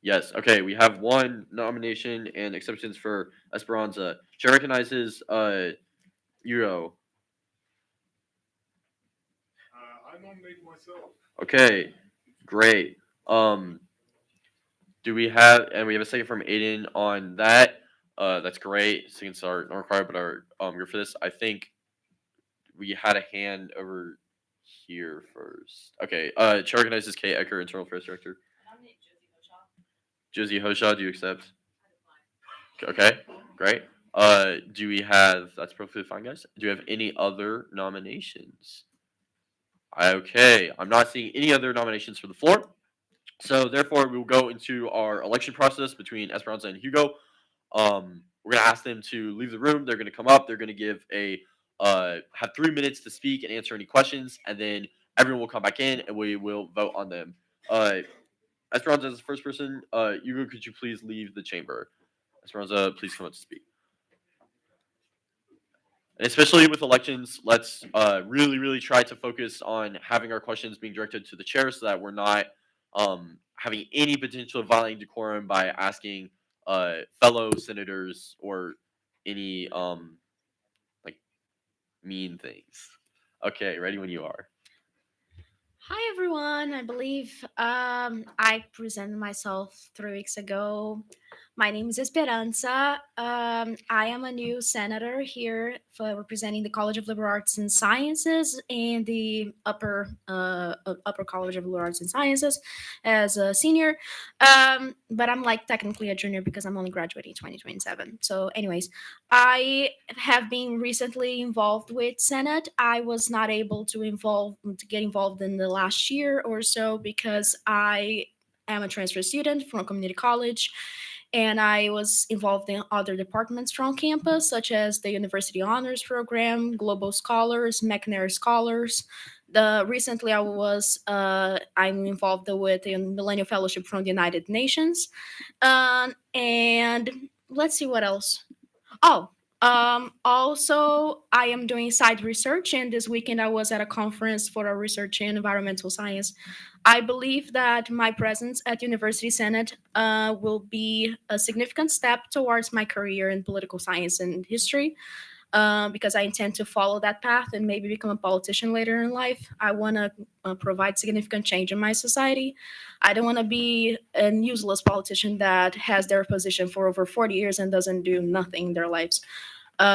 Speaker 1: Yes. Okay, we have one nomination and acceptance for Esperanza. She recognizes Euro.
Speaker 15: I nominate myself.
Speaker 1: Okay, great. Do we have and we have a second from Aiden on that? That's great. Seconds are not required, but are you're for this. I think we had a hand over here first. Okay. She recognizes Kate Ecker, Internal Affairs Director. Josie Hoshaw, do you accept? Okay, great. Do we have? That's perfectly fine, guys. Do we have any other nominations? Okay, I'm not seeing any other nominations for the floor. So therefore, we will go into our election process between Esperanza and Hugo. We're gonna ask them to leave the room. They're gonna come up. They're gonna give a have 3 minutes to speak and answer any questions, and then everyone will come back in and we will vote on them. Esperanza is the first person. Hugo, could you please leave the chamber? Esperanza, please come up to speak. And especially with elections, let's really try to focus on having our questions being directed to the chair so that we're not having any potential of violating decorum by asking fellow senators or any like mean things. Okay, ready when you are.
Speaker 17: Hi everyone. I believe I presented myself 3 weeks ago. My name is Esperanza. I am a new senator here for representing the College of Liberal Arts and Sciences and the Upper College of Liberal Arts and Sciences as a senior. But I'm like technically a junior because I'm only graduating 2027. So, anyways, I have been recently involved with Senate. I was not able to get involved in the last year or so because I am a transfer student from a community college, and I was involved in other departments from campus, such as the University Honors Program, Global Scholars, McNair Scholars. Recently, I'm involved with the Millennial Fellowship from the United Nations, and let's see what else. Also, I am doing side research, and this weekend I was at a conference for a research in environmental science. I believe that my presence at University Senate will be a significant step towards my career in political science and history, because I intend to follow that path and maybe become a politician later in life. I want to provide significant change in my society. I don't want to be a useless politician that has their position for over 40 years and doesn't do nothing in their lives.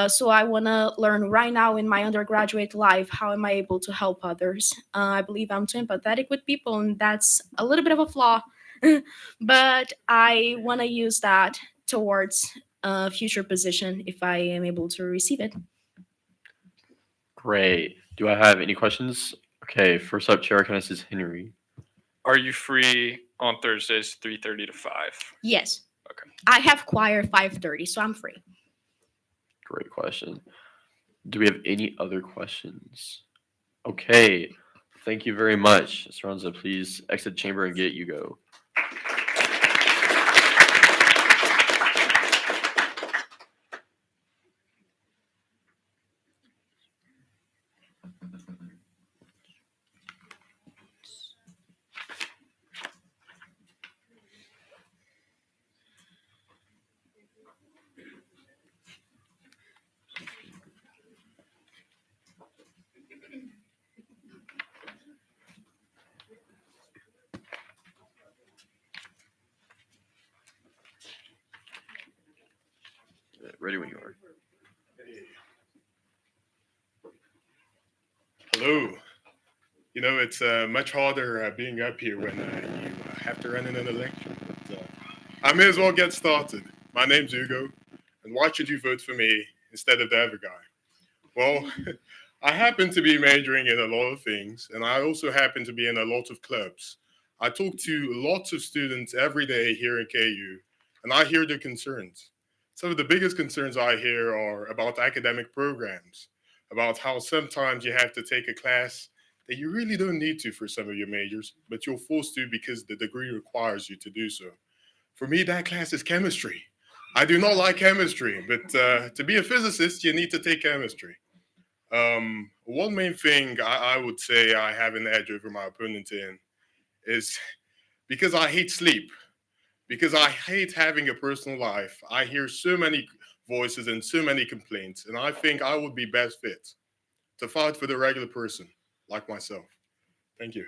Speaker 17: So I want to learn right now in my undergraduate life, how am I able to help others? I believe I'm too empathetic with people, and that's a little bit of a flaw. But I want to use that towards a future position if I am able to receive it.
Speaker 1: Great. Do I have any questions? Okay, first up, Chair recognizes Henry.
Speaker 18: Are you free on Thursdays 3:30 to 5?
Speaker 17: Yes.
Speaker 18: Okay.
Speaker 17: I have choir 5:30, so I'm free.
Speaker 1: Great question. Do we have any other questions? Okay. Thank you very much. Esperanza, please exit the chamber and get Hugo. Ready when you are.
Speaker 15: Hello. You know, it's much harder being up here when you have to run in an election. But, I may as well get started. My name's Hugo, and why should you vote for me instead of the other guy? Well, I happen to be majoring in a lot of things, and I also happen to be in a lot of clubs. I talk to lots of students every day here in KU, and I hear their concerns. Some of the biggest concerns I hear are about academic programs, about how sometimes you have to take a class that you really don't need to for some of your majors, but you're forced to because the degree requires you to do so. For me, that class is chemistry. I do not like chemistry, but to be a physicist, you need to take chemistry. One main thing I would say I have an edge over my opponent in is because I hate sleep, because I hate having a personal life. I hear so many voices and so many complaints, and I think I would be best fit to fight for the regular person like myself. Thank you.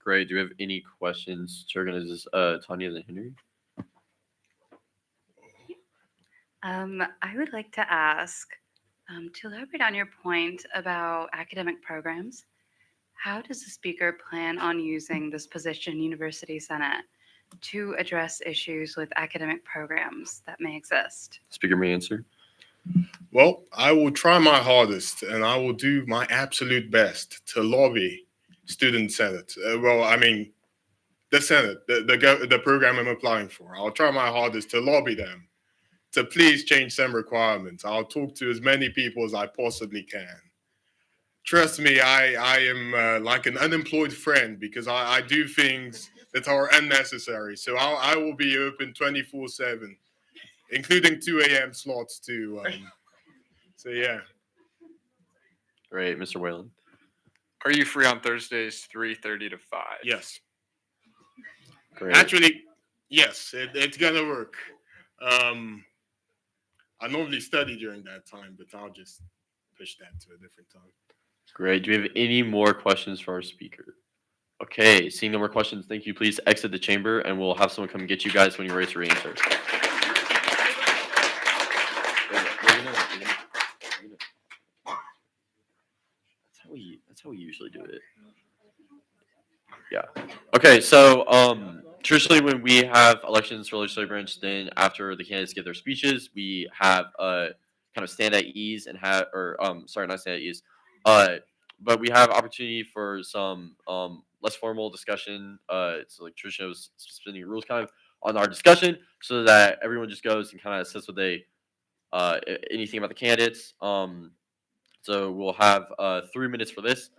Speaker 1: Great. Do we have any questions? Chair organizers, Tanya and Henry.
Speaker 5: I would like to ask, to elaborate on your point about academic programs, how does the speaker plan on using this position, University Senate, to address issues with academic programs that may exist?
Speaker 1: Speaker may answer.
Speaker 15: Well, I will try my hardest and I will do my absolute best to lobby Student Senate. The Senate, the program I'm applying for. I'll try my hardest to lobby them to please change some requirements. I'll talk to as many people as I possibly can. Trust me, I am like an unemployed friend because I do things that are unnecessary. So I will be open 24/7, including 2 a.m. slots too. So yeah.
Speaker 1: Great, Mr. Whalen.
Speaker 18: Are you free on Thursdays 3:30 to 5?
Speaker 15: Yes.
Speaker 1: Great.
Speaker 15: Actually, yes, it's gonna work. I normally study during that time, but I'll just push that to a different time.
Speaker 1: Great. Do we have any more questions for our speaker? Okay, seeing no more questions, thank you. Please exit the chamber and we'll have someone come and get you guys when you're ready to re-enter. That's how we usually do it. Yeah. Okay, so traditionally when we have elections for legislative branch, then after the candidates give their speeches, we have kind of stand at ease and have not stand at ease. But we have opportunity for some less formal discussion. It's like tradition of suspending rules kind of on our discussion so that everyone just goes and kind of says what they anything about the candidates. So we'll have 3 minutes for this.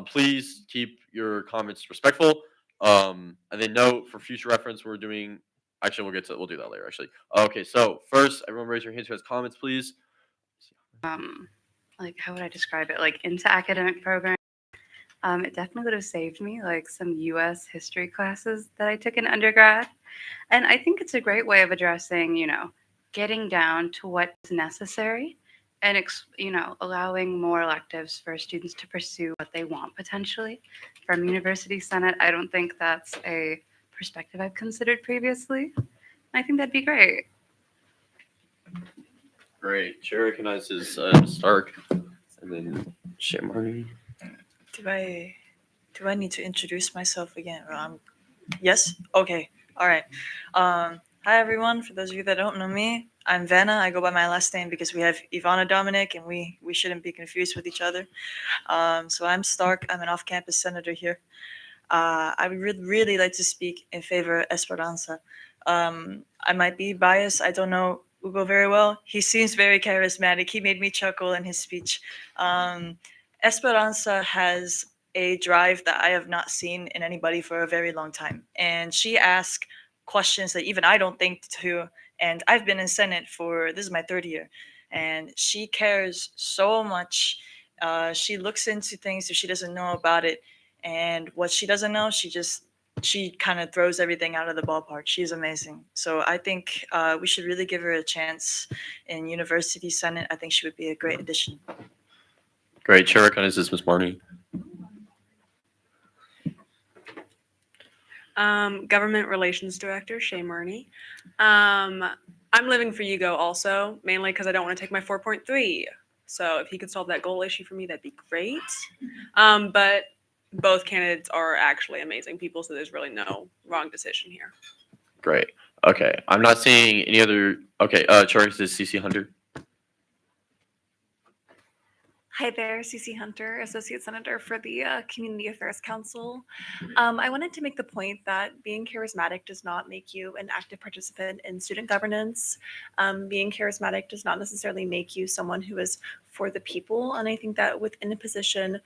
Speaker 1: Please keep your comments respectful. And then note for future reference, we're doing. Actually, we'll do that later. Actually, okay. So first, everyone raise your hands who has comments, please.
Speaker 5: Like, how would I describe it? Like, into academic programs. It definitely would have saved me like some U.S. history classes that I took in undergrad, and I think it's a great way of addressing, getting down to what's necessary and allowing more electives for students to pursue what they want potentially from University Senate. I don't think that's a perspective I've considered previously. I think that'd be great.
Speaker 1: Great. Chair recognizes Stark, and then Shamari.
Speaker 24: Do I need to introduce myself again? Yes? Okay. All right. Hi, everyone. For those of you that don't know me, I'm Vanna. I go by my last name because we have Ivana Dominic, and we shouldn't be confused with each other. So I'm Stark. I'm an off-campus senator here. I would really like to speak in favor of Esperanza. I might be biased. I don't know Hugo very well. He seems very charismatic. He made me chuckle in his speech. Esperanza has a drive that I have not seen in anybody for a very long time. And she asks questions that even I don't think to. And I've been in Senate this is my third year. And she cares so much. She looks into things if she doesn't know about it. And what she doesn't know, she kind of throws everything out of the ballpark. She's amazing. So I think we should really give her a chance in University Senate. I think she would be a great addition.
Speaker 1: Great. Chair recognizes Ms. Marnie.
Speaker 3: Government Relations Director, Shay Marnie. I'm living for Hugo also, mainly because I don't want to take my 4.3. So if he could solve that goal issue for me, that'd be great. But both candidates are actually amazing people, so there's really no wrong decision here.
Speaker 1: Great. Okay. I'm not seeing any other. Okay. Chair recognizes CC Hunter.
Speaker 19: Hi there, Cece Hunter, Associate Senator for the Community Affairs Council. I wanted to make the point that being charismatic does not make you an active participant in student governance. Being charismatic does not necessarily make you someone who is for the people. And I think that within a position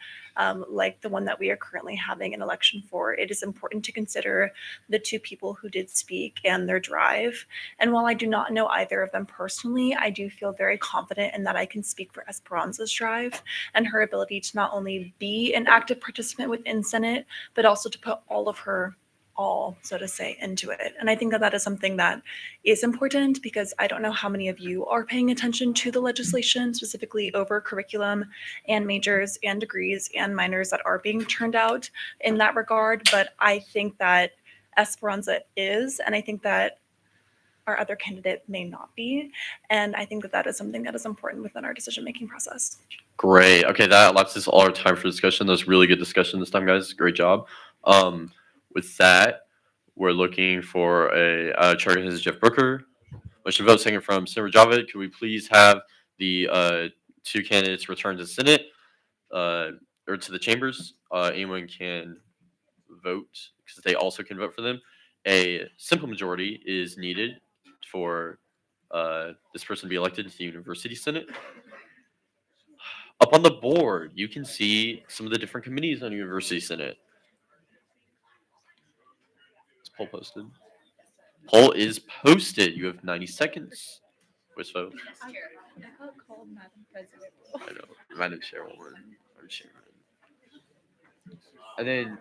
Speaker 19: like the one that we are currently having an election for, it is important to consider the two people who did speak and their drive. And while I do not know either of them personally, I do feel very confident in that I can speak for Esperanza's drive and her ability to not only be an active participant within Senate, but also to put all of her all, so to say, into it. And I think that that is something that is important because I don't know how many of you are paying attention to the legislation, specifically over curriculum and majors and degrees and minors that are being turned out in that regard. But I think that Esperanza is, and I think that our other candidate may not be. And I think that that is something that is important within our decision-making process.
Speaker 1: Great. Okay, that elapses all our time for discussion. That was really good discussion this time, guys. Great job. With that, we're looking for a chair candidate, Jeff Brooker. Motion vote second from Senator Javed. Could we please have the two candidates return to the Senate or to the chambers? Anyone can vote because they also can vote for them. A simple majority is needed for this person to be elected to the University Senate. Up on the board, you can see some of the different committees on University Senate. Is poll posted? Poll is posted. You have 90 seconds. Voice vote.
Speaker 9: I got called Madam President.
Speaker 1: I know. Madam Chairwoman. Madam Chairman. And then,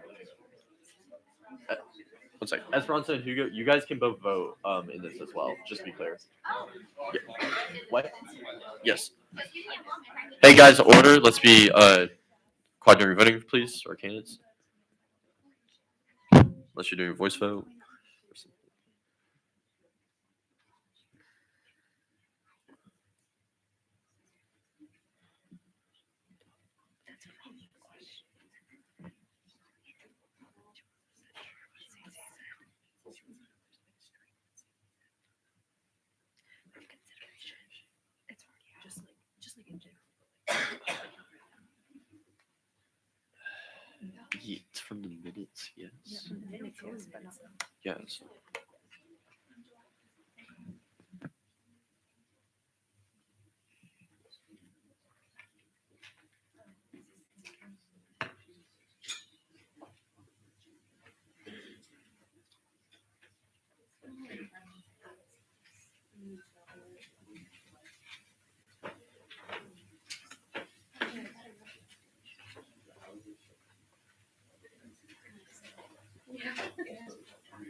Speaker 1: one second. Esperanza and Hugo, you guys can both vote in this as well. Just to be clear. Yeah. What? Yes. Hey guys, order. Let's be quiet during voting, please, our candidates. Unless you're doing a voice vote. Yeah, it's from the minutes, yes. Yes.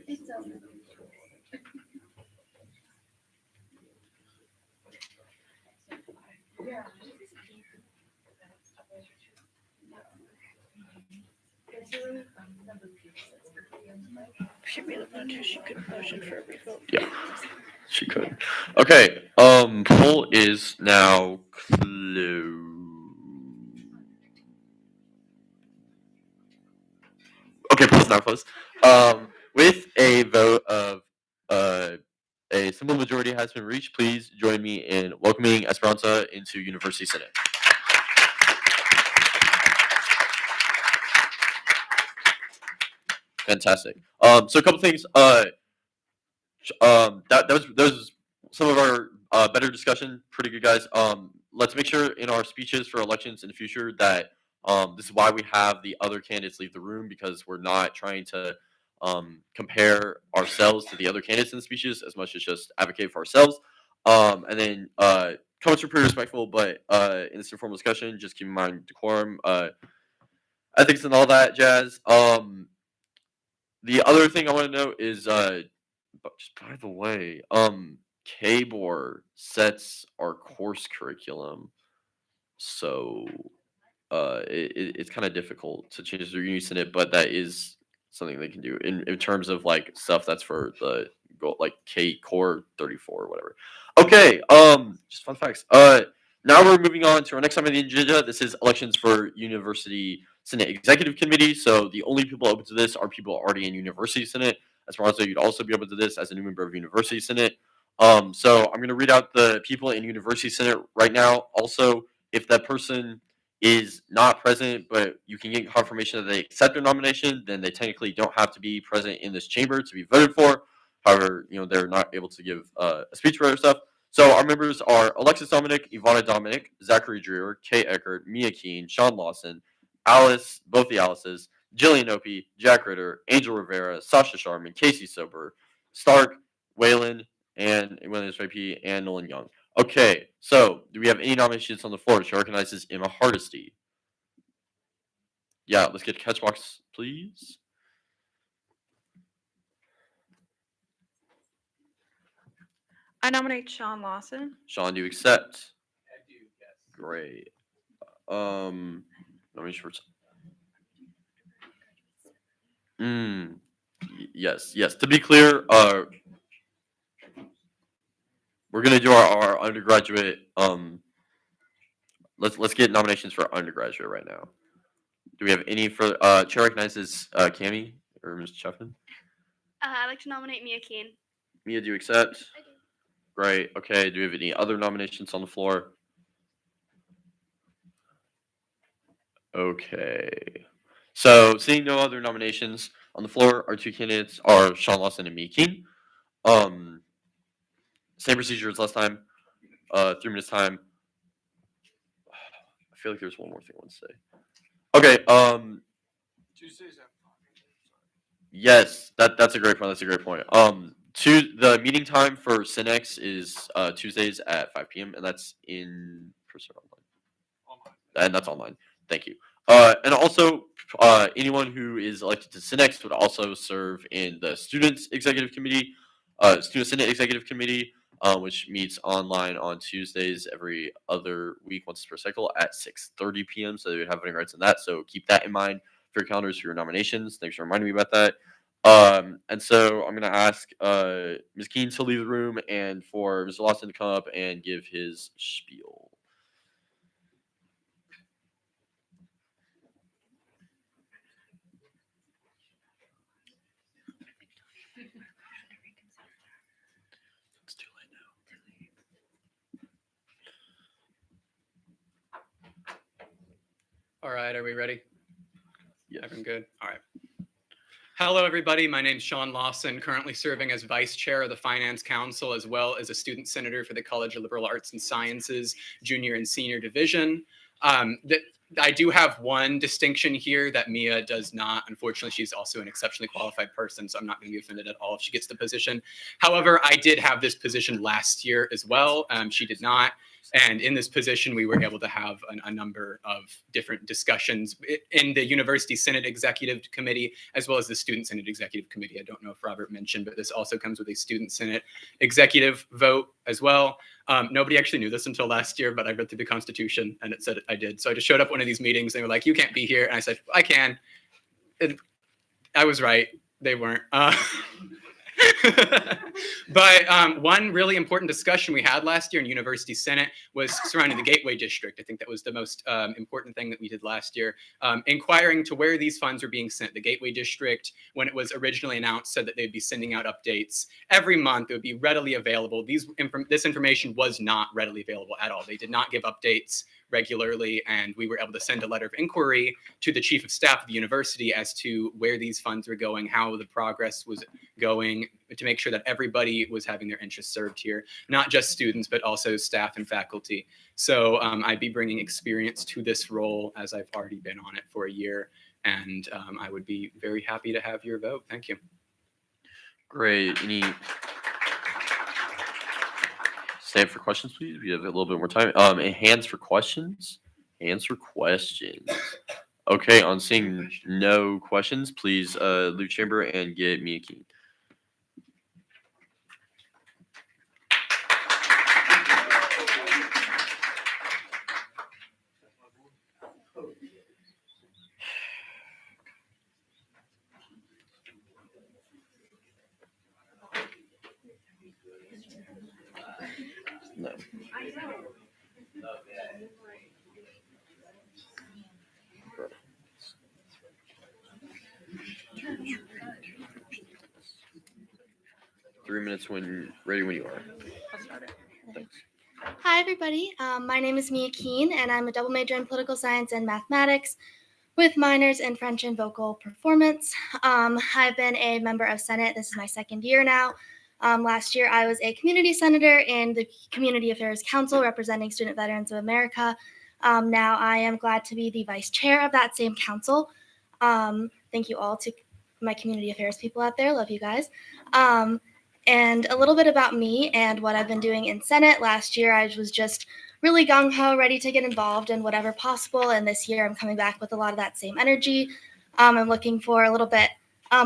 Speaker 9: It's over. Yeah.
Speaker 19: Should be the one who she could motion for a revote.
Speaker 1: Yeah, she could. Okay, poll is now closed. Okay, poll's now closed. With a vote of a simple majority has been reached, please join me in welcoming Esperanza into University Senate. Fantastic. So a couple things. That was some of our better discussion. Pretty good, guys. Let's make sure in our speeches for elections in the future that this is why we have the other candidates leave the room, because we're not trying to compare ourselves to the other candidates in the speeches as much as just advocate for ourselves. And then comments are pretty respectful, but in this informal discussion, just keep in mind decorum, ethics, and all that jazz. The other thing I want to note is, just by the way, KBOR sets our course curriculum, so it's kind of difficult to change the Uni Senate, but that is something they can do in terms of like stuff that's for the like K Core 34 or whatever. Okay, just fun facts. Now we're moving on to our next item on the agenda. This is elections for University Senate Executive Committee. So the only people open to this are people already in University Senate. Esperanza, you'd also be open to this as a new member of University Senate. So I'm going to read out the people in University Senate right now. Also, if that person is not present, but you can get confirmation that they accept their nomination, then they technically don't have to be present in this chamber to be voted for. However, they're not able to give a speech for other stuff. So our members are Alexis Dominic, Ivana Dominic, Zachary Drewer, Kay Eckert, Mia Keene, Sean Lawson, Alice, both the Alices, Jillian Opie, Jack Ritter, Angel Rivera, Sasha Sharman, Casey Sober, Stark, Waylon, and Williams JP, and Nolan Young. Okay, so do we have any nominations on the floor? She recognizes Emma Hardesty. Yeah, let's get Catchbox, please.
Speaker 4: I nominate Sean Lawson.
Speaker 1: Sean, do you accept? I do, yes. Great. Nomination for. Yes. To be clear, we're gonna do our undergraduate. Let's get nominations for undergraduate right now. Do we have any for? Chair recognizes Cami or Ms. Chuffin.
Speaker 20: I'd like to nominate Mia Keene.
Speaker 1: Mia, do you accept? I do. Great. Okay. Do we have any other nominations on the floor? Okay. So seeing no other nominations on the floor, our two candidates are Sean Lawson and Mia Keene. Same procedure as last time. 3 minutes time. I feel like there's one more thing I want to say. Okay.
Speaker 15: Tuesdays at 5.
Speaker 1: Yes, that's a great point. That's a great point. The meeting time for Cinex is Tuesdays at 5 p.m. and that's in person or online. And that's online. Thank you. And also, anyone who is elected to Cinex would also serve in the Students Executive Committee, Student Senate Executive Committee, which meets online on Tuesdays every other week, once per cycle at 6:30 p.m. So you have voting rights in that. So keep that in mind for your calendars for your nominations. Thanks for reminding me about that. And so I'm going to ask Ms. Keene to leave the room and for Mr. Lawson to come up and give his spiel.
Speaker 8: All right, are we ready? Yeah, everyone good? All right. Hello, everybody. My name's Sean Lawson, currently serving as Vice Chair of the Finance Council, as well as a Student Senator for the College of Liberal Arts and Sciences Junior and Senior Division. I do have one distinction here that Mia does not. Unfortunately, she's also an exceptionally qualified person, so I'm not going to be offended at all if she gets the position. However, I did have this position last year as well. She did not. And in this position, we were able to have a number of different discussions in the University Senate Executive Committee, as well as the Student Senate Executive Committee. I don't know if Robert mentioned, but this also comes with a Student Senate Executive vote as well. Nobody actually knew this until last year, but I read through the Constitution and it said I did. So I just showed up at one of these meetings. They were like, you can't be here. And I said, I can. I was right. They weren't. But one really important discussion we had last year in University Senate was surrounding the Gateway District. I think that was the most important thing that we did last year, inquiring to where these funds are being sent. The Gateway District, when it was originally announced, said that they'd be sending out updates every month. It would be readily available. This information was not readily available at all. They did not give updates regularly, and we were able to send a letter of inquiry to the chief of staff of the university as to where these funds were going, how the progress was going, to make sure that everybody was having their interests served here, not just students, but also staff and faculty. So I'd be bringing experience to this role, as I've already been on it for a year, and I would be very happy to have your vote. Thank you.
Speaker 1: Great. Any stay up for questions, please? We have a little bit more time. And hands for questions. Hands for questions. Okay. On seeing no questions, please leave chamber and get Mia Keene. No. 3 minutes when ready when you are.
Speaker 20: I'll start it.
Speaker 1: Thanks.
Speaker 20: Hi, everybody. My name is Mia Keen, and I'm a double major in political science and mathematics with minors in French and vocal performance. I've been a member of Senate. This is my second year now. Last year, I was a community senator in the Community Affairs Council representing Student Veterans of America. Now I am glad to be the vice chair of that same council. Thank you all to my community affairs people out there. Love you guys. And a little bit about me and what I've been doing in Senate. Last year, I was just really gung-ho, ready to get involved in whatever possible. And this year, I'm coming back with a lot of that same energy. I'm looking for a little bit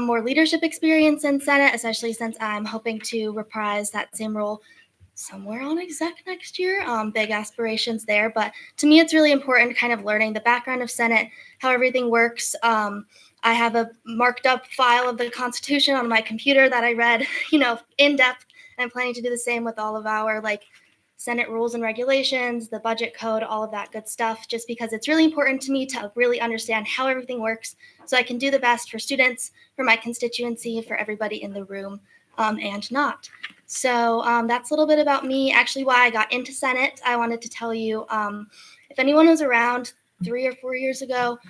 Speaker 20: more leadership experience in Senate, especially since I'm hoping to reprise that same role somewhere on exec next year. Big aspirations there. But to me, it's really important kind of learning the background of Senate, how everything works. I have a marked up file of the Constitution on my computer that I read, in depth. And I'm planning to do the same with all of our Senate rules and regulations, the budget code, all of that good stuff, just because it's really important to me to really understand how everything works so I can do the best for students, for my constituency, for everybody in the room, and not. So that's a little bit about me. Actually, why I got into Senate, I wanted to tell you, if anyone was around 3 or 4 years ago,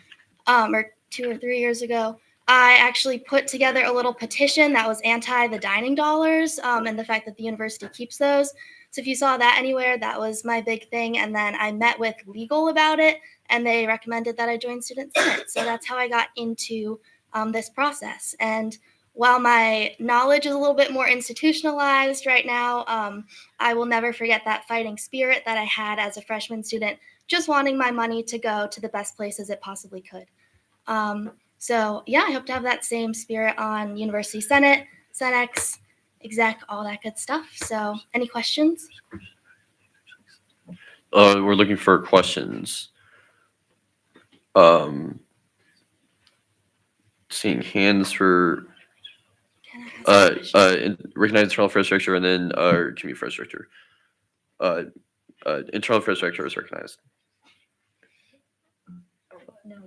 Speaker 20: or 2 or 3 years ago, I actually put together a little petition that was anti the dining dollars and the fact that the university keeps those. So if you saw that anywhere, that was my big thing. And then I met with legal about it, and they recommended that I join Student Senate. So that's how I got into this process. And while my knowledge is a little bit more institutionalized right now, I will never forget that fighting spirit that I had as a freshman student, just wanting my money to go to the best places it possibly could. So yeah, I hope to have that same spirit on University Senate, Senex, exec, all that good stuff. So any questions?
Speaker 1: We're looking for questions. Seeing hands for recognize internal affairs director and then community affairs director. Internal affairs director is recognized.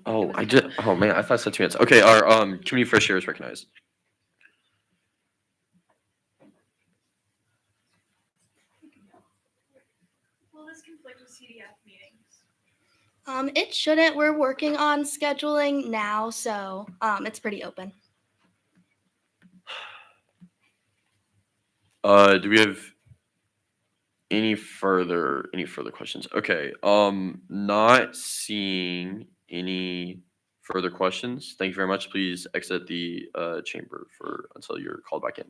Speaker 1: Oh, I did. Oh man, I thought I said 2 minutes. Okay, our community affairs chair is recognized.
Speaker 4: Will this conflict with CDF meetings?
Speaker 20: It shouldn't. We're working on scheduling now, so it's pretty open.
Speaker 1: Do we have any further questions? Okay. Not seeing any further questions. Thank you very much. Please exit the chamber until you're called back in.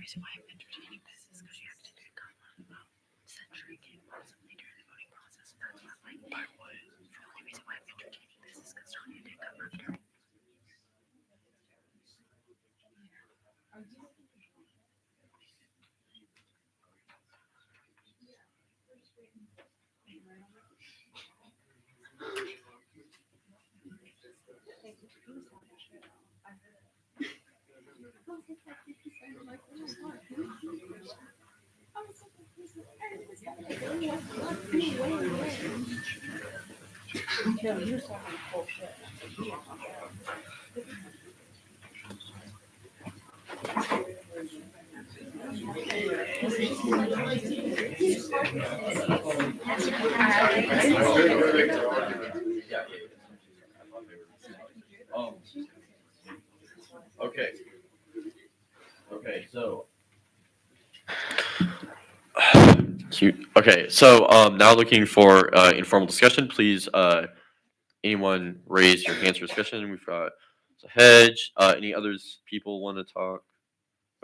Speaker 12: reason why I'm entertaining this is because you have to do a comment about censoring it possibly during the voting process. That's not like by what? The only reason why I'm entertaining this is because Tanya did come after.
Speaker 1: Okay. Okay, so. Cute. Okay, so now looking for informal discussion. Please, anyone raise your hands for discussion. We've got Hedge. Any others people want to talk?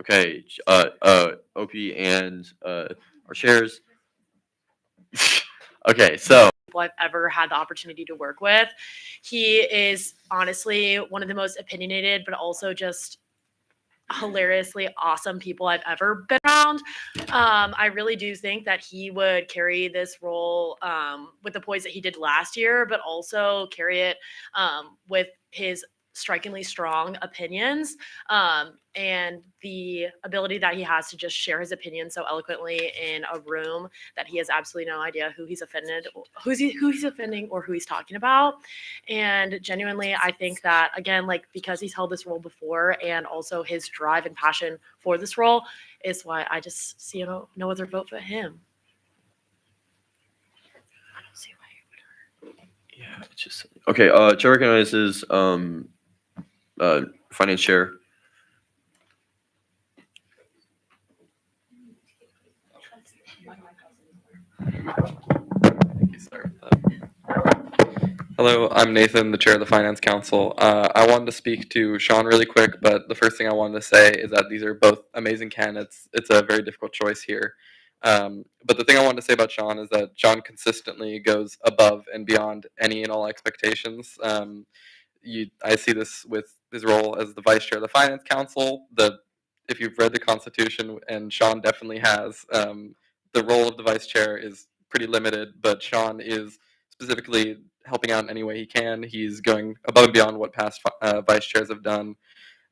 Speaker 1: Okay, OP and our chairs. Okay, so.
Speaker 12: People I've ever had the opportunity to work with. He is honestly one of the most opinionated, but also just hilariously awesome people I've ever been around. I really do think that he would carry this role with the poise that he did last year, but also carry it with his strikingly strong opinions and the ability that he has to just share his opinions so eloquently in a room that he has absolutely no idea who he's offended, who he's offending, or who he's talking about. And genuinely, I think that again, like because he's held this role before, and also his drive and passion for this role, is why I just see no other vote but him.
Speaker 1: Yeah, it's just okay. Chair recognizes finance chair.
Speaker 2: Hello, I'm Nathan, the chair of the Finance Council. I wanted to speak to Sean really quick, but the first thing I wanted to say is that these are both amazing candidates. It's a very difficult choice here. But the thing I wanted to say about Sean is that Sean consistently goes above and beyond any and all expectations. I see this with his role as the vice chair of the Finance Council. If you've read the Constitution, and Sean definitely has, the role of the vice chair is pretty limited, but Sean is specifically helping out in any way he can. He's going above and beyond what past vice chairs have done,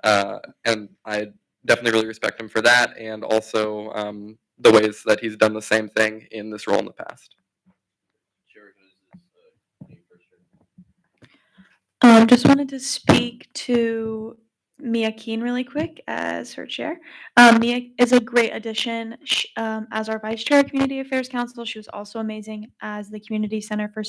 Speaker 2: and I definitely really respect him for that, and also the ways that he's done the same thing in this role in the past.
Speaker 7: Just wanted to speak to Mia Keen really quick as her chair. Mia is a great addition as our vice chair of Community Affairs Council. She was also amazing as the Community Center for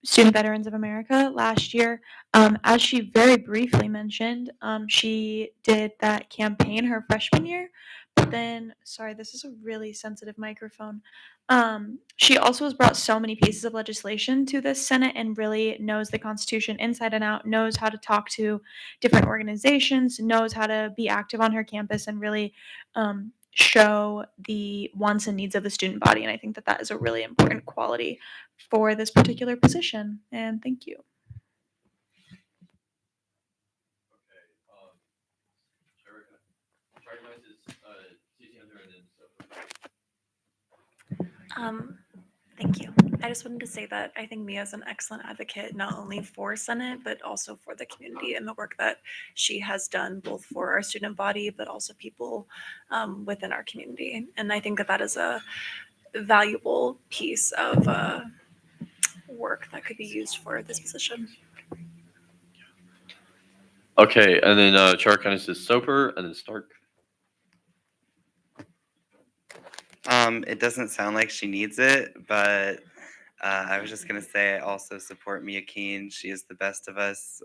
Speaker 7: Student Veterans of America last year. As she very briefly mentioned, she did that campaign her freshman year. But then, sorry, this is a really sensitive microphone. She also has brought so many pieces of legislation to this Senate and really knows the Constitution inside and out, knows how to talk to different organizations, knows how to be active on her campus and really show the wants and needs of the student body. And I think that that is a really important quality for this particular position. And thank you.
Speaker 19: Thank you. I just wanted to say that I think Mia is an excellent advocate, not only for Senate, but also for the community and the work that she has done both for our student body, but also people within our community. And I think that that is a valuable piece of work that could be used for this position.
Speaker 1: Okay, and then chair recognizes Soper, and then Stark.
Speaker 16: It doesn't sound like she needs it, but I was just gonna say I also support Mia Keen. She is the best of us.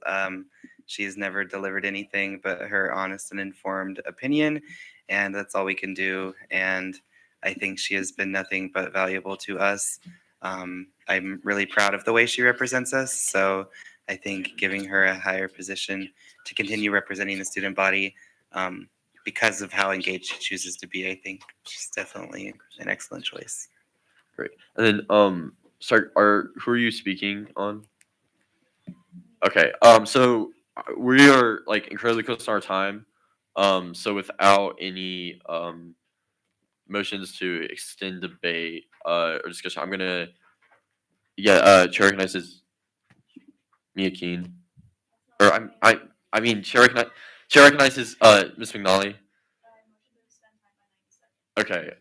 Speaker 16: She's never delivered anything but her honest and informed opinion, and that's all we can do. And I think she has been nothing but valuable to us. I'm really proud of the way she represents us, so I think giving her a higher position to continue representing the student body, because of how engaged she chooses to be, I think she's definitely an excellent choice.
Speaker 1: Great. And then, sorry, who are you speaking on? Okay. So we are like incredibly close to our time. So without any motions to extend debate or discussion, I'm gonna chair recognizes Mia Keen, or I mean chair recognizes Ms. McNally. Okay.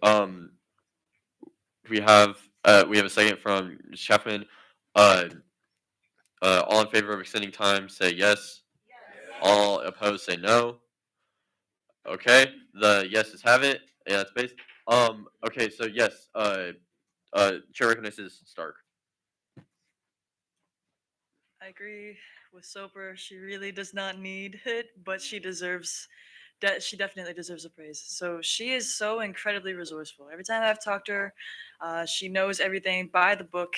Speaker 1: We have a second from Ms. Chapman. All in favor of extending time, say yes. All opposed, say no. Okay. The yeses have it. Yeah, that's based. Okay. So yes. Chair recognizes Stark.
Speaker 24: I agree with Soper. She really does not need it, but she definitely deserves a praise. So she is so incredibly resourceful. Every time I've talked to her, she knows everything by the book,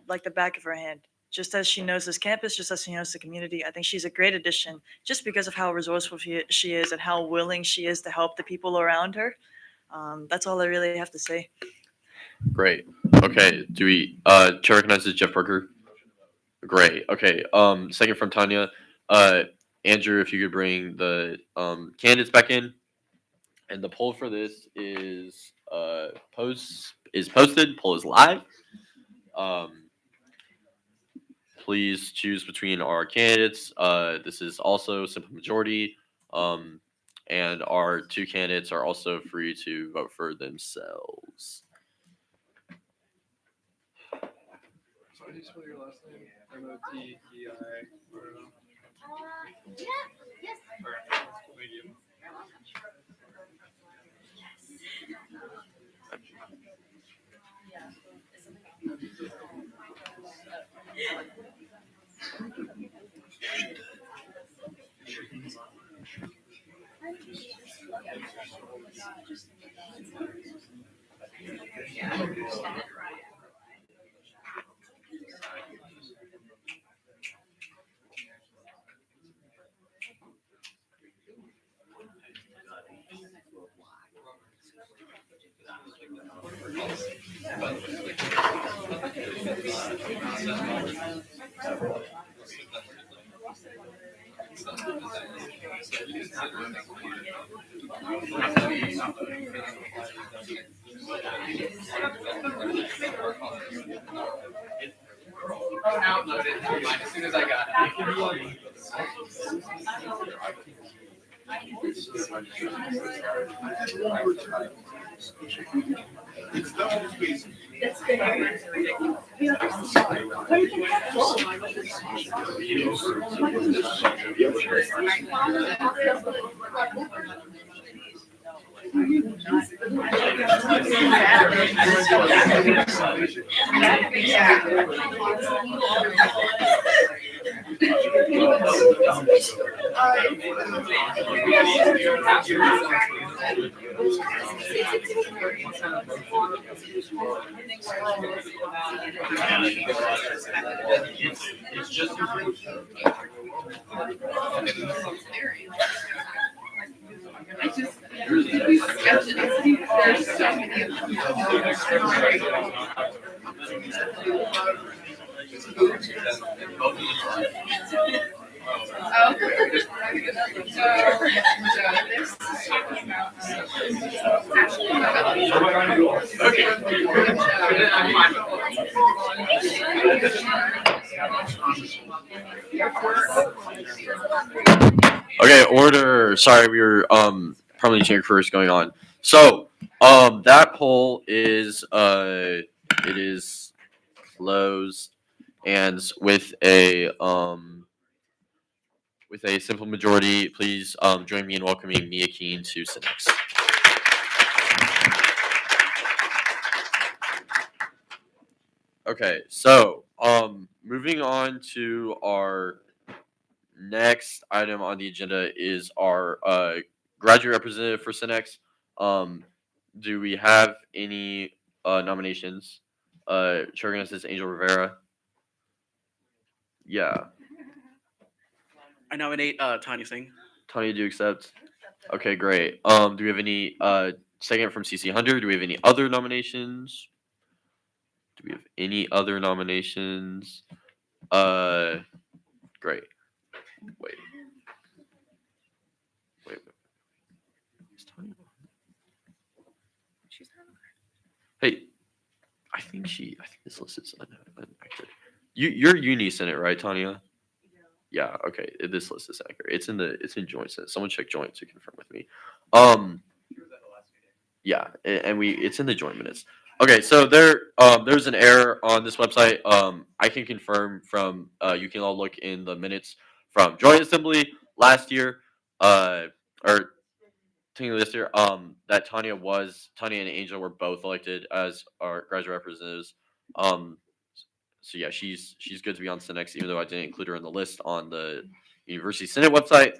Speaker 24: like the back of her hand. Just as she knows this campus, just as she knows the community. I think she's a great addition just because of how resourceful she is and how willing she is to help the people around her. That's all I really have to say.
Speaker 1: Great. Okay. Do we chair recognizes Jeff Parker? Great. Okay. Second from Tanya. Andrew, if you could bring the candidates back in. And the poll for this is posted. Poll is live. Please choose between our candidates. This is also simple majority. And our two candidates are also free to vote for themselves.
Speaker 2: So how do you spell your last name? M-O-T-E-I.
Speaker 8: Oh, now uploaded. Never mind. As soon as I got it.
Speaker 1: Okay, order. Sorry, we were probably change first going on. So that poll is it is closed, and with a simple majority, please join me in welcoming Mia Keen to sit next. Okay, so moving on to our next item on the agenda is our graduate representative for Synex. Do we have any nominations? Chair against is Angel Rivera. Yeah.
Speaker 6: I nominate Tanya Singh.
Speaker 1: Tanya, do you accept? Okay, great. Do we have any second from CC Hunter? Do we have any other nominations? Do we have any other nominations? Great. Wait. Is Tanya on? Hey, I think this list is inaccurate. You're uni Senate, right, Tanya? Yeah. Okay. This list is accurate. It's in joint Senate. Someone check joint to confirm with me. Yeah, and it's in the joint minutes. Okay, so there's an error on this website. I can confirm from you can all look in the minutes from joint assembly last year, or technically this year, that Tanya and Angel were both elected as our graduate representatives. So yeah, she's good to be on Synex, even though I didn't include her in the list on the University Senate website.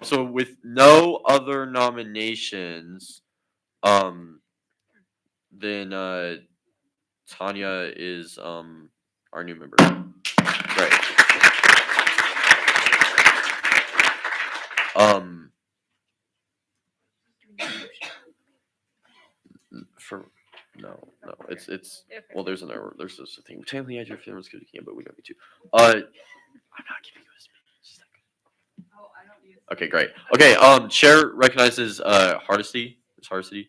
Speaker 1: So with no other nominations, then Tanya is our new member. Great. For no, it's well, there's an error. There's this thing. Technically, I do feel it's good, but we don't need to. I'm not giving you a speech. Okay, great. Okay, chair recognizes Hardesty. Is Hardesty?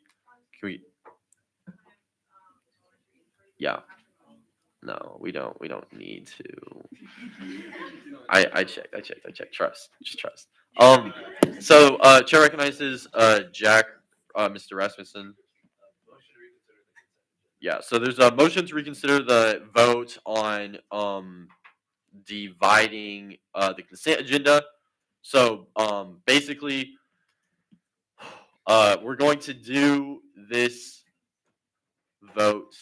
Speaker 1: Can we? Yeah. No, we don't. We don't need to. I checked. I checked. Trust. Just trust. So chair recognizes Jack, Mr. Rasmussen. Yeah. So there's a motion to reconsider the vote on dividing the consent agenda. So basically, we're going to do this vote.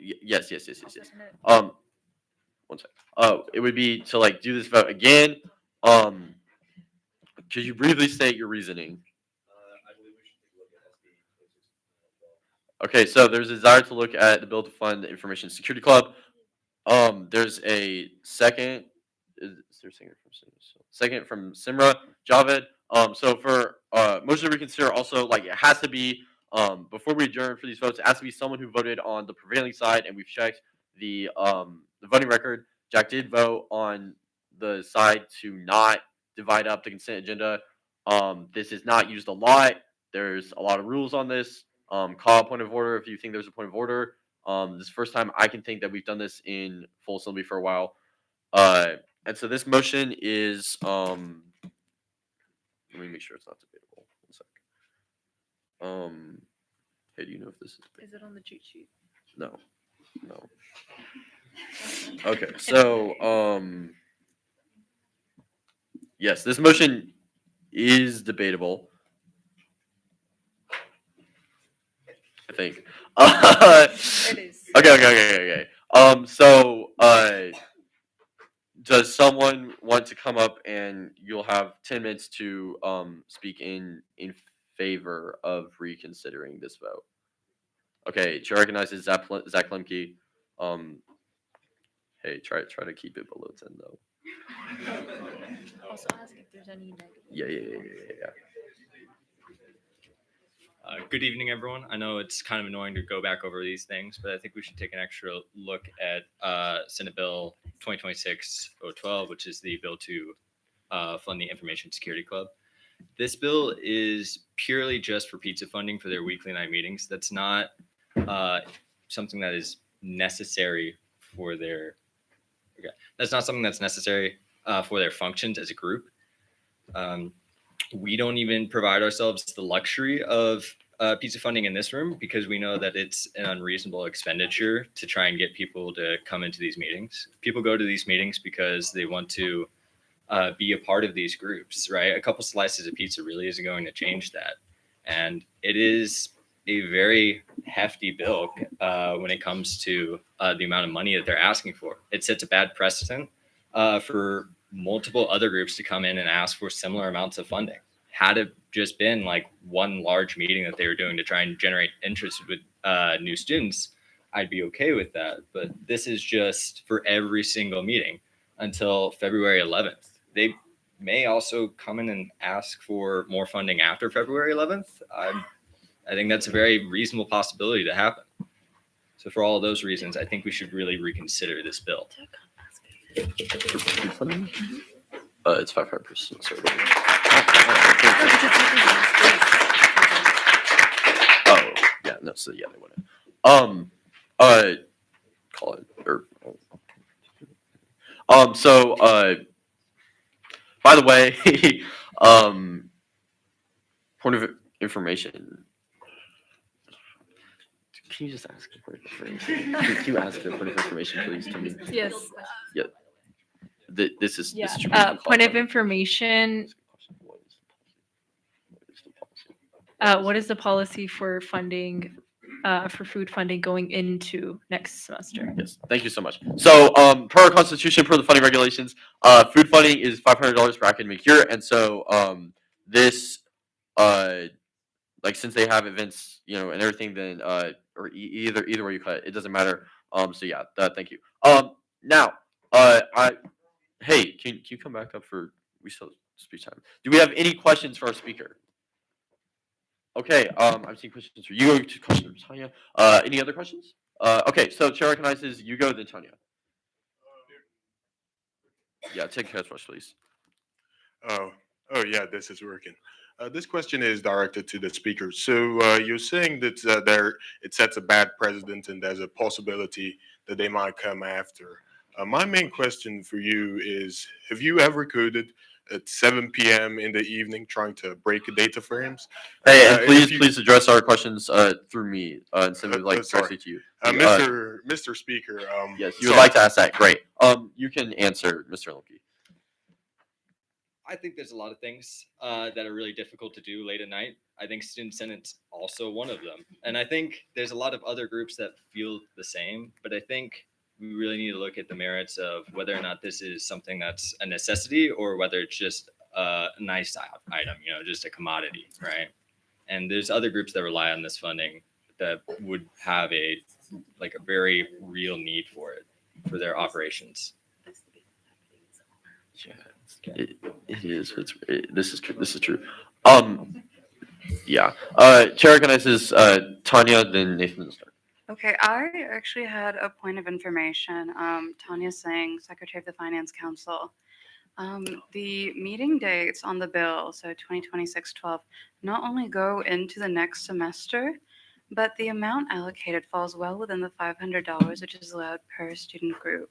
Speaker 1: Yes. One sec. It would be to like do this vote again. Could you briefly state your reasoning? Okay, so there's a desire to look at the bill to fund the Information Security Club. There's a second. Is there a second from Simra Javed? So for motion to reconsider, also like it has to be before we adjourn for these votes, it has to be someone who voted on the prevailing side, and we've checked the voting record. Jack did vote on the side to not divide up the consent agenda. This is not used a lot. There's a lot of rules on this. Call a point of order if you think there's a point of order. This is the first time I can think that we've done this in full assembly for a while. And so this motion is let me make sure it's not debatable. One sec. Hey, do you know if this is
Speaker 9: Is it on the cheat sheet?
Speaker 1: No. Okay, so yes, this motion is debatable. I think.
Speaker 9: It is.
Speaker 1: Okay. So does someone want to come up, and you'll have 10 minutes to speak in favor of reconsidering this vote? Okay, chair recognizes Zach Lemke. Hey, try to keep it below 10 though.
Speaker 9: Also ask if there's any negative.
Speaker 1: Yeah.
Speaker 11: Good evening, everyone. I know it's kind of annoying to go back over these things, but I think we should take an extra look at Senate Bill 2026-012, which is the bill to fund the Information Security Club. This bill is purely just for pizza funding for their weekly night meetings. That's not something that is necessary for their. Okay, that's not something that's necessary for their functions as a group. We don't even provide ourselves the luxury of pizza funding in this room because we know that it's an unreasonable expenditure to try and get people to come into these meetings. People go to these meetings because they want to be a part of these groups, right? A couple slices of pizza really isn't going to change that. And it is a very hefty bill when it comes to the amount of money that they're asking for. It sets a bad precedent for multiple other groups to come in and ask for similar amounts of funding. Had it just been like one large meeting that they were doing to try and generate interest with new students, I'd be okay with that. But this is just for every single meeting until February 11th. They may also come in and ask for more funding after February 11th. I think that's a very reasonable possibility to happen. So for all of those reasons, I think we should really reconsider this bill.
Speaker 1: It's 5%. So oh yeah, no. So yeah, they wouldn't. Call it or. So by the way, point of information. Can you just ask for information? Can you ask for point of information, please, to me?
Speaker 9: Yes.
Speaker 1: Yeah. This is
Speaker 9: Yeah.
Speaker 1: this is
Speaker 9: Point of information. What is the policy for funding, for food funding going into next semester?
Speaker 1: Yes, thank you so much. So, per our constitution, per the funding regulations, food funding is $500 per academic year, and so this, like since they have events, and everything, then or either way you cut it, it doesn't matter. So yeah, thank you. Now, hey, can you come back up for we still have speech time? Do we have any questions for our speaker? Okay, I'm seeing questions for you. Questions for Tanya. Any other questions? Okay, so chair recognizes Hugo, then Tanya. Yeah, take a catch brush, please.
Speaker 15: Oh yeah, this is working. This question is directed to the speaker. So you're saying that it sets a bad precedent and there's a possibility that they might come after. My main question for you is: have you ever coded at 7 p.m. in the evening trying to break data frames?
Speaker 1: Hey, and
Speaker 15: If you-
Speaker 1: please address our questions through me instead of like
Speaker 15: sorry.
Speaker 1: directly to you.
Speaker 15: Mr. Speaker.
Speaker 1: Yes, you would
Speaker 15: sorry.
Speaker 1: like to ask that. Great. You can answer, Mr. Lemke.
Speaker 11: I think there's a lot of things that are really difficult to do late at night. I think Student Senate's also one of them. And I think there's a lot of other groups that feel the same, but I think we really need to look at the merits of whether or not this is something that's a necessity or whether it's just a nice item, just a commodity, right? And there's other groups that rely on this funding that would have a very real need for it for their operations.
Speaker 1: Yeah, it is. This is true. This is true. Yeah. Chair recognizes Tanya, then Nathan Stark.
Speaker 5: Okay, I actually had a point of information. Tanya Singh, Secretary of the Finance Council. The meeting dates on the bill, so 2026-12, not only go into the next semester, but the amount allocated falls well within the $500, which is allowed per student group.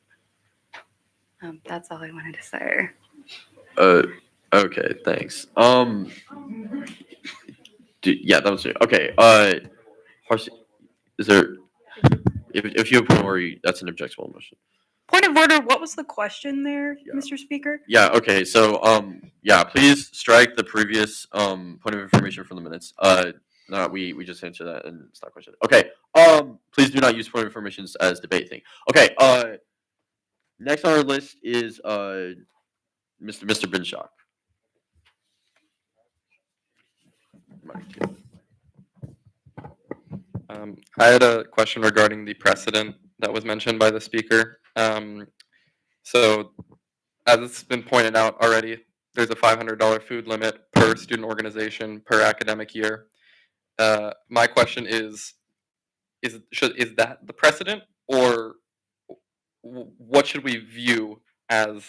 Speaker 5: That's all I wanted to say.
Speaker 1: Okay, thanks. Yeah, that was it. Okay. Harsi, is there? If you have one where that's an objectionable motion.
Speaker 3: Point of order. What was the question there, Mr. Speaker?
Speaker 1: Yeah. Okay. So yeah, please strike the previous point of information from the minutes. No, we just answered that and it's not a question. Okay. Please do not use point of information as debate thing. Okay. Next on our list is Mr. Binshock.
Speaker 2: I had a question regarding the precedent that was mentioned by the speaker. So, as it's been pointed out already, there's a $500 food limit per student organization per academic year. My question is that the precedent, or what should we view as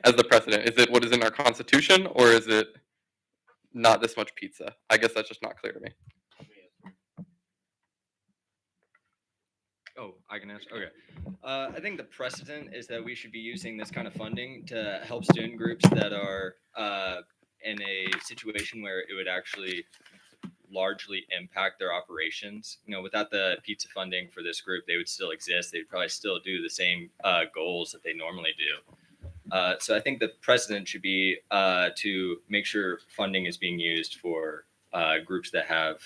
Speaker 2: as the precedent? Is it what is in our Constitution, or is it not this much pizza? I guess that's just not clear to me.
Speaker 11: Oh, I can answer. Okay. I think the precedent is that we should be using this kind of funding to help student groups that are in a situation where it would actually largely impact their operations. Without the pizza funding for this group, they would still exist. They'd probably still do the same goals that they normally do. So I think the precedent should be to make sure funding is being used for groups that have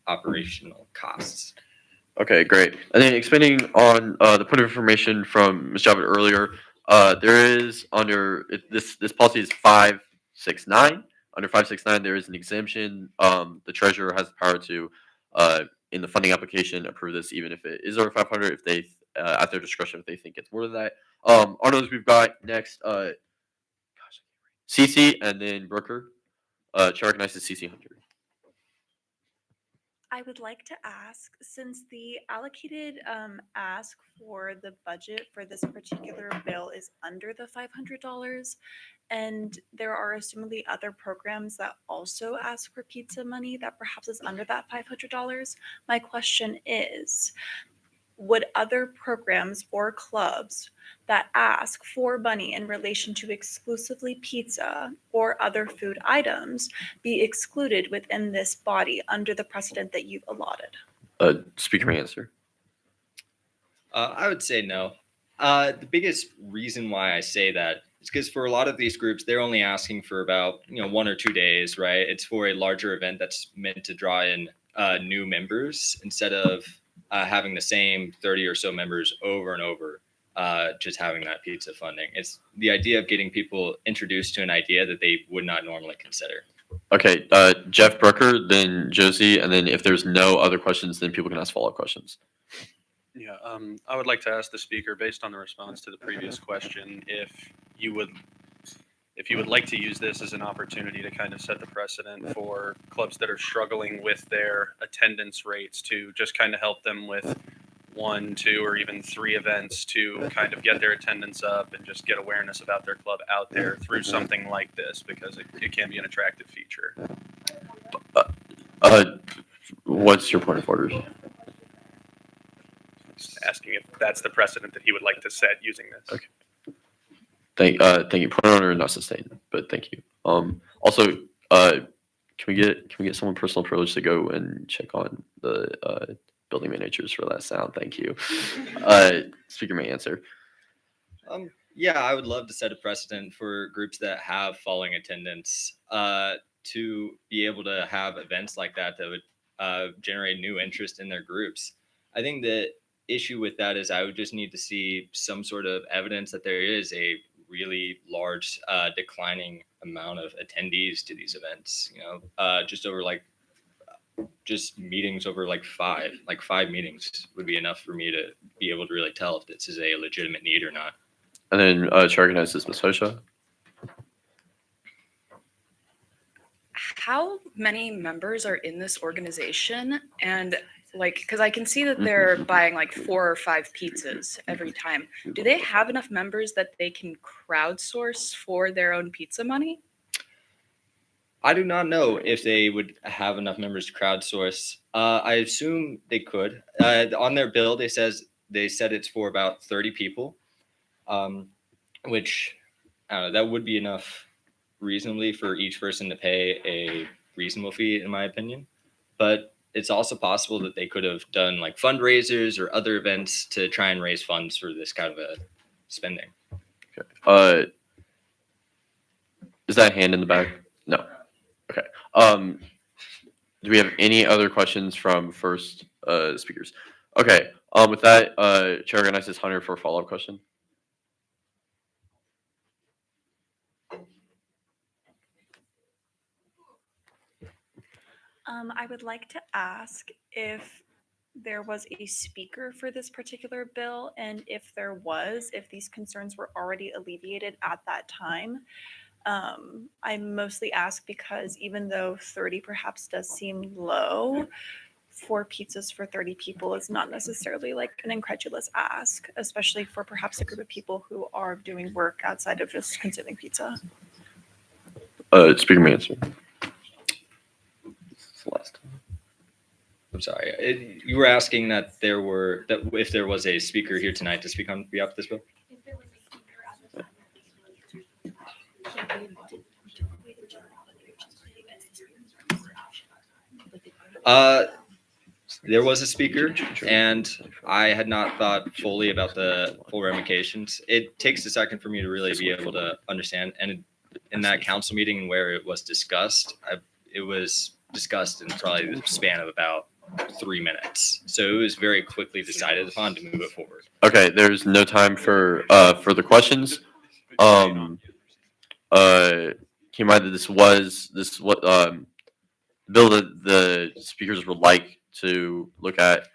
Speaker 11: operational costs.
Speaker 1: Okay, great. And then expanding on the point of information from Ms. Javed earlier, there is this policy is 569. Under 569, there is an exemption. The treasurer has the power to, in the funding application, approve this even if it is over 500. If they, at their discretion, if they think it's more than that. On those we've got next, CC and then Brooker. Chair recognizes CC Hunter.
Speaker 19: I would like to ask, since the allocated ask for the budget for this particular bill is under the $500, and there are assumably other programs that also ask for pizza money that perhaps is under that $500, my question is, would other programs or clubs that ask for money in relation to exclusively pizza or other food items be excluded within this body under the precedent that you've allotted?
Speaker 1: Speaker may answer.
Speaker 11: I would say no. The biggest reason why I say that is because for a lot of these groups, they're only asking for about 1 or 2 days, right? It's for a larger event that's meant to draw in new members instead of having the same 30 or so members over and over, just having that pizza funding. It's the idea of getting people introduced to an idea that they would not normally consider.
Speaker 1: Okay, Jeff Brooker, then Josie, and then if there's no other questions, then people can ask follow-up questions.
Speaker 14: Yeah, I would like to ask the speaker, based on the response to the previous question, if you would like to use this as an opportunity to kind of set the precedent for clubs that are struggling with their attendance rates, to just kind of help them with 1, 2, or even 3 events to kind of get their attendance up and just get awareness about their club out there through something like this, because it can be an attractive feature.
Speaker 1: What's your point of order?
Speaker 14: Just asking if that's the precedent that he would like to set using this.
Speaker 1: Okay. Thank you. Point of order not sustained, but thank you. Also, can we get someone personal privilege to go and check on the building managers for that sound? Thank you. Speaker may answer.
Speaker 11: Yeah, I would love to set a precedent for groups that have falling attendance to be able to have events like that would generate new interest in their groups. I think the issue with that is I would just need to see some sort of evidence that there is a really large declining amount of attendees to these events. Just over just meetings over like five meetings would be enough for me to be able to really tell if this is a legitimate need or not.
Speaker 1: And then Chair recognizes Ms. Hosha.
Speaker 13: How many members are in this organization? And because I can see that they're buying 4 or 5 pizzas every time. Do they have enough members that they can crowdsource for their own pizza money?
Speaker 11: I do not know if they would have enough members to crowdsource. I assume they could. On their bill, they said it's for about 30 people, which I don't know, that would be enough reasonably for each person to pay a reasonable fee, in my opinion. But it's also possible that they could have done fundraisers or other events to try and raise funds for this kind of a spending.
Speaker 1: Okay. Is that hand in the back? No. Okay. Do we have any other questions from first speakers? Okay. With that, Chair recognizes Hunter for a follow-up question.
Speaker 19: I would like to ask if there was a speaker for this particular bill, and if there was, if these concerns were already alleviated at that time. I mostly ask because even though 30 perhaps does seem low, 4 pizzas for 30 people is not necessarily an incredulous ask, especially for perhaps a group of people who are doing work outside of just consuming pizza.
Speaker 1: Speaker may answer.
Speaker 11: I'm sorry. You were asking that if there was a speaker here tonight to speak on behalf of this bill? There was a speaker, and I had not thought fully about the full ramifications. It takes a second for me to really be able to understand. And in that council meeting where it was discussed, it was discussed in probably the span of about 3 minutes. So it was very quickly decided upon to move it forward.
Speaker 1: Okay, there's no time for further questions. Keep in mind that this is what bill that the speakers would like to look at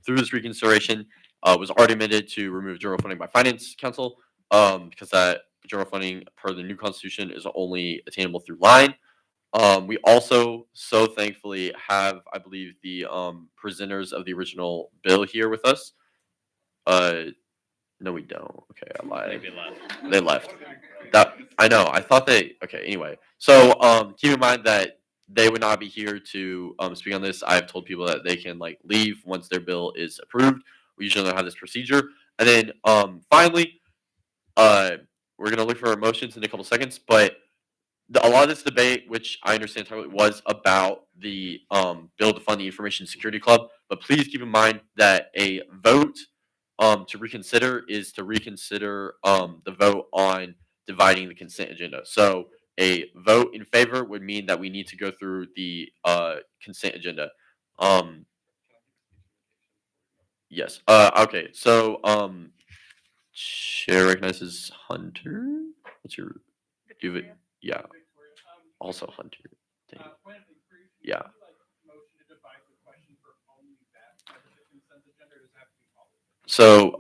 Speaker 1: through this reconsideration was already amended to remove general funding by Finance Council because that general funding per the new constitution is only attainable through line. We also so thankfully have, I believe, the presenters of the original bill here with us. No, we don't. Okay, I lied. They left. That I know. I thought they. Okay. Anyway, so keep in mind that they would not be here to speak on this. I've told people that they can leave once their bill is approved. We usually don't have this procedure. And then finally, we're gonna look for motions in a couple seconds. But a lot of this debate, which I understand totally, was about the bill to fund the Information Security Club. But please keep in mind that a vote to reconsider is to reconsider the vote on dividing the consent agenda. So a vote in favor would mean that we need to go through the consent agenda. Yes. Okay. So Chair recognizes Hunter. What's your? Do it. Yeah. Also Hunter. Dang. Yeah. So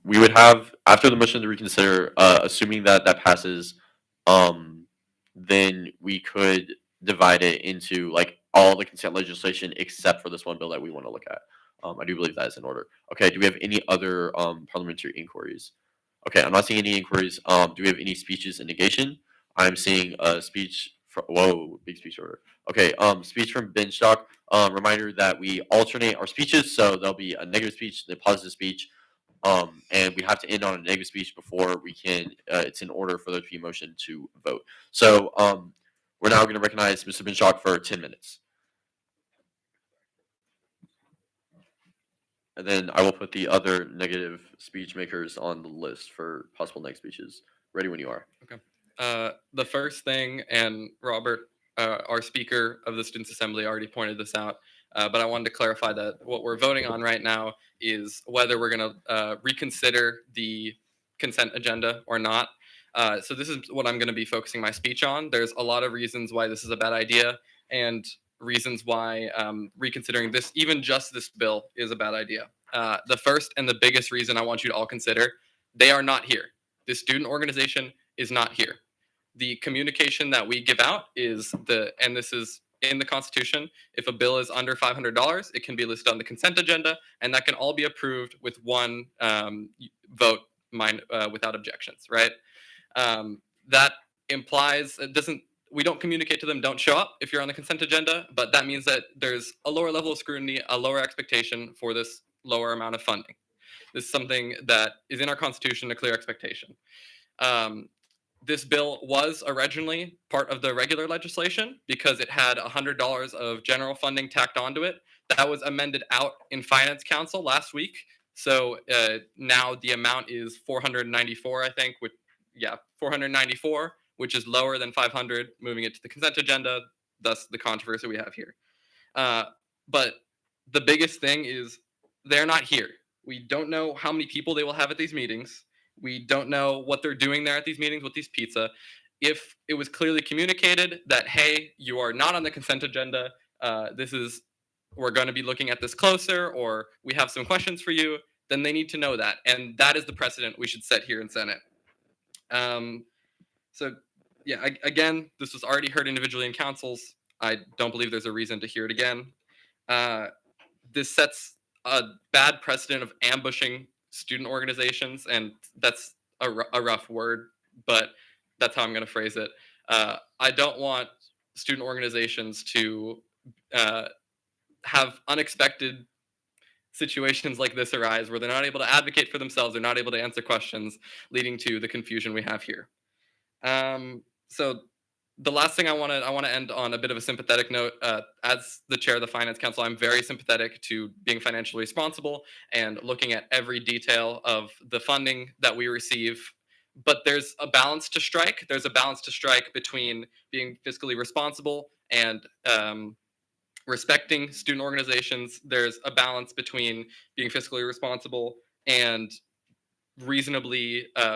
Speaker 1: we would have, after the motion to reconsider, assuming that passes, then we could divide it into all the consent legislation except for this one bill that we want to look at. I do believe that is in order. Okay, do we have any other parliamentary inquiries? Okay, I'm not seeing any inquiries. Do we have any speeches in negation? I'm seeing a speech from, whoa, big speech order. Okay, speech from Ben Stock. Reminder that we alternate our speeches, so there'll be a negative speech, then positive speech, and we have to end on a negative speech before we can, it's in order for there to be a motion to vote. So we're now going to recognize Mr. Ben Stock for 10 minutes. And then I will put the other negative speech makers on the list for possible next speeches. Ready when you are.
Speaker 2: Okay. The first thing, and Robert, our Speaker of the Students' Assembly, already pointed this out, but I wanted to clarify that what we're voting on right now is whether we're going to reconsider the consent agenda or not. So this is what I'm going to be focusing my speech on. There's a lot of reasons why this is a bad idea, and reasons why reconsidering this, even just this bill, is a bad idea. The first and the biggest reason I want you to all consider, they are not here. This student organization is not here. The communication that we give out is and this is in the Constitution, if a bill is under $500, it can be listed on the consent agenda, and that can all be approved with one vote without objections, right? That implies, we don't communicate to them, don't show up if you're on the consent agenda, but that means that there's a lower level of scrutiny, a lower expectation for this lower amount of funding. This is something that is in our Constitution, a clear expectation. This bill was originally part of the regular legislation because it had $100 of general funding tacked onto it. That was amended out in Finance Council last week. So now the amount is 494, I think, 494, which is lower than 500, moving it to the consent agenda, thus the controversy we have here. But the biggest thing is they're not here. We don't know how many people they will have at these meetings. We don't know what they're doing there at these meetings with these pizza. If it was clearly communicated that, hey, you are not on the consent agenda, we're going to be looking at this closer, or we have some questions for you, then they need to know that. And that is the precedent we should set here in Senate. So yeah, again, this was already heard individually in councils. I don't believe there's a reason to hear it again. This sets a bad precedent of ambushing student organizations, and that's a rough word, but that's how I'm going to phrase it. I don't want student organizations to have unexpected situations like this arise where they're not able to advocate for themselves, they're not able to answer questions, leading to the confusion we have here. So the last thing I want to end on a bit of a sympathetic note. As the chair of the Finance Council, I'm very sympathetic to being financially responsible and looking at every detail of the funding that we receive. But there's a balance to strike. There's a balance to strike between being fiscally responsible and respecting student organizations. There's a balance between being fiscally responsible and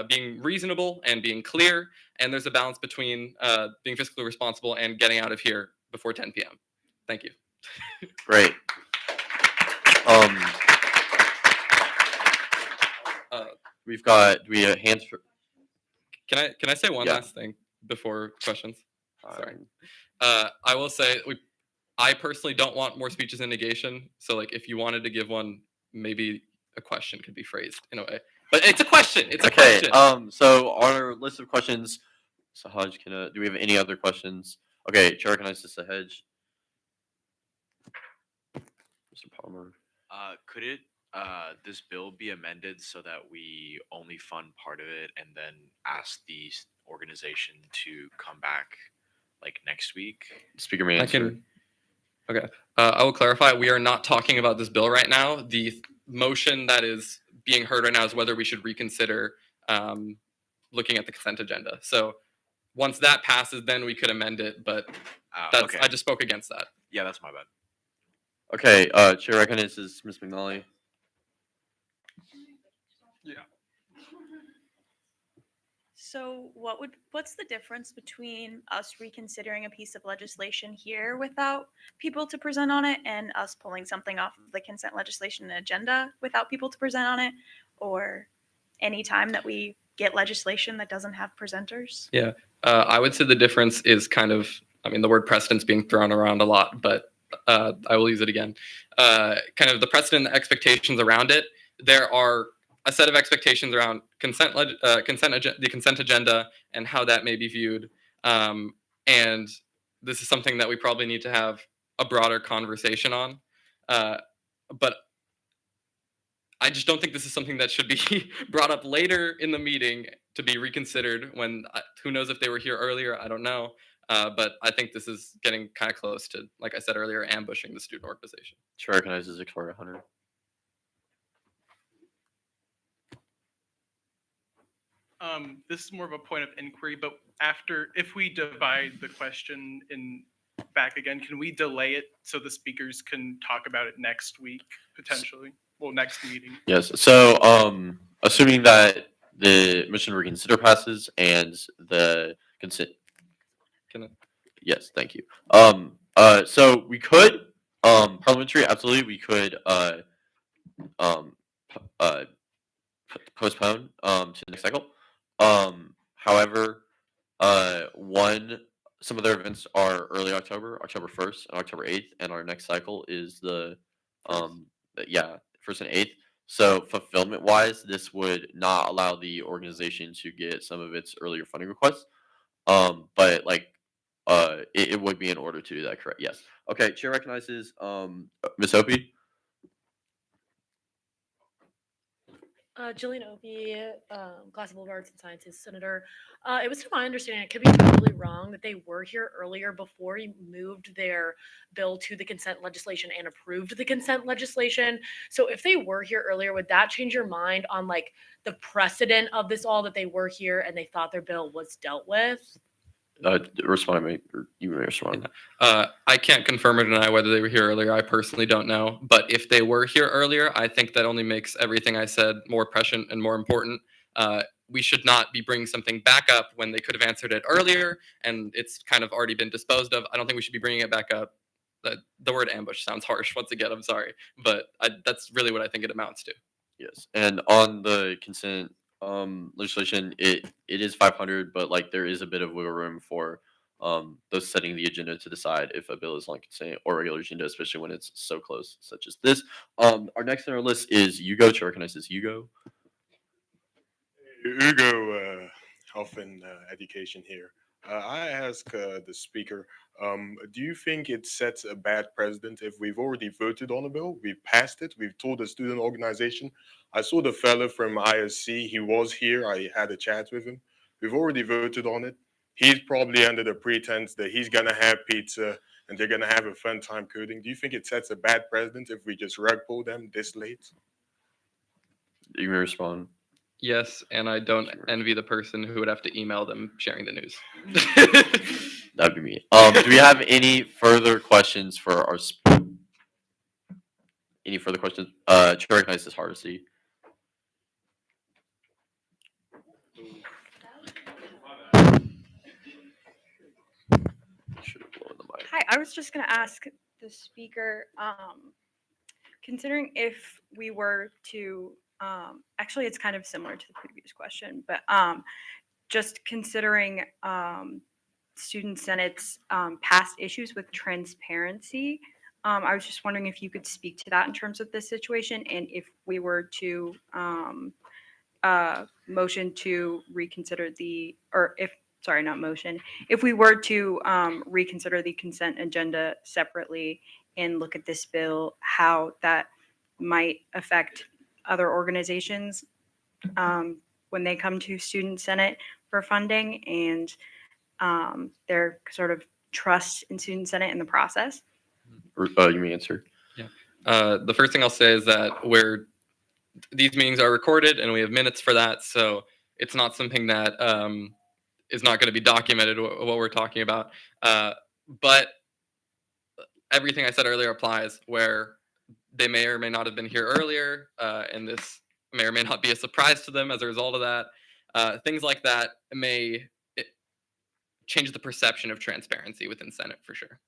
Speaker 2: being reasonable and being clear, and there's a balance between being fiscally responsible and getting out of here before 10 p.m. Thank you.
Speaker 1: Great. Do we have hands for?
Speaker 2: Can I say one last thing before questions? Sorry. I will say I personally don't want more speeches in negation. So like if you wanted to give one, maybe a question could be phrased in a way. But it's a question. It's a question.
Speaker 1: So on our list of questions, Sahaj, do we have any other questions? Okay, Chair recognizes Sahaj. Mr. Palmer.
Speaker 10: Could this bill be amended so that we only fund part of it and then ask the organization to come back like next week?
Speaker 1: Speaker may answer.
Speaker 2: Okay. I will clarify. We are not talking about this bill right now. The motion that is being heard right now is whether we should reconsider looking at the consent agenda. So once that passes, then we could amend it. But
Speaker 10: okay.
Speaker 2: I just spoke against that.
Speaker 10: Yeah, that's my bad.
Speaker 1: Okay. Chair recognizes Ms. McNally.
Speaker 2: Yeah.
Speaker 7: So what's the difference between us reconsidering a piece of legislation here without people to present on it and us pulling something off of the consent legislation agenda without people to present on it, or any time that we get legislation that doesn't have presenters?
Speaker 2: Yeah. I would say the difference is the word precedent's being thrown around a lot, but I will use it again. Kind of the precedent and expectations around it. There are a set of expectations around the consent agenda and how that may be viewed. And this is something that we probably need to have a broader conversation on. But I just don't think this is something that should be brought up later in the meeting to be reconsidered when who knows if they were here earlier. I don't know. But I think this is getting kind of close to, like I said earlier, ambushing the student organization.
Speaker 1: Chair recognizes Victoria Hunter.
Speaker 17: This is more of a point of inquiry, but if we divide the question back again, can we delay it so the speakers can talk about it next week, potentially? Well, next meeting.
Speaker 1: Yes. So, assuming that the motion to reconsider passes and the consent. Yes, thank you. So we could, parliamentary, absolutely, we could, postpone, to the next cycle. However, some of their events are early October, October 1st and October 8th, and our next cycle is the 1st and 8th. So fulfillment wise, this would not allow the organization to get some of its earlier funding requests. But it would be in order to do that, correct? Yes. Okay, chair recognizes Ms. Opie.
Speaker 12: Jillian Opie, Class of Arts and Sciences Senator. It was to my understanding, I could be totally wrong, that they were here earlier before you moved their bill to the consent legislation and approved the consent legislation. So if they were here earlier, would that change your mind on the precedent of this all, that they were here and they thought their bill was dealt with?
Speaker 1: Respond, mate, or you may respond.
Speaker 2: I can't confirm or deny whether they were here earlier. I personally don't know. But if they were here earlier, I think that only makes everything I said more prescient and more important. We should not be bringing something back up when they could have answered it earlier and it's kind of already been disposed of. I don't think we should be bringing it back up. The word ambush sounds harsh. Once again, I'm sorry. But that's really what I think it amounts to.
Speaker 1: Yes. And on the consent legislation, it is 500, but there is a bit of wiggle room for those setting the agenda to decide if a bill is on consent or regular agenda, especially when it's so close, such as this. Our next on our list is Hugo. Chair recognizes Hugo.
Speaker 15: Hugo, Health and Education here. I ask the speaker, do you think it sets a bad precedent if we've already voted on a bill, we've passed it, we've told the student organization? I saw the fellow from ISC, he was here, I had a chat with him. We've already voted on it. He's probably under the pretense that he's gonna have pizza and they're gonna have a fun time coding. Do you think it sets a bad precedent if we just rug pull them this late?
Speaker 1: You may respond.
Speaker 2: Yes, and I don't envy the person who would have to email them sharing the news.
Speaker 1: That'd be me. Do we have any further questions for our? Any further questions? Chair recognizes Hardesty.
Speaker 21: Hi, I was just going to ask the speaker, considering if we were to, actually it's kind of similar to the previous question, but just considering Student Senate's past issues with transparency, I was just wondering if you could speak to that in terms of this situation, and if we were to motion to reconsider the, or if, sorry, not motion, if we were to reconsider the consent agenda separately and look at this bill, how that might affect other organizations when they come to Student Senate for funding and their sort of trust in Student Senate in the process.
Speaker 1: You may answer.
Speaker 2: Yeah. The first thing I'll say is that these meetings are recorded and we have minutes for that, so it's not something that is not going to be documented what we're talking about. But everything I said earlier applies, where they may or may not have been here earlier, and this may or may not be a surprise to them as a result of that. Things like that may change the perception of transparency within Senate for sure.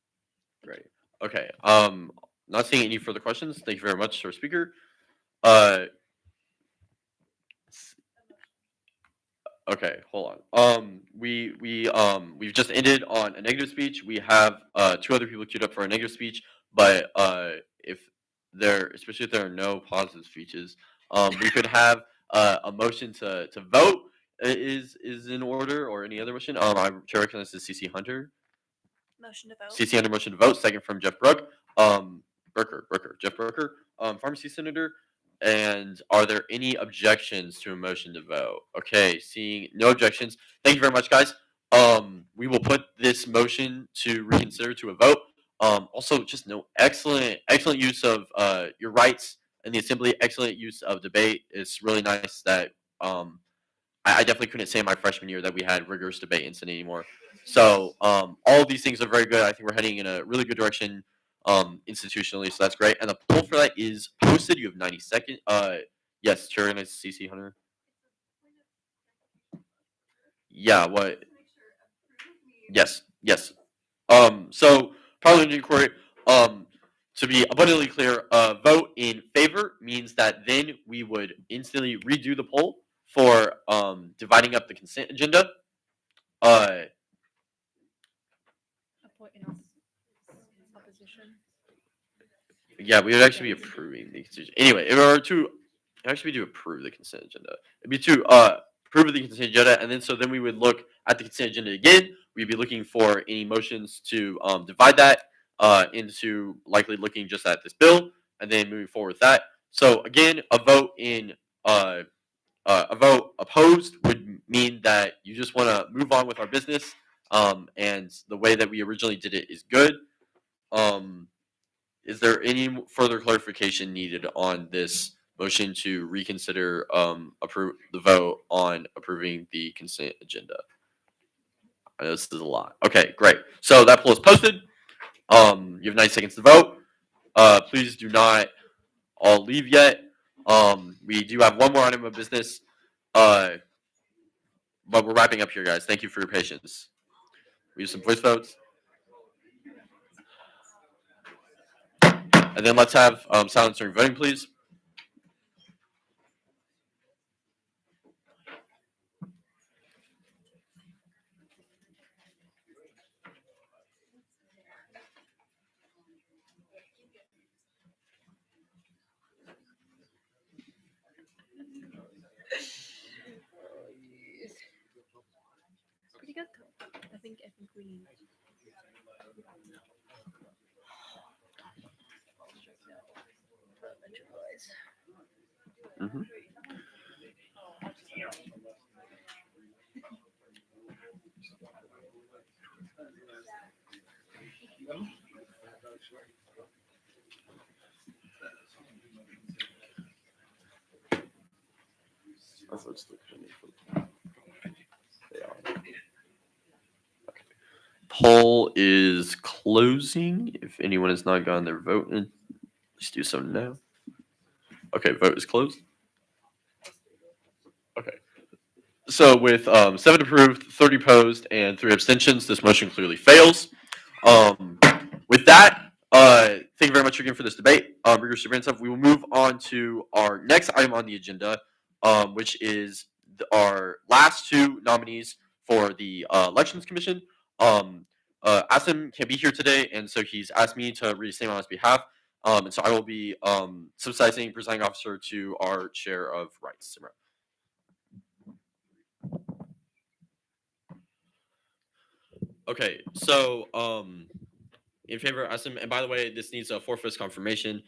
Speaker 1: Right. Okay. Not seeing any further questions. Thank you very much, Sir Speaker. Okay, hold on. We've just ended on a negative speech. We have 2 other people queued up for a negative speech. but especially if there are no positive speeches, we could have a motion to vote is in order, or any other motion. I chair recognizes CC Hunter.
Speaker 19: Motion to vote.
Speaker 1: CC Hunter motion to vote. Second from Jeff Brook. Jeff Brooker, pharmacy senator. And are there any objections to a motion to vote? Okay, seeing no objections. Thank you very much, guys. We will put this motion to reconsider to a vote. Also, just no excellent use of your rights in the assembly. Excellent use of debate. It's really nice that I definitely couldn't say in my freshman year that we had rigorous debate in Senate anymore. So all of these things are very good. I think we're heading in a really good direction institutionally, so that's great. And the poll for that is posted. You have 90 seconds. Yes, Chair, nice to CC Hunter. Yeah, what? Yes. So parliamentary inquiry. To be abundantly clear, vote in favor means that then we would instantly redo the poll for dividing up the consent agenda. Yeah, we would actually be approving the consent. Anyway, if we were to actually do approve the consent agenda, it'd be to approve the consent agenda, and then we would look at the consent agenda again. We'd be looking for any motions to divide that into likely looking just at this bill, and then moving forward with that. So again, a vote opposed would mean that you just want to move on with our business, and the way that we originally did it is good. Is there any further clarification needed on this motion to reconsider approve the vote on approving the consent agenda? I know this is a lot. Okay, great. So that poll is posted. You have 90 seconds to vote. Please do not all leave yet. We do have one more item of business, but we're wrapping up here, guys. Thank you for your patience. We use some voice votes. And then let's have silence during voting, please.
Speaker 9: Pretty good. I think we.
Speaker 1: Mm-hmm. Poll is closing. If anyone has not gotten their vote in, please do so now. Okay, vote is closed. Okay. So with 7 approved, 30 opposed, and 3 abstentions, this motion clearly fails. With that, thank you very much again for this debate. Rigorous debate and stuff. We will move on to our next item on the agenda, which is our last 2 nominees for the Elections Commission. Asim can't be here today, and so he's asked me to read his name on his behalf. And so I will be subsidizing presiding officer to our chair of rights, Simra. Okay, so in favor of Asim, and by the way, this needs a 4/5 confirmation.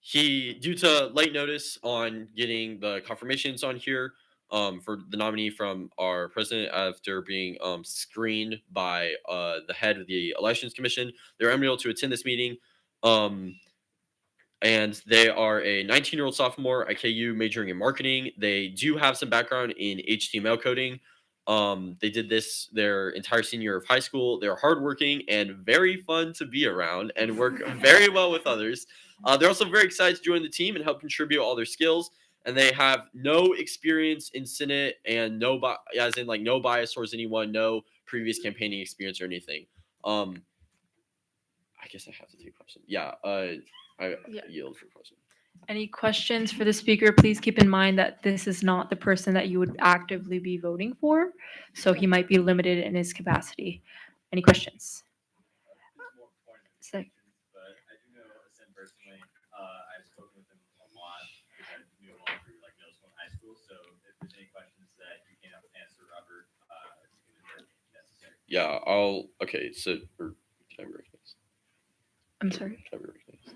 Speaker 1: He, due to late notice on getting the confirmations on here for the nominee from our president after being screened by the head of the Elections Commission, they're unable to attend this meeting. And they are a 19-year-old sophomore at KU majoring in marketing. They do have some background in HTML coding. They did this their entire senior year of high school. They're hardworking and very fun to be around and work very well with others. They're also very excited to join the team and help contribute all their skills. And they have no experience in Senate and no bias towards anyone, no previous campaigning experience or anything. I guess I have to take questions. Yeah, I yield for questions.
Speaker 9: Any questions for the speaker? Please keep in mind that this is not the person that you would actively be voting for, so he might be limited in his capacity. Any questions?
Speaker 1: Yeah, okay, so, or, can I be recognized?
Speaker 9: I'm sorry.
Speaker 1: Can I be recognized?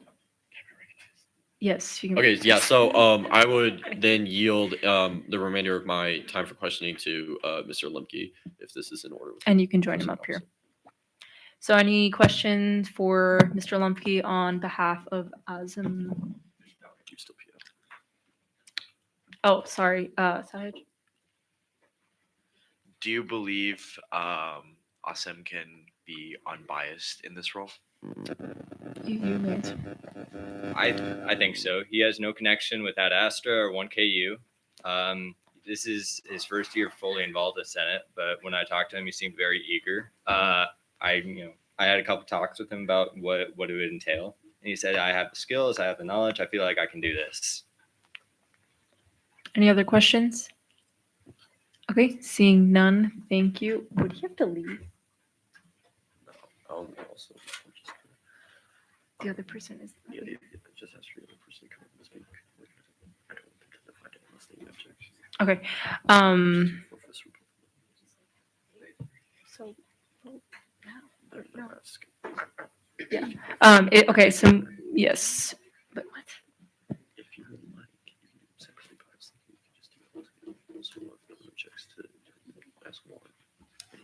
Speaker 9: Yes, you can.
Speaker 1: Okay, yeah, so, I would then yield, the remainder of my time for questioning to, Mr. Lemke, if this is in order. with
Speaker 9: And
Speaker 1: the
Speaker 9: you can join him
Speaker 1: president
Speaker 9: up here.
Speaker 1: also.
Speaker 9: So any questions for Mr. Lumpke on behalf of Azim?
Speaker 1: You still PO.
Speaker 9: Oh, sorry, Sahaj.
Speaker 10: Do you believe Asim can be unbiased in this role?
Speaker 9: You may answer.
Speaker 11: I think so. He has no connection with Ad Astra or 1KU. This is his first year fully involved with Senate, but when I talked to him, he seemed very eager. I had a couple talks with him about what it would entail, and he said, "I have the skills, I have the knowledge. I feel like I can do this."
Speaker 9: Any other questions? Okay, seeing none, thank you. Would he have to leave?
Speaker 1: Also,
Speaker 9: The other person is.
Speaker 1: yeah, just ask for the other person to come and speak. I don't think they'll find it unless they object.
Speaker 9: Okay, so. No. Yeah, okay, so, yes, but what?
Speaker 1: If you would like, you can do separately, but I was thinking you could just do it also if government checks to ask more.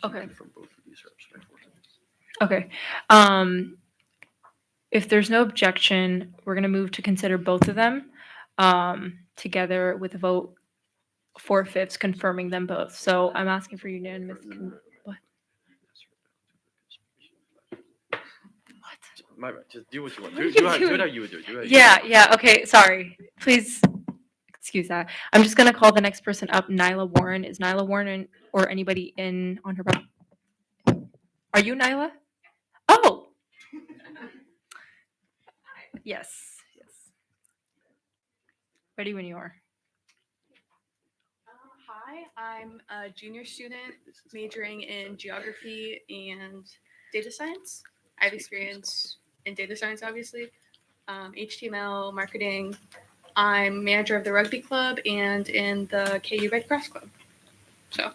Speaker 9: Okay.
Speaker 1: From both of these reps, right?
Speaker 9: Okay, if there's no objection, we're gonna move to consider both of them, together with a vote 4/5 confirming them both. So I'm asking for unanimous. What?
Speaker 1: My bad. Just do what you want.
Speaker 9: What
Speaker 1: Do,
Speaker 9: are
Speaker 1: do,
Speaker 9: you
Speaker 1: how, do it
Speaker 9: doing?
Speaker 1: how you would do it. Do it how you
Speaker 9: Yeah,
Speaker 1: would.
Speaker 9: yeah, okay, sorry. Please excuse that. I'm just gonna call the next person up, Nyla Warren. Is Nyla Warren or anybody in on her behalf? Are you Nyla? Oh! Yes, yes. Ready when you are.
Speaker 4: Hi, I'm a junior student majoring in geography and data science. I have experience in data science, obviously, HTML, marketing. I'm manager of the rugby club and in the KU Red Cross Club. So,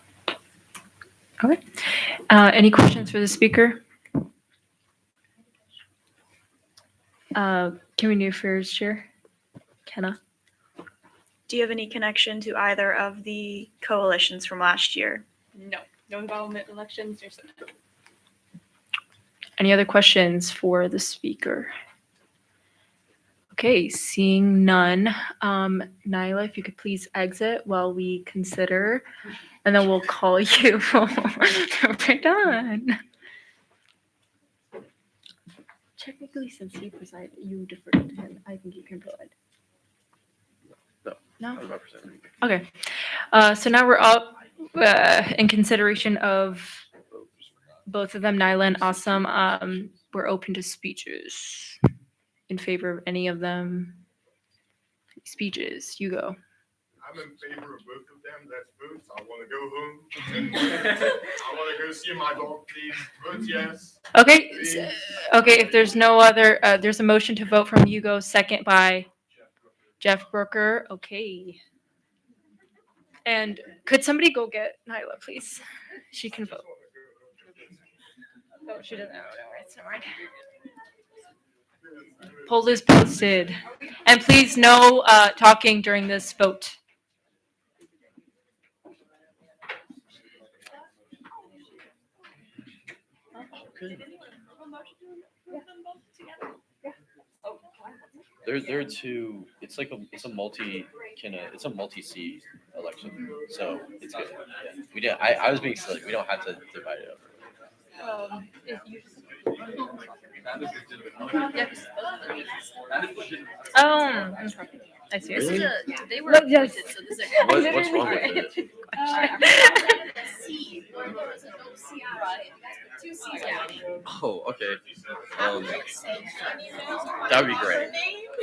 Speaker 9: Okay. Any questions for the speaker? Community Affairs Chair, Kenna.
Speaker 19: Do you have any connection to either of the coalitions from last year?
Speaker 4: no involvement in elections or Senate.
Speaker 9: Any other questions for the speaker? Okay, seeing none. Nyla, if you could please exit while we consider, and then we'll call you. We're done. Technically, since he presided, you deferred to him. I think you can preside. No?
Speaker 1: I'm not presenting.
Speaker 9: Okay. So now we're up in consideration of both of them, Nyla and Awesome. We're open to speeches. In favor of any of them? Speeches, you go.
Speaker 15: I'm in favor of both of them. Let's vote. I want to go home. I want to go see my dog, please. Vote yes.
Speaker 9: Okay,
Speaker 15: Please.
Speaker 9: okay, if there's no other, there's a motion to vote from Hugo, second by Jeff Brooker. Okay. And could somebody go get Nyla, please? She can vote. Oh, she doesn't. Oh, no, it's not right. Poll is posted. And please, no talking during this vote.
Speaker 1: There are two. It's like it's a multi-seat election, so it's good. Yeah. We did. I was being silly. We don't have to divide it up.
Speaker 9: If you just... Oh, I see.
Speaker 1: Really?
Speaker 9: They were appointed,
Speaker 1: so this is what's wrong with it? Oh, okay. That would be great.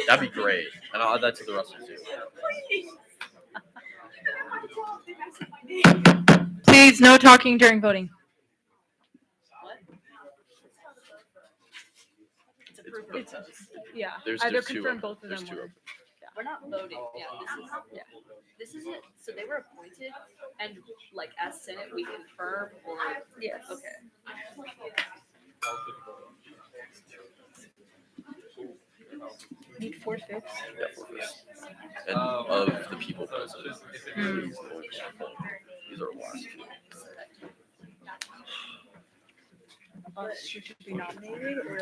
Speaker 1: That'd be great. And I'll add that to the rest of the
Speaker 9: Please, no talking during voting. Yeah,
Speaker 1: There's
Speaker 9: either
Speaker 1: two
Speaker 9: confirm
Speaker 1: open.
Speaker 9: both of
Speaker 1: There's
Speaker 9: them.
Speaker 1: two
Speaker 9: or-
Speaker 1: open.
Speaker 9: Yeah.
Speaker 18: We're not voting. Yeah, this is it. So they were appointed, and like as Senate, we confirm or
Speaker 19: Yes.
Speaker 18: Okay.
Speaker 9: Need 4/5.
Speaker 1: Yeah, 4/5. And of the people present. These are last two.
Speaker 19: Us should be nominated or?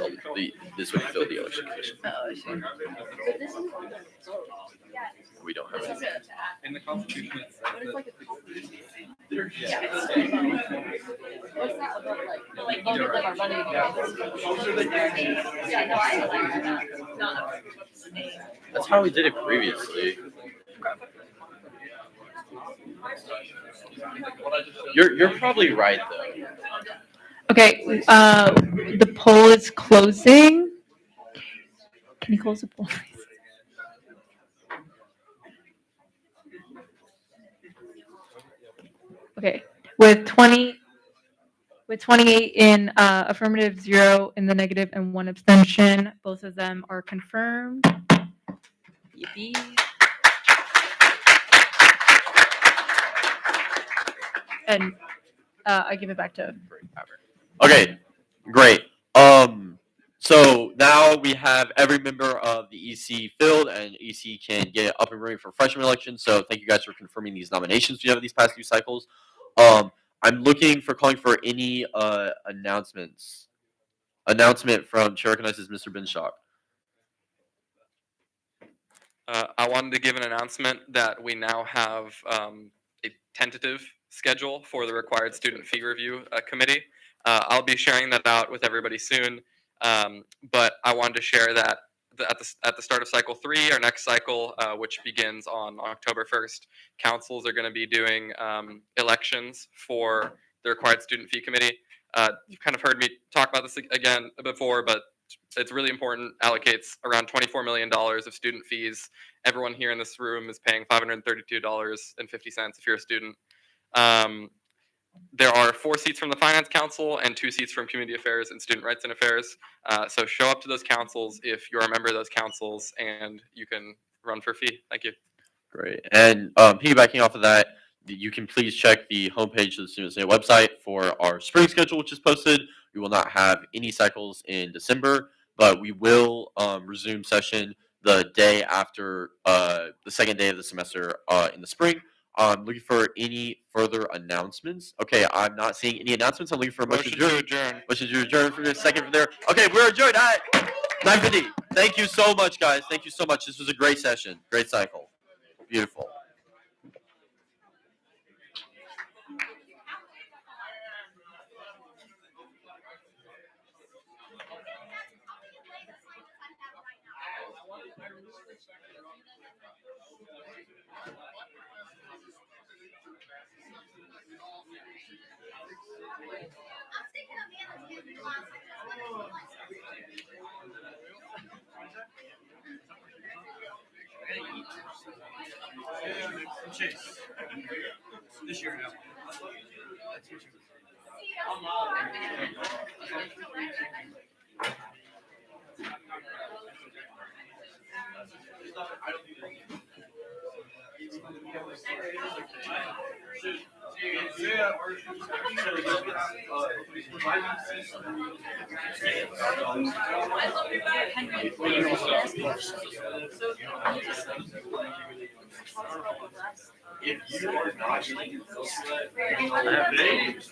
Speaker 1: This would fill the election commission.
Speaker 19: Oh, I see.
Speaker 1: We don't have any.
Speaker 2: In the Constitution, it says
Speaker 18: What is like a
Speaker 2: What's
Speaker 18: that about like our running Yeah, no, I like that.
Speaker 1: That's how we did it previously. You're probably right though.
Speaker 9: Okay, the poll is closing. Can you close the poll, please? Okay, with 28 in affirmative, 0 in the negative, and 1 abstention, both of them are confirmed. Yippee. And I give it back to
Speaker 1: Okay, great. So now we have every member of the EC filled, and EC can get up and running for freshman election. So thank you guys for confirming these nominations we have these past few cycles. I'm looking for calling for any announcements. Announcement from Chair recognizes Mr. Binshock.
Speaker 2: I wanted to give an announcement that we now have a tentative schedule for the required student fee review committee. I'll be sharing that out with everybody soon, but I wanted to share that at the start of cycle 3, our next cycle, which begins on October 1st, councils are going to be doing elections for the required student fee committee. You've kind of heard me talk about this again before, but it's really important. Allocates around $24 million of student fees. Everyone here in this room is paying $532.50 if you're a student. There are 4 seats from the Finance Council and 2 seats from Community Affairs and Student Rights and Affairs. So show up to those councils if you're a member of those councils, and you can run for fee. Thank you.
Speaker 1: Great. And piggybacking off of that, you can please check the homepage of the Student Senate website for our spring schedule, which is posted. We will not have any cycles in December, but we will resume session the day after the second day of the semester in the spring. Looking for any further announcements. Okay, I'm not seeing any announcements. I'm looking for a motion to adjourn. Motion to adjourn from a second from there. Okay, we're adjourned at 9:50. Thank you so much, guys. Thank you so much. This was a great session. Great cycle. Beautiful.
Speaker 20: This year now. If you are not, do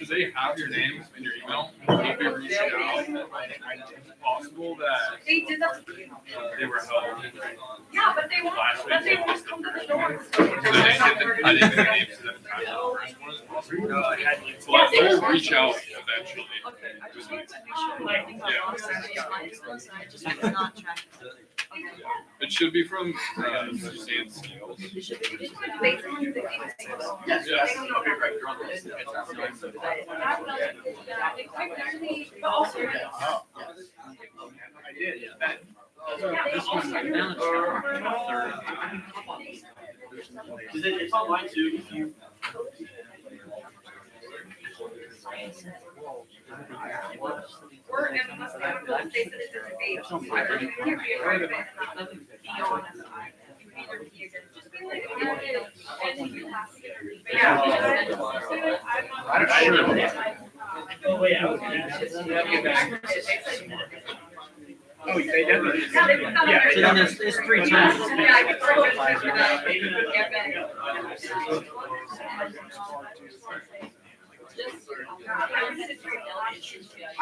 Speaker 20: they have your name in your email? If you reach out, it's possible that
Speaker 18: They did that.
Speaker 20: they were held.
Speaker 18: Yeah, but they won't.
Speaker 20: Last
Speaker 18: But they
Speaker 20: week.
Speaker 18: won't come to the door.
Speaker 20: So I didn't get the names of them. Well, they'll reach out eventually.
Speaker 18: Okay, I just wanted to make sure that I think I just was not tracking.
Speaker 20: It should be from Sand Seals.
Speaker 18: Based on the
Speaker 20: Yes.
Speaker 18: Okay,
Speaker 20: great. You're on the list.
Speaker 18: But also.
Speaker 20: I did, yeah.
Speaker 1: It's online too. If you
Speaker 20: Oh, they definitely. Yeah.
Speaker 16: So then there's 3 times.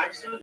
Speaker 20: Just